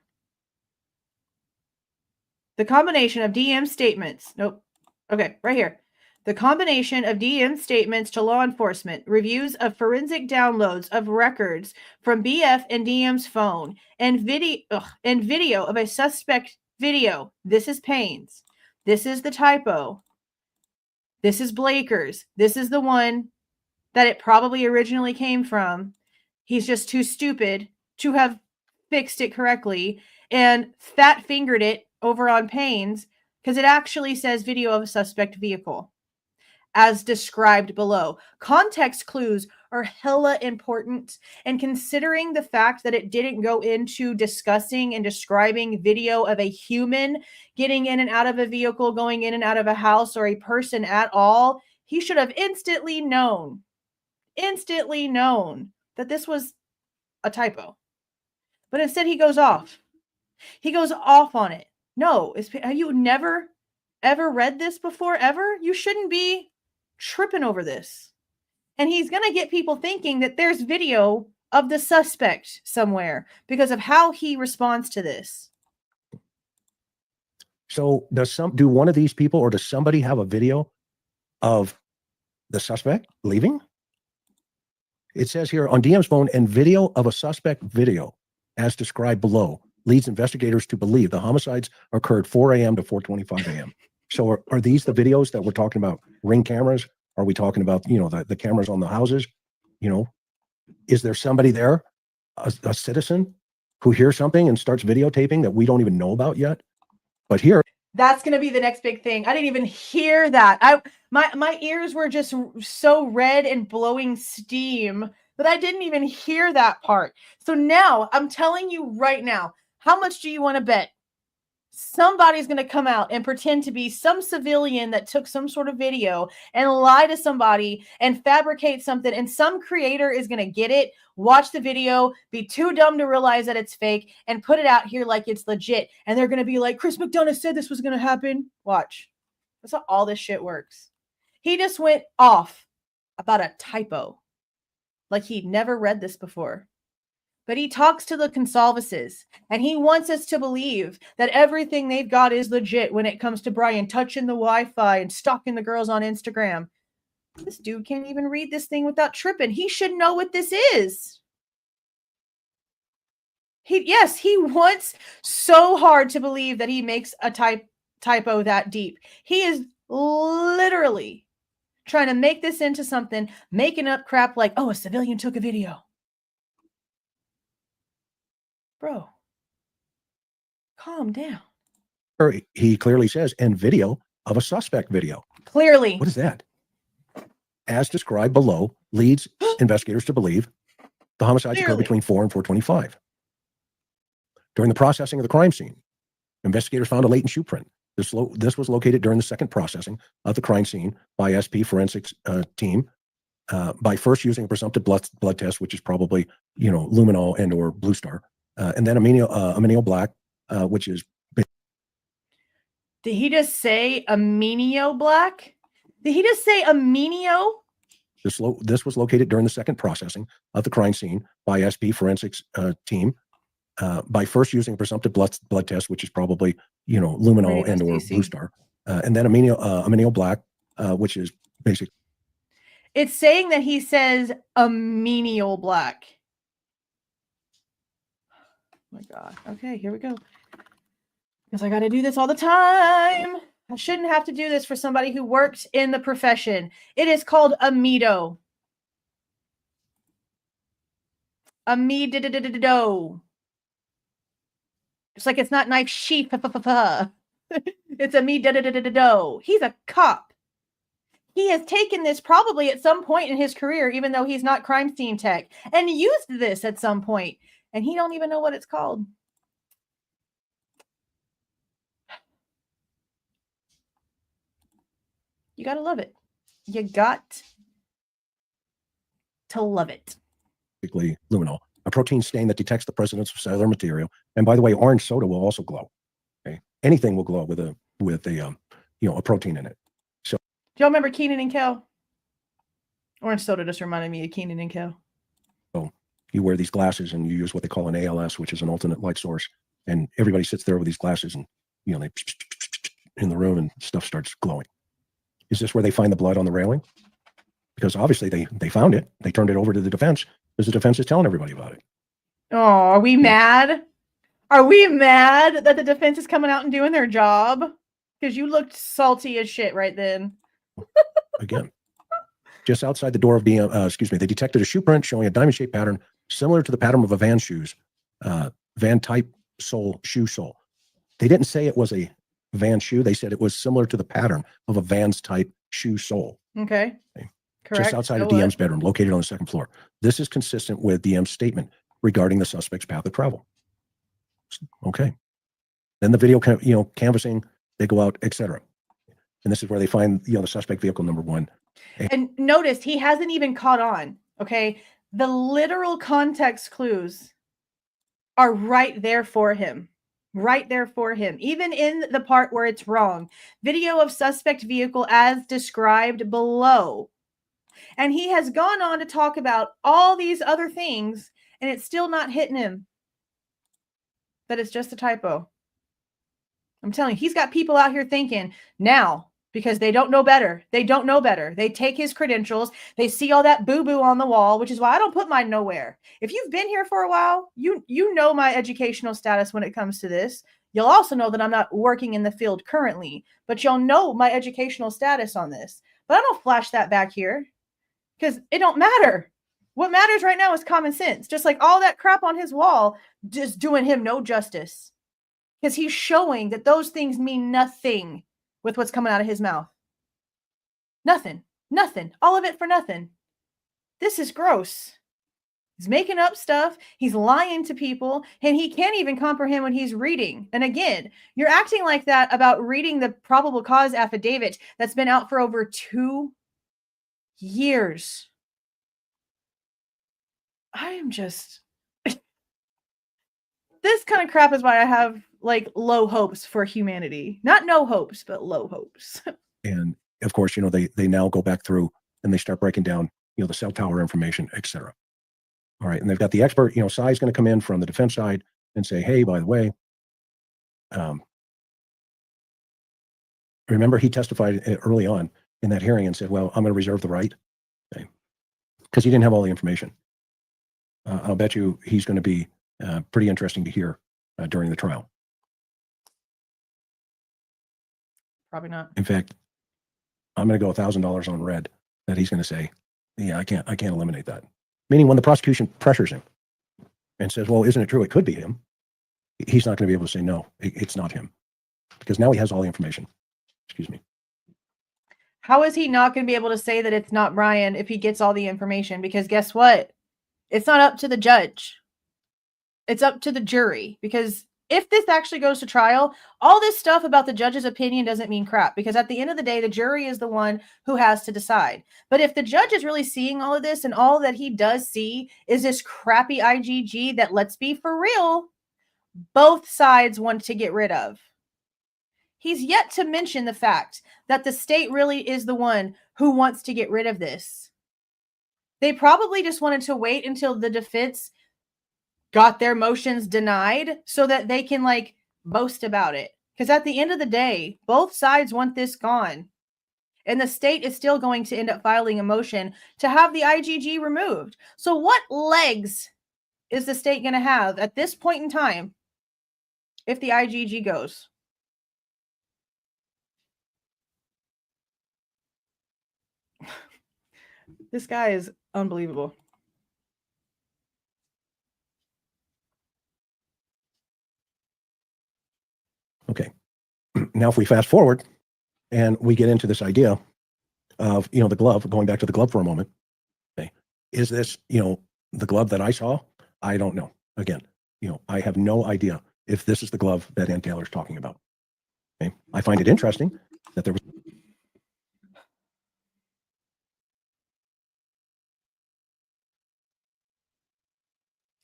The combination of DM statements. Nope. Okay, right here. The combination of DM statements to law enforcement, reviews of forensic downloads of records from BF and DM's phone, and video of a suspect video. This is Payne's. This is the typo. This is Blaker's. This is the one that it probably originally came from. He's just too stupid to have fixed it correctly and fat fingered it over on Payne's because it actually says video of a suspect vehicle as described below. Context clues are hella important, and considering the fact that it didn't go into discussing and describing video of a human getting in and out of a vehicle, going in and out of a house, or a person at all, he should have instantly known that this was a typo. But instead he goes off. He goes off on it. No, have you never, ever read this before, ever? You shouldn't be tripping over this. And he's going to get people thinking that there's video of the suspect somewhere because of how he responds to this. So do one of these people or does somebody have a video of the suspect leaving? It says here on DM's phone, and video of a suspect video as described below leads investigators to believe the homicides occurred 4 a.m. to 4:25 a.m. So are these the videos that we're talking about? Ring cameras? Are we talking about, the cameras on the houses? Is there somebody there, a citizen who hears something and starts videotaping that we don't even know about yet? But here, that's going to be the next big thing. I didn't even hear that. My ears were just so red and blowing steam that I didn't even hear that part. So now I'm telling you right now, how much do you want to bet somebody's going to come out and pretend to be some civilian that took some sort of video and lie to somebody and fabricate something. And some creator is going to get it, watch the video, be too dumb to realize that it's fake, and put it out here like it's legit. And they're going to be like, Chris McDonough said this was going to happen. Watch. That's how all this shit works. He just went off about a typo. Like he'd never read this before. But he talks to the Goncalveses, and he wants us to believe that everything they've got is legit when it comes to Bryan touching the Wi-Fi and stalking the girls on Instagram. This dude can't even read this thing without tripping. He should know what this is. He wants so hard to believe that he makes a typo that deep. He is literally trying to make this into something, making up crap like, oh, a civilian took a video. Bro, calm down. He clearly says, and video of a suspect video. Clearly. What is that? As described below, leads investigators to believe the homicides occurred between 4 and 4:25. During the processing of the crime scene, investigators found a latent shoe print. This was located during the second processing of the crime scene by SP forensics team by first using a presumptive blood test, which is probably, luminol and or blue star. And then amino black, which is. Did he just say amino black? Did he just say amino? This was located during the second processing of the crime scene by SP forensics team by first using a presumptive blood test, which is probably, luminol and or blue star. And then amino black, which is basic. It's saying that he says amino black. Oh my God. Okay, here we go. Because I got to do this all the time. I shouldn't have to do this for somebody who works in the profession. It is called amido. Amido. It's like it's not knife sheath. It's amido. He's a cop. He has taken this probably at some point in his career, even though he's not crime scene tech, and used this at some point. And he don't even know what it's called. You got to love it. You got to love it. Basically, luminol, a protein stain that detects the presence of cellular material. And by the way, orange soda will also glow. Okay, anything will glow with a protein in it. So, do y'all remember Kenan and Kel? Orange soda just reminded me of Kenan and Kel. So you wear these glasses and you use what they call an ALS, which is an alternate light source. And everybody sits there with these glasses and, they in the room and stuff starts glowing. Is this where they find the blood on the railing? Because obviously they found it. They turned it over to the defense because the defense is telling everybody about it. Oh, are we mad? Are we mad that the defense is coming out and doing their job? Because you looked salty as shit right then. Again, just outside the door of the, they detected a shoe print showing a diamond-shaped pattern similar to the pattern of a Van shoes, Van type shoe sole. They didn't say it was a Van shoe. They said it was similar to the pattern of a Vans type shoe sole. Okay. Correct. Just outside of DM's bedroom, located on the second floor. This is consistent with DM's statement regarding the suspect's path of travel. Okay. Then the video, canvassing, they go out, etc. And this is where they find, the suspect vehicle number 1. And notice he hasn't even caught on. Okay. The literal context clues are right there for him. Right there for him. Even in the part where it's wrong. Video of suspect vehicle as described below. And he has gone on to talk about all these other things, and it's still not hitting him. That it's just a typo. I'm telling you, he's got people out here thinking now, because they don't know better. They don't know better. They take his credentials. They see all that boo-boo on the wall, which is why I don't put mine nowhere. If you've been here for a while, you know my educational status when it comes to this. You'll also know that I'm not working in the field currently, but you'll know my educational status on this. But I don't flash that back here because it don't matter. What matters right now is common sense. Just like all that crap on his wall, just doing him no justice. Because he's showing that those things mean nothing with what's coming out of his mouth. Nothing. Nothing. All of it for nothing. This is gross. He's making up stuff. He's lying to people, and he can't even comprehend what he's reading. And again, you're acting like that about reading the probable cause affidavit that's been out for over 2 years. I am just... This kind of crap is why I have like low hopes for humanity. Not no hopes, but low hopes. And of course, they now go back through and they start breaking down, the cell tower information, etc. All right. And they've got the expert, Sai's going to come in from the defense side and say, hey, by the way, remember he testified early on in that hearing and said, well, I'm going to reserve the right, because he didn't have all the information. I'll bet you he's going to be pretty interesting to hear during the trial. Probably not. In fact, I'm going to go $1,000 on red that he's going to say, yeah, I can't eliminate that. Meaning when the prosecution pressures him and says, well, isn't it true? It could be him. He's not going to be able to say, no, it's not him, because now he has all the information. Excuse me. How is he not going to be able to say that it's not Bryan if he gets all the information? Because guess what? It's not up to the judge. It's up to the jury, because if this actually goes to trial, all this stuff about the judge's opinion doesn't mean crap, because at the end of the day, the jury is the one who has to decide. But if the judge is really seeing all of this and all that he does see is this crappy IgG that, let's be for real, both sides want to get rid of. He's yet to mention the fact that the state really is the one who wants to get rid of this. They probably just wanted to wait until the defense got their motions denied so that they can boast about it. Because at the end of the day, both sides want this gone. And the state is still going to end up filing a motion to have the IgG removed. So what legs is the state going to have at this point in time if the IgG goes? This guy is unbelievable. Okay. Now, if we fast forward and we get into this idea of, the glove, going back to the glove for a moment. Okay. Is this, the glove that I saw? I don't know. Again, I have no idea if this is the glove that Ann Taylor's talking about. Okay. I find it interesting that there was.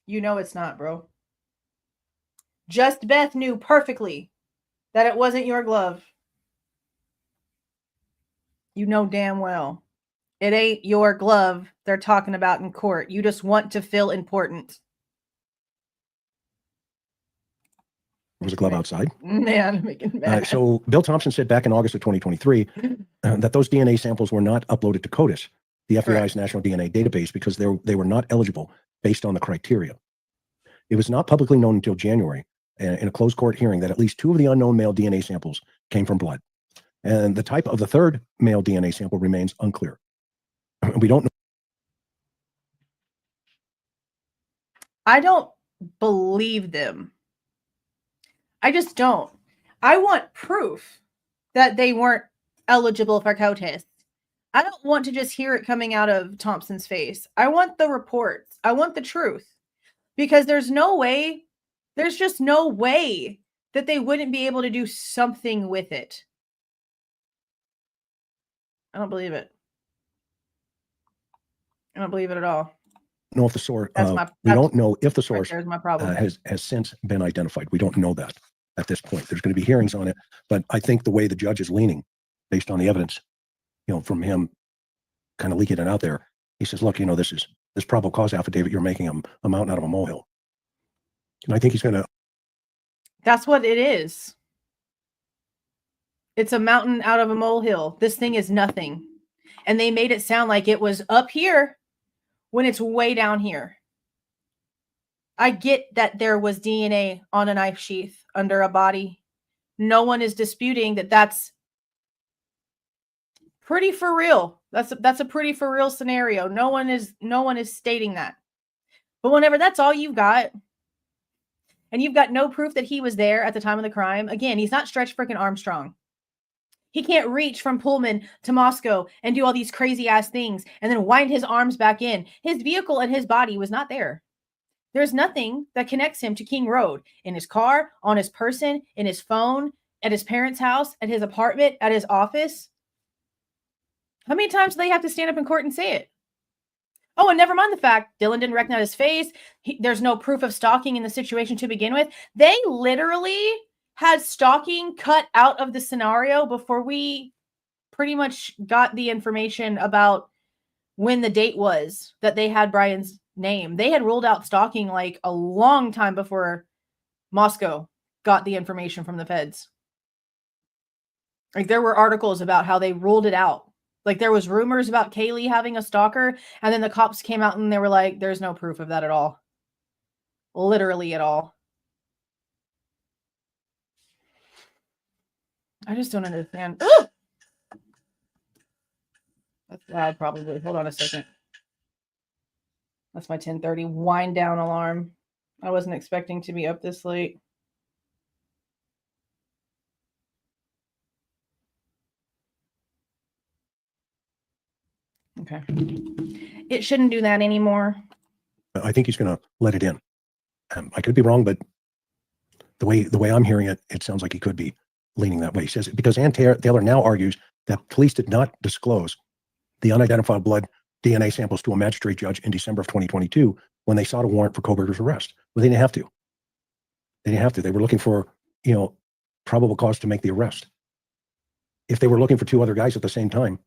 It's not, bro. Just Beth knew perfectly that it wasn't your glove. You know damn well. It ain't your glove they're talking about in court. You just want to feel important. There was a glove outside. Man, I'm making mad. So Bill Thompson said back in August of 2023 that those DNA samples were not uploaded to CODIS, the FBI's Correct. national DNA database, because they were not eligible based on the criteria. It was not publicly known until January in a closed court hearing that at least 2 of the unknown male DNA samples came from blood. And the type of the third male DNA sample remains unclear. We don't know. I don't believe them. I just don't. I want proof that they weren't eligible for CODIS. I don't want to just hear it coming out of Thompson's face. I want the reports. I want the truth. Because there's just no way that they wouldn't be able to do something with it. I don't believe it. I don't believe it at all. Know if the source. We don't know if the source there's my problem. has since been identified. We don't know that at this point. There's going to be hearings on it, but I think the way the judge is leaning, based on the evidence, from him, kind of leaking it out there, he says, "Look, this probable cause affidavit you're making a mountain out of a molehill," and I think he's going to. That's what it is. It's a mountain out of a molehill. This thing is nothing, and they made it sound like it was up here when it's way down here. I get that there was DNA on a knife sheath under a body. No one is disputing that that's pretty for real. That's a pretty for real scenario. No one is stating that. But whenever that's all you've got, and you've got no proof that he was there at the time of the crime, again, he's not Stretch freaking Armstrong. He can't reach from Pullman to Moscow and do all these crazy ass things and then wind his arms back in. His vehicle and his body was not there. There's nothing that connects him to King Road in his car, on his person, in his phone, at his parents' house, at his apartment, at his office. How many times do they have to stand up in court and say it? Oh, and never mind the fact Dylan didn't recognize his face. There's no proof of stalking in the situation to begin with. They literally had stalking cut out of the scenario before we pretty much got the information about when the date was that they had Bryan's name. They had ruled out stalking like a long time before Moscow got the information from the feds. Like there were articles about how they ruled it out. Like there was rumors about Kaylee having a stalker, and then the cops came out and they were like, there's no proof of that at all. Literally at all. I just don't understand. Ugh! That's loud probably. Hold on a second. That's my 10:30 wind down alarm. I wasn't expecting to be up this late. Okay. It shouldn't do that anymore. I think he's going to let it in. I could be wrong, but the way I'm hearing it, it sounds like he could be leaning that way. He says, because Ann Taylor now argues that police did not disclose the unidentified blood DNA samples to a magistrate judge in December of 2022 when they sought a warrant for Kohberger's arrest. Well, they didn't have to. They didn't have to. They were looking for, probable cause to make the arrest. If they were looking for two other guys at the same time,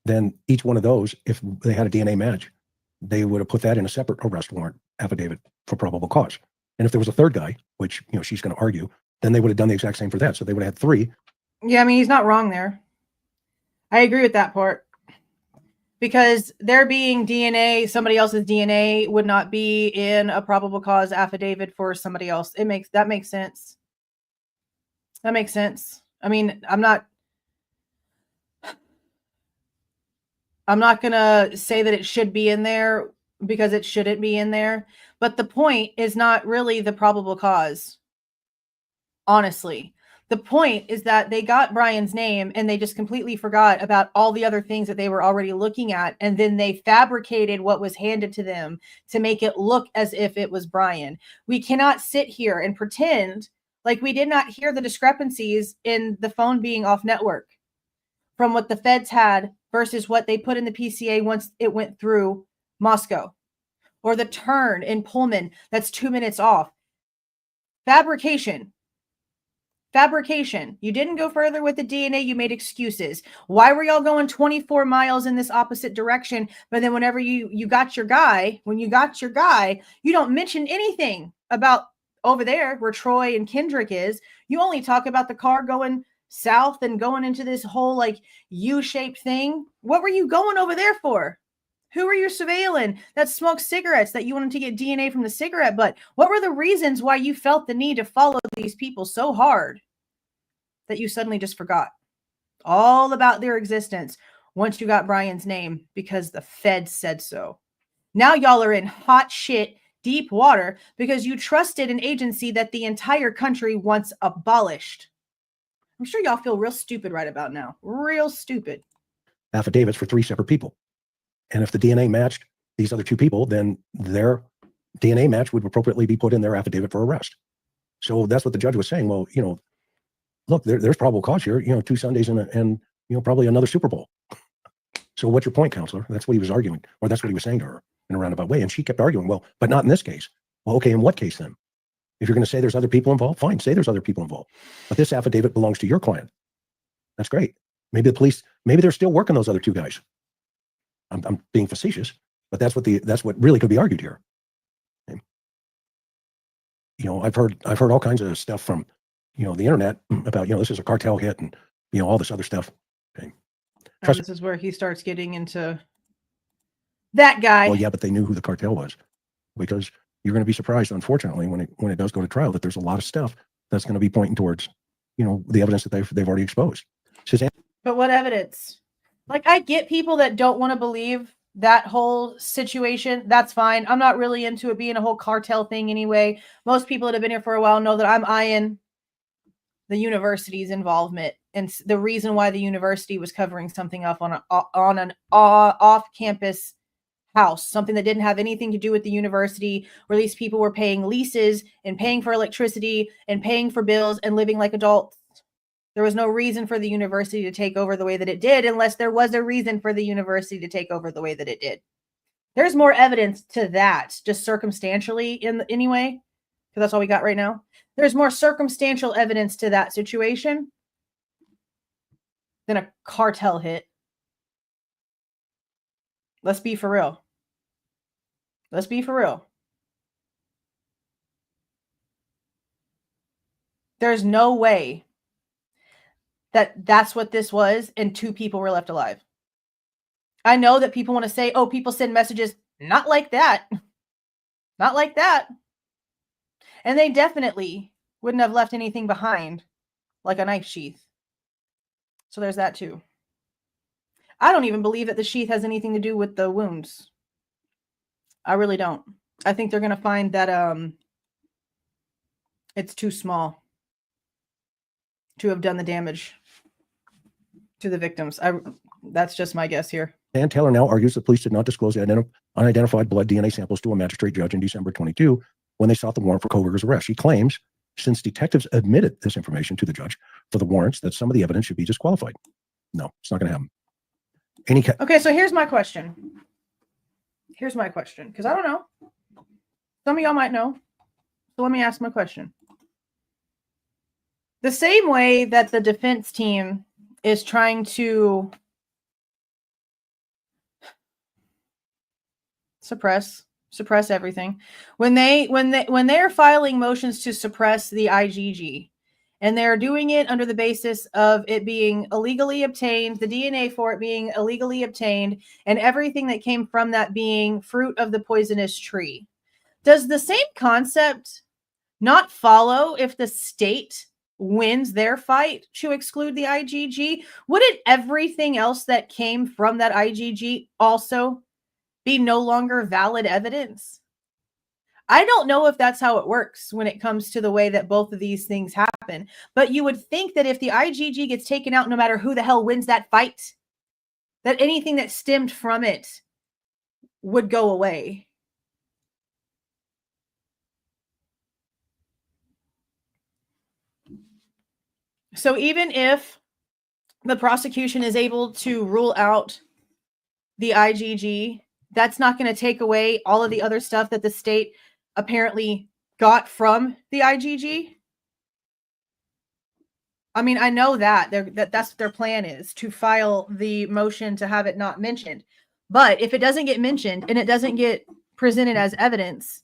then each one of those, if they had a DNA match, they would have put that in a separate arrest warrant affidavit for probable cause. And if there was a third guy, which, she's going to argue, then they would have done the exact same for that. So they would have had three. Yeah, I mean, he's not wrong there. I agree with that part. Because there being DNA, somebody else's DNA would not be in a probable cause affidavit for somebody else. That makes sense. That makes sense. I mean, I'm not going to say that it should be in there because it shouldn't be in there. But the point is not really the probable cause. Honestly, the point is that they got Bryan's name and they just completely forgot about all the other things that they were already looking at. And then they fabricated what was handed to them to make it look as if it was Bryan. We cannot sit here and pretend like we did not hear the discrepancies in the phone being off network from what the feds had versus what they put in the PCA once it went through Moscow, or the turn in Pullman that's 2 minutes off. Fabrication. You didn't go further with the DNA. You made excuses. Why were y'all going 24 miles in this opposite direction? But then whenever you got your guy, you don't mention anything about over there where Troy and Kendrick is. You only talk about the car going south and going into this whole like U-shaped thing. What were you going over there for? Who were you surveilling that smoked cigarettes that you wanted to get DNA from the cigarette butt? What were the reasons why you felt the need to follow these people so hard that you suddenly just forgot all about their existence once you got Bryan's name because the feds said so? Now y'all are in hot shit, deep water because you trusted an agency that the entire country wants abolished. I'm sure y'all feel real stupid right about now. Real stupid. Affidavits for three separate people. And if the DNA matched these other two people, then their DNA match would appropriately be put in their affidavit for arrest. So that's what the judge was saying. Well, look, there's probable cause here, 2 Sundays and probably another Super Bowl. So what's your point, counselor? That's what he was arguing, or that's what he was saying to her in a roundabout way. And she kept arguing, well, but not in this case. Well, okay, in what case then? If you're going to say there's other people involved, fine, say there's other people involved. But this affidavit belongs to your client. That's great. Maybe the police, maybe they're still working those other two guys. I'm being facetious, but that's what really could be argued here. Okay. I've heard all kinds of stuff from, the internet about, this is a cartel hit and, all this other stuff. Okay. This is where he starts getting into that guy. Well, yeah, but they knew who the cartel was, because you're going to be surprised, unfortunately, when it does go to trial, that there's a lot of stuff that's going to be pointing towards, the evidence that they've already exposed. But what evidence? Like, I get people that don't want to believe that whole situation. That's fine. I'm not really into it being a whole cartel thing anyway. Most people that have been here for a while know that I'm eyeing the university's involvement and the reason why the university was covering something up on an off-campus house, something that didn't have anything to do with the university, where these people were paying leases and paying for electricity and paying for bills and living like adults. There was no reason for the university to take over the way that it did, unless there was a reason for the university to take over the way that it did. There's more evidence to that, just circumstantially anyway, because that's all we got right now. There's more circumstantial evidence to that situation than a cartel hit. Let's be for real. Let's be for real. There's no way that that's what this was and 2 people were left alive. I know that people want to say, oh, people send messages. Not like that. Not like that. And they definitely wouldn't have left anything behind, like a knife sheath. So there's that too. I don't even believe that the sheath has anything to do with the wounds. I really don't. I think they're going to find that it's too small to have done the damage to the victims. That's just my guess here. Dan Taylor now argues the police did not disclose the unidentified blood DNA samples to a magistrate judge in December 22 when they sought the warrant for Kohberger's arrest. She claims, since detectives admitted this information to the judge for the warrants, that some of the evidence should be disqualified. No, it's not going to happen. Okay, so here's my question. Here's my question, because I don't know. Some of y'all might know. So let me ask my question. The same way that the defense team is trying to suppress everything, when they're filing motions to suppress the IgG, and they're doing it under the basis of it being illegally obtained, the DNA for it being illegally obtained, and everything that came from that being fruit of the poisonous tree. Does the same concept not follow if the state wins their fight to exclude the IgG? Wouldn't everything else that came from that IgG also be no longer valid evidence? I don't know if that's how it works when it comes to the way that both of these things happen, but you would think that if the IgG gets taken out, no matter who the hell wins that fight, that anything that stemmed from it would go away. So even if the prosecution is able to rule out the IgG, that's not going to take away all of the other stuff that the state apparently got from the IgG. I mean, I know that that's what their plan is, to file the motion to have it not mentioned. But if it doesn't get mentioned and it doesn't get presented as evidence,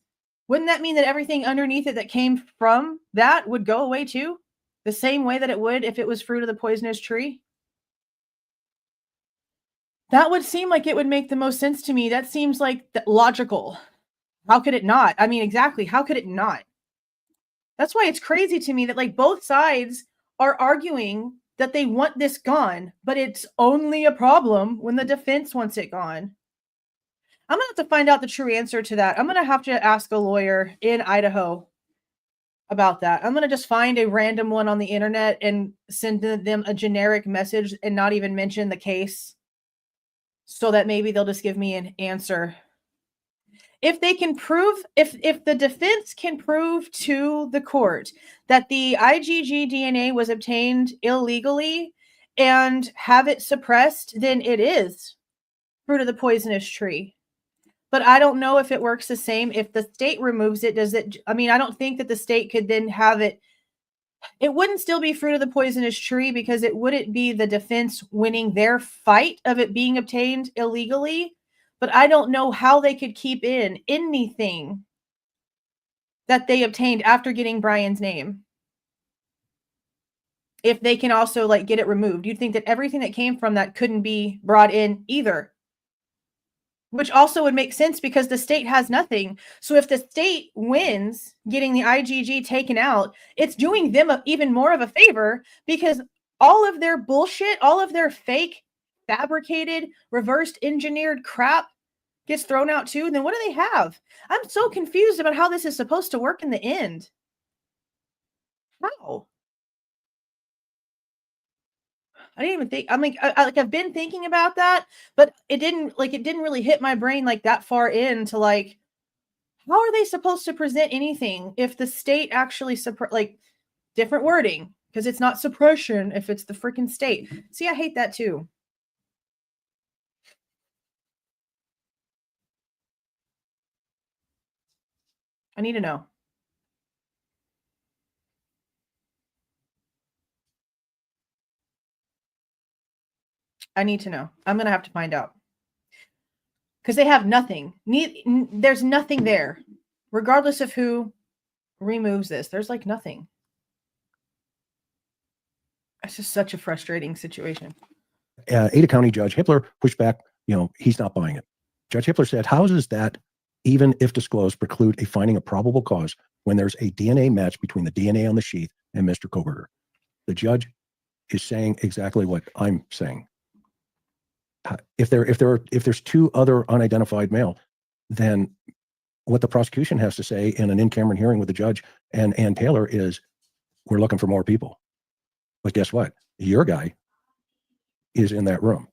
wouldn't that mean that everything underneath it that came from that would go away too? The same way that it would if it was fruit of the poisonous tree? That would seem like it would make the most sense to me. That seems like logical. How could it not? I mean, exactly. How could it not? That's why it's crazy to me that like both sides are arguing that they want this gone, but it's only a problem when the defense wants it gone. I'm going to have to find out the true answer to that. I'm going to have to ask a lawyer in Idaho about that. I'm going to just find a random one on the internet and send them a generic message and not even mention the case, so that maybe they'll just give me an answer. If they can prove, if the defense can prove to the court that the IgG DNA was obtained illegally and have it suppressed, then it is fruit of the poisonous tree. But I don't know if it works the same if the state removes it. Does it? I mean, I don't think that the state could then have it. It wouldn't still be fruit of the poisonous tree because it wouldn't be the defense winning their fight of it being obtained illegally. But I don't know how they could keep in anything that they obtained after getting Bryan's name, if they can also like get it removed. You'd think that everything that came from that couldn't be brought in either, which also would make sense because the state has nothing. So if the state wins getting the IgG taken out, it's doing them even more of a favor, because all of their bullshit, all of their fake, fabricated, reversed engineered crap gets thrown out too. Then what do they have? I'm so confused about how this is supposed to work in the end. How? I didn't even think. I'm like, I've been thinking about that, but it didn't really hit my brain like that far into like, how are they supposed to present anything if the state actually different wording, because it's not suppression if it's the freaking state. See, I hate that too. I need to know. I need to know. I'm going to have to find out. Because they have nothing. There's nothing there. Regardless of who removes this, there's like nothing. It's just such a frustrating situation. Ada County Judge Hippler pushed back, he's not buying it. Judge Hippler said, how does that, even if disclosed, preclude a finding of probable cause when there's a DNA match between the DNA on the sheath and Mr. Kohberger? The judge is saying exactly what I'm saying. If there's two other unidentified male, then what the prosecution has to say in an in-camera hearing with the judge and Ann Taylor is, we're looking for more people. But guess what? Your guy is in that room.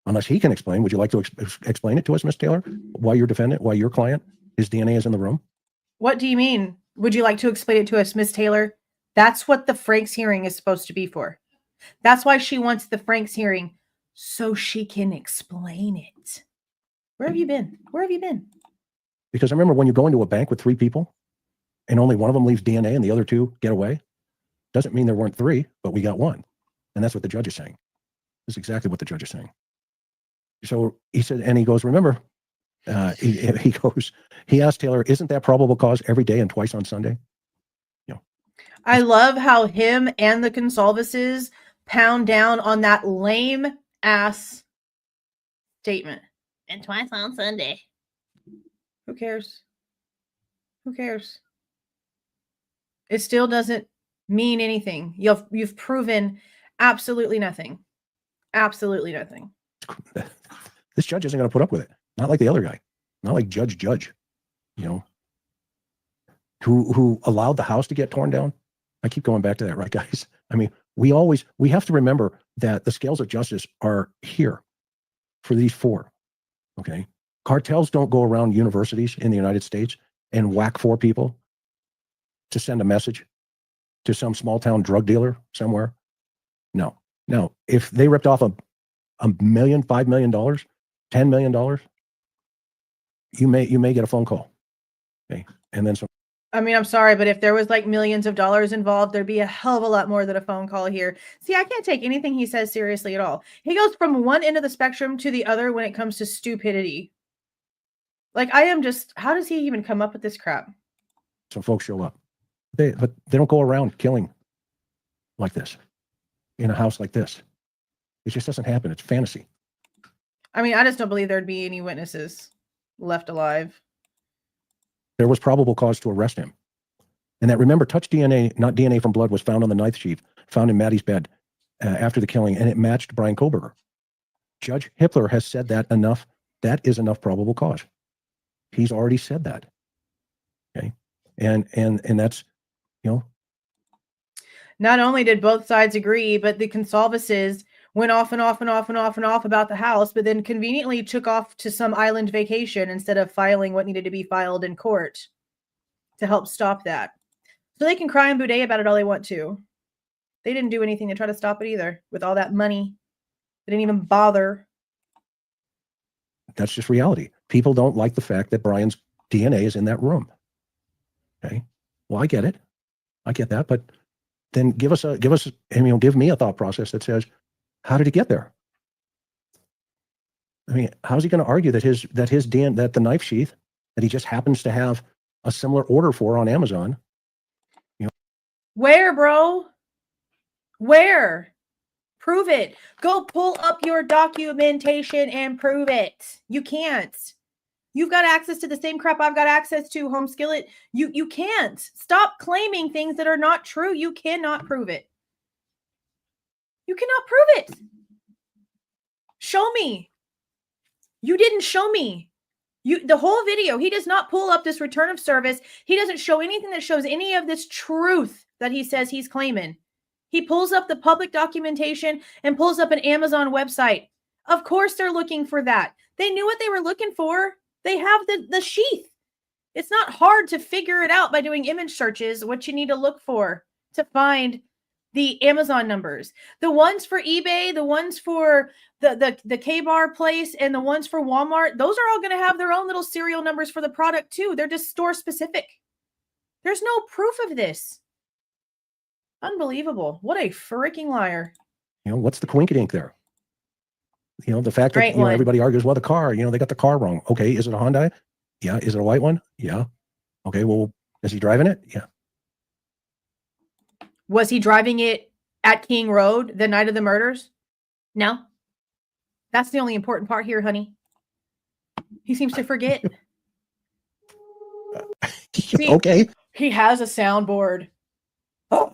Unless he can explain, would you like to explain it to us, Ms. Taylor? Why your defendant, why your client, his DNA is in the room? What do you mean? Would you like to explain it to us, Ms. Taylor? That's what the Franks hearing is supposed to be for. That's why she wants the Franks hearing, so she can explain it. Where have you been? Where have you been? Because I remember when you go into a bank with 3 people and only one of them leaves DNA and the other 2 get away, doesn't mean there weren't 3, but we got 1. And that's what the judge is saying. That's exactly what the judge is saying. So he said, and he goes, remember, he asked Taylor, isn't that probable cause every day and twice on Sunday? I love how him and the Goncalveses pound down on that lame ass statement. And twice on Sunday. Who cares? Who cares? It still doesn't mean anything. You've proven absolutely nothing. Absolutely nothing. This judge isn't going to put up with it. Not like the other guy. Not like Judge, who allowed the house to get torn down. I keep going back to that, right, guys? I mean, we have to remember that the scales of justice are here for these 4. Okay. Cartels don't go around universities in the United States and whack 4 people to send a message to some small town drug dealer somewhere. No. If they ripped off $1 million, $5 million, $10 million, you may get a phone call. Okay. And then some. I mean, I'm sorry, but if there was like millions of dollars involved, there'd be a hell of a lot more than a phone call here. See, I can't take anything he says seriously at all. He goes from one end of the spectrum to the other when it comes to stupidity. Like, how does he even come up with this crap? Some folks show up. But they don't go around killing like this in a house like this. It just doesn't happen. It's fantasy. I mean, I just don't believe there'd be any witnesses left alive. There was probable cause to arrest him. And that, remember, touch DNA, not DNA from blood, was found on the knife sheath, found in Maddie's bed after the killing, and it matched Bryan Kohberger. Judge Hippler has said that enough. That is enough probable cause. He's already said that. Okay. And that's, Not only did both sides agree, but the Goncalveses went off and off and off and off and off about the house, but then conveniently took off to some island vacation instead of filing what needed to be filed in court to help stop that. So they can cry and boudet about it all they want to. They didn't do anything to try to stop it either with all that money. They didn't even bother. That's just reality. People don't like the fact that Brian's DNA is in that room. Okay. Well, I get it. I get that, but then give me a thought process that says, how did he get there? I mean, how's he going to argue that that the knife sheath that he just happens to have a similar order for on Amazon? Where, bro? Where? Prove it. Go pull up your documentation and prove it. You can't. You've got access to the same crap I've got access to, Home Skillet. You can't. Stop claiming things that are not true. You cannot prove it. You cannot prove it. Show me. You didn't show me. The whole video, he does not pull up this return of service. He doesn't show anything that shows any of this truth that he says he's claiming. He pulls up the public documentation and pulls up an Amazon website. Of course they're looking for that. They knew what they were looking for. They have the sheath. It's not hard to figure it out by doing image searches, what you need to look for to find the Amazon numbers. The ones for eBay, the ones for the K-Bar place, and the ones for Walmart, those are all going to have their own little serial numbers for the product too. They're just store specific. There's no proof of this. Unbelievable. What a freaking liar. What's the coinkydink there? The fact that, everybody argues, well, the car, they got the car wrong. Okay. Is it a Hyundai? Yeah. Is it a white one? Yeah. Okay. Well, is he driving it? Yeah. Was he driving it at King Road the night of the murders? No. That's the only important part here, honey. He seems to forget. See, okay. He has a soundboard. Oh.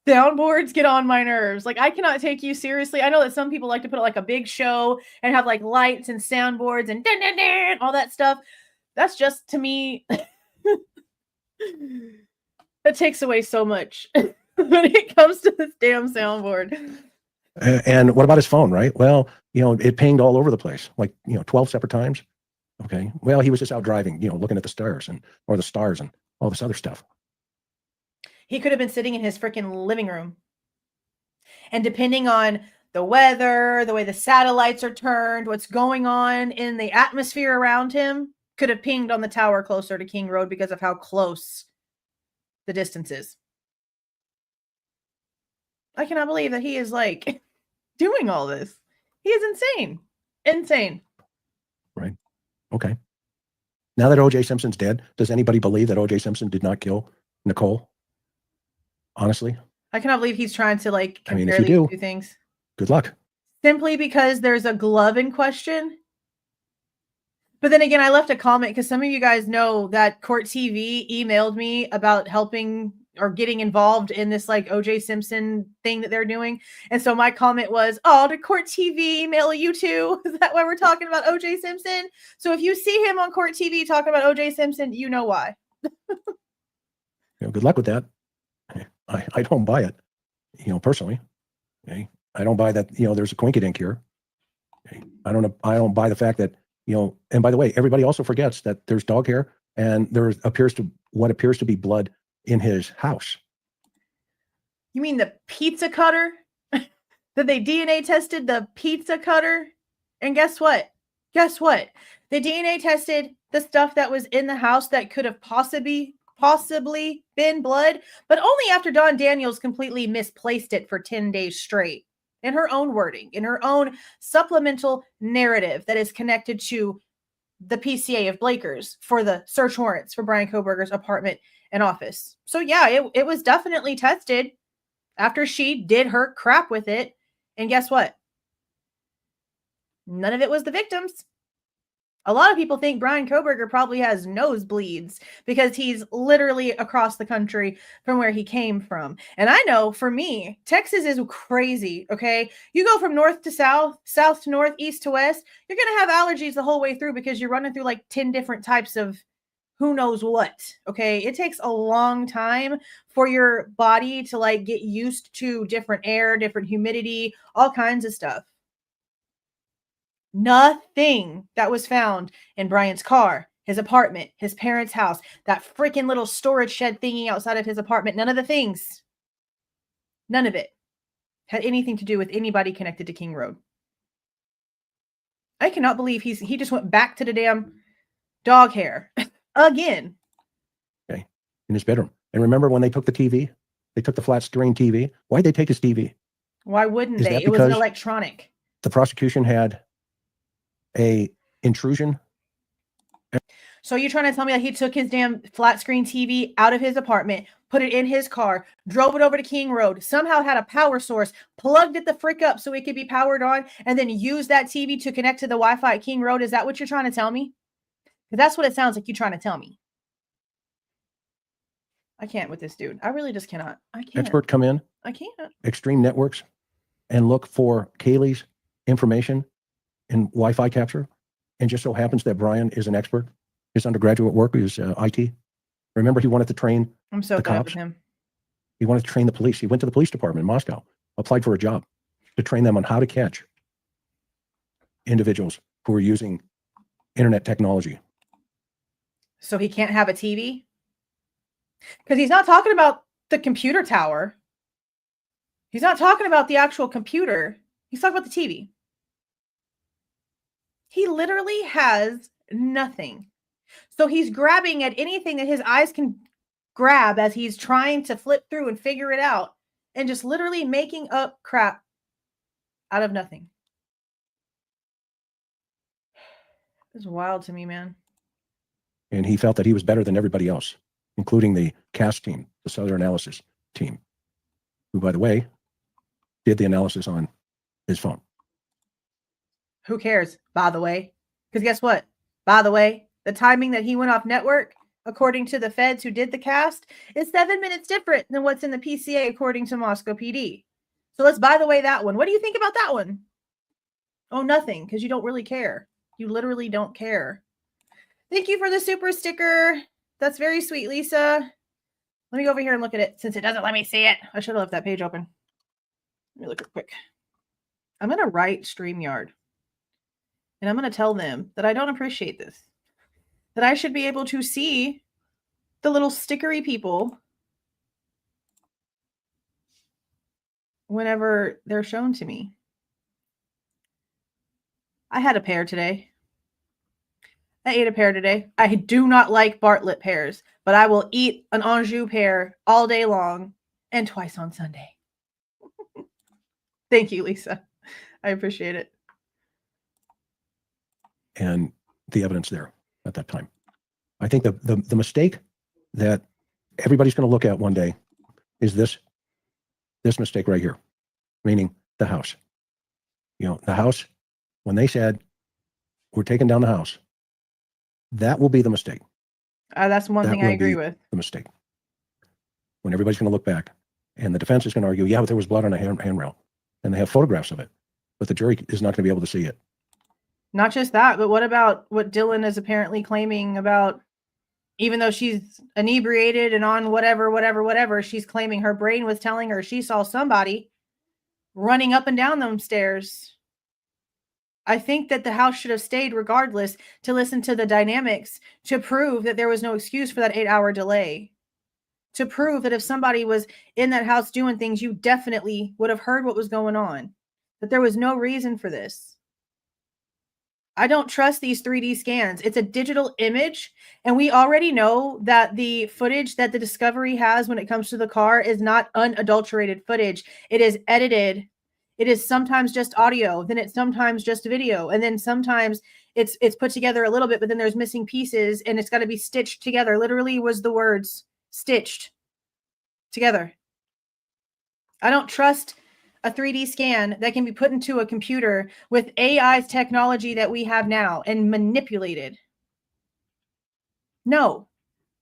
Soundboards get on my nerves. Like, I cannot take you seriously. I know that some people like to put like a big show and have like lights and soundboards and dun, dun, dun, all that stuff. That's just, to me, it takes away so much when it comes to this damn soundboard. And what about his phone, right? Well, it pinged all over the place, like, 12 separate times. Okay. Well, he was just out driving, looking at the stars and all this other stuff. He could have been sitting in his freaking living room. And depending on the weather, the way the satellites are turned, what's going on in the atmosphere around him, could have pinged on the tower closer to King Road because of how close the distance is. I cannot believe that he is like doing all this. He is insane. Insane. Right. Okay. Now that O.J. Simpson's dead, does anybody believe that O.J. Simpson did not kill Nicole? Honestly, I cannot believe he's trying to like compare if you these do, two things. Good luck. Simply because there's a glove in question. But then again, I left a comment because some of you guys know that Court TV emailed me about helping or getting involved in this like OJ Simpson thing that they're doing. And so my comment was, oh, did Court TV email you too? Is that why we're talking about OJ Simpson? So if you see him on Court TV talking about OJ Simpson, you know why. Good luck with that. I don't buy it, personally. Okay. I don't buy that, there's a coinkydink here. Okay. I don't buy the fact that, and by the way, everybody also forgets that there's dog hair and there appears to be blood in his house. You mean the pizza cutter? That they DNA tested the pizza cutter? And guess what? They DNA tested the stuff that was in the house that could have possibly been blood, but only after Dawn Daniels completely misplaced it for 10 days straight. In her own wording, in her own supplemental narrative that is connected to the PCA of Blakers for the search warrants for Bryan Kohberger's apartment and office. So yeah, it was definitely tested after she did her crap with it. And guess what? None of it was the victims. A lot of people think Bryan Kohberger probably has nosebleeds because he's literally across the country from where he came from. And I know for me, Texas is crazy, okay? You go from north to south, south to north, east to west, you're going to have allergies the whole way through because you're running through like 10 different types of who knows what, okay? It takes a long time for your body to like get used to different air, different humidity, all kinds of stuff. Nothing that was found in Bryan's car, his apartment, his parents' house, that freaking little storage shed thingy outside of his apartment, none of the things, none of it had anything to do with anybody connected to King Road. I cannot believe he just went back to the damn dog hair again. Okay, in his bedroom. And remember when they took the TV? They took the flat screen TV. Why'd they take his TV? Why wouldn't they? It was an electronic. The prosecution had a intrusion. So you're trying to tell me that he took his damn flat screen TV out of his apartment, put it in his car, drove it over to King Road, somehow had a power source, plugged it the frick up so it could be powered on, and then used that TV to connect to the Wi-Fi at King Road? Is that what you're trying to tell me? Because that's what it sounds like you're trying to tell me. I can't with this dude. I really just cannot. I can't. Expert come in. I can't. Extreme Networks and look for Kaylee's information in Wi-Fi capture, and just so happens that Bryan is an expert. His undergraduate work is IT. Remember, he wanted to train I'm so the glad cops. with him. He wanted to train the police. He went to the police department in Moscow, applied for a job to train them on how to catch individuals who are using internet technology. So he can't have a TV? Because he's not talking about the computer tower. He's not talking about the actual computer. He's talking about the TV. He literally has nothing. So he's grabbing at anything that his eyes can grab as he's trying to flip through and figure it out, and just literally making up crap out of nothing. It's wild to me, man. And he felt that he was better than everybody else, including the CAST team, the Cellular Analysis team, who, by the way, did the analysis on his phone. Who cares, by the way? Because guess what? By the way, the timing that he went off network, according to the feds who did the cast, is 7 minutes different than what's in the PCA, according to Moscow PD. So let's, by the way, that one. What do you think about that one? Oh, nothing, because you don't really care. You literally don't care. Thank you for the super sticker. That's very sweet, Lisa. Let me go over here and look at it since it doesn't let me see it. I should have left that page open. Let me look real quick. I'm going to write StreamYard. And I'm going to tell them that I don't appreciate this. That I should be able to see the little stickery people whenever they're shown to me. I had a pear today. I ate a pear today. I do not like Bartlett pears, but I will eat an Anjou pear all day long and twice on Sunday. Thank you, Lisa. I appreciate it. And the evidence there at that time. I think the mistake that everybody's going to look at one day is this mistake right here, meaning the house. You know, the house, when they said, we're taking down the house, that will be the mistake. That's one thing I agree with. The mistake. When everybody's going to look back, and the defense is going to argue, yeah, but there was blood on a handrail, and they have photographs of it, but the jury is not going to be able to see it. Not just that, but what about what Dylan is apparently claiming about, even though she's inebriated and on whatever, she's claiming her brain was telling her she saw somebody running up and down them stairs. I think that the house should have stayed regardless to listen to the dynamics to prove that there was no excuse for that 8-hour delay. To prove that if somebody was in that house doing things, you definitely would have heard what was going on. That there was no reason for this. I don't trust these 3D scans. It's a digital image, and we already know that the footage that the Discovery has when it comes to the car is not unadulterated footage. It is edited. It is sometimes just audio, then it's sometimes just video, and then sometimes it's put together a little bit, but then there's missing pieces, and it's got to be stitched together. Literally was the words stitched together. I don't trust a 3D scan that can be put into a computer with AI's technology that we have now and manipulated. No,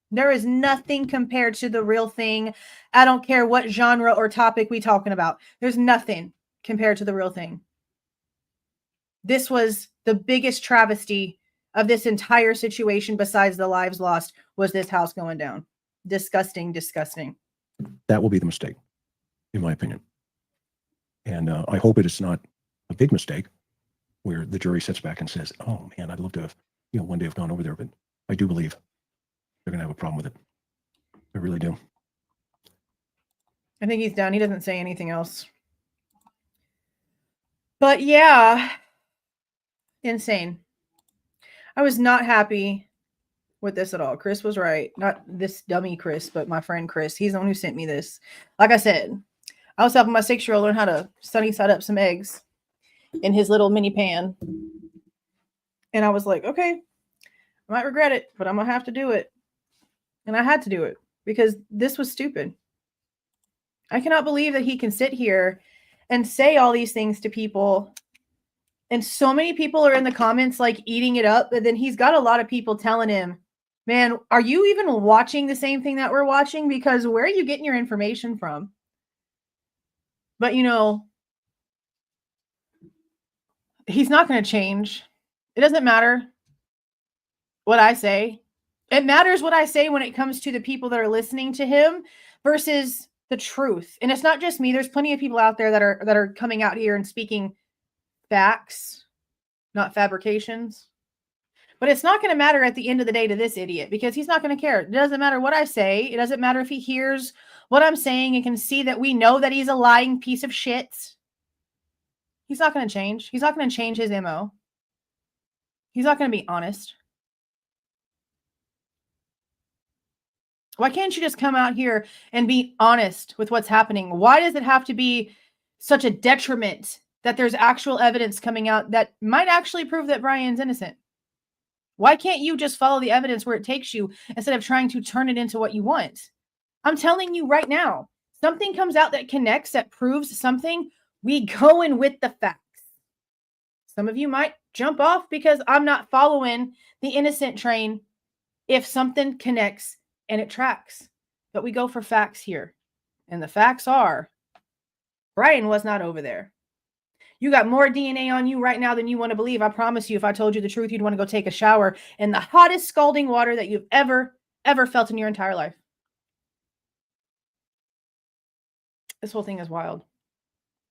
there is nothing compared to the real thing. I don't care what genre or topic we talking about. There's nothing compared to the real thing. This was the biggest travesty of this entire situation besides the lives lost was this house going down. Disgusting, disgusting. That will be the mistake, in my opinion. And I hope it is not a big mistake where the jury sits back and says, oh man, I'd love to have, one day have gone over there, but I do believe they're going to have a problem with it. I really do. I think he's done. He doesn't say anything else. But yeah, insane. I was not happy with this at all. Chris was right. Not this dummy Chris, but my friend Chris. He's the one who sent me this. Like I said, I was helping my 6-year-old learn how to sunny side up some eggs in his little mini pan. And I was like, okay, I might regret it, but I'm going to have to do it. And I had to do it because this was stupid. I cannot believe that he can sit here and say all these things to people. And so many people are in the comments like eating it up. But then he's got a lot of people telling him, man, are you even watching the same thing that we're watching? Because where are you getting your information from? But, he's not going to change. It doesn't matter what I say. It matters what I say when it comes to the people that are listening to him versus the truth. And it's not just me. There's plenty of people out there that are coming out here and speaking facts, not fabrications. But it's not going to matter at the end of the day to this idiot because he's not going to care. It doesn't matter what I say. It doesn't matter if he hears what I'm saying and can see that we know that he's a lying piece of shit. He's not going to change. He's not going to change his MO. He's not going to be honest. Why can't you just come out here and be honest with what's happening? Why does it have to be such a detriment that there's actual evidence coming out that might actually prove that Bryan's innocent? Why can't you just follow the evidence where it takes you instead of trying to turn it into what you want? I'm telling you right now, something comes out that connects, that proves something, we go in with the facts. Some of you might jump off because I'm not following the innocent train if something connects and it tracks. But we go for facts here. And the facts are, Bryan was not over there. You got more DNA on you right now than you want to believe. I promise you, if I told you the truth, you'd want to go take a shower in the hottest scalding water that you've ever felt in your entire life. This whole thing is wild.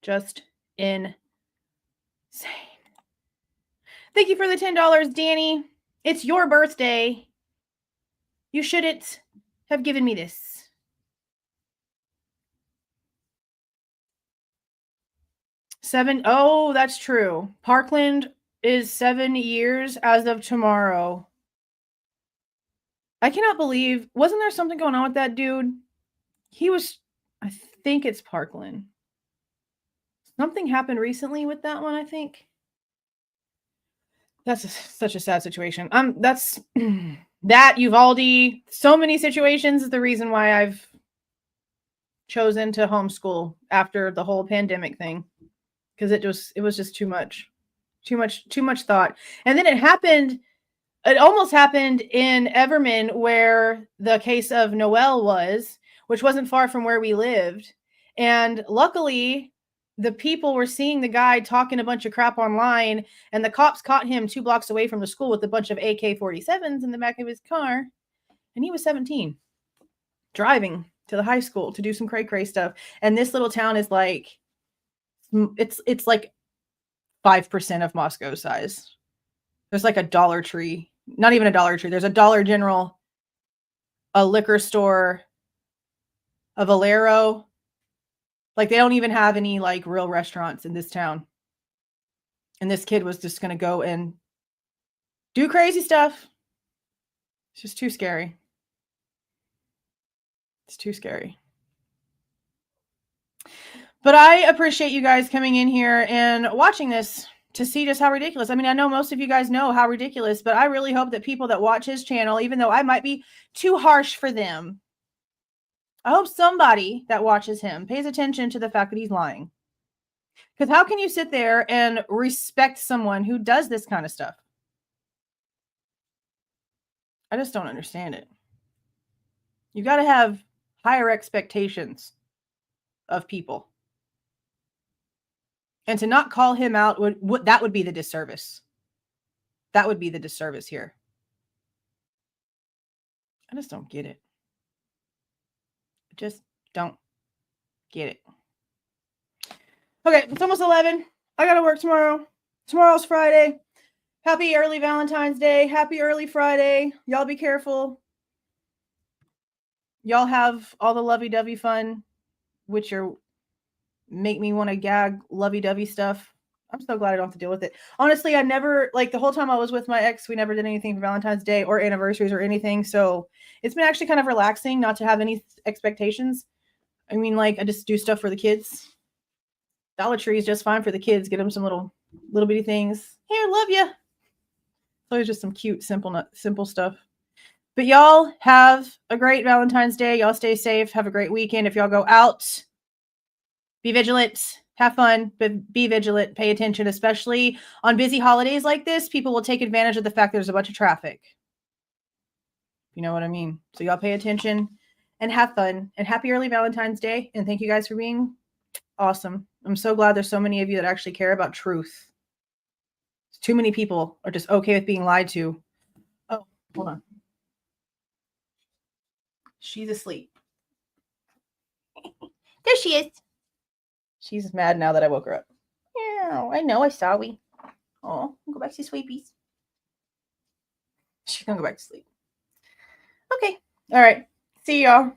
Just insane. Thank you for the $10, Danny. It's your birthday. You shouldn't have given me this. Oh, that's true. Parkland is 7 years as of tomorrow. I cannot believe, wasn't there something going on with that dude? I think it's Parkland. Something happened recently with that one, I think. That's such a sad situation. That's that Uvalde, so many situations is the reason why I've chosen to homeschool after the whole pandemic thing. Because it was just too much thought. And then it almost happened in Everman where the case of Noel was, which wasn't far from where we lived. And luckily, the people were seeing the guy talking a bunch of crap online, and the cops caught him 2 blocks away from the school with a bunch of AK-47s in the back of his car. And he was 17, driving to the high school to do some cray-cray stuff. And this little town is like, it's like 5% of Moscow size. There's like a Dollar Tree, not even a Dollar Tree. There's a Dollar General, a liquor store, a Valero. Like they don't even have any like real restaurants in this town. And this kid was just going to go and do crazy stuff. It's just too scary. It's too scary. But I appreciate you guys coming in here and watching this to see just how ridiculous. I mean, I know most of you guys know how ridiculous, but I really hope that people that watch his channel, even though I might be too harsh for them, I hope somebody that watches him pays attention to the fact that he's lying. Because how can you sit there and respect someone who does this kind of stuff? I just don't understand it. You got to have higher expectations of people. And to not call him out, that would be the disservice. That would be the disservice here. I just don't get it. I just don't get it. Okay, it's almost 11. I got to work tomorrow. Tomorrow's Friday. Happy early Valentine's Day. Happy early Friday. Y'all be careful. Y'all have all the lovey-dovey fun, which are make me want to gag lovey-dovey stuff. I'm so glad I don't have to deal with it. Honestly, I never, like the whole time I was with my ex, we never did anything for Valentine's Day or anniversaries or anything. So it's been actually kind of relaxing not to have any expectations. I mean, like I just do stuff for the kids. Dollar Tree is just fine for the kids. Get them some little bitty things. Here, love you. It's always just some cute, simple stuff. But y'all have a great Valentine's Day. Y'all stay safe. Have a great weekend. If y'all go out, be vigilant, have fun, but be vigilant, pay attention, especially on busy holidays like this. People will take advantage of the fact there's a bunch of traffic. You know what I mean? So y'all pay attention and have fun, and happy early Valentine's Day. And thank you guys for being awesome. I'm so glad there's so many of you that actually care about truth. Too many people are just okay with being lied to. Oh, hold on. She's asleep. There she is. She's mad now that I woke her up. Yeah, I know. I saw we. Oh, go back to sleepies. She's gonna go back to sleep. Okay. All right. See y'all.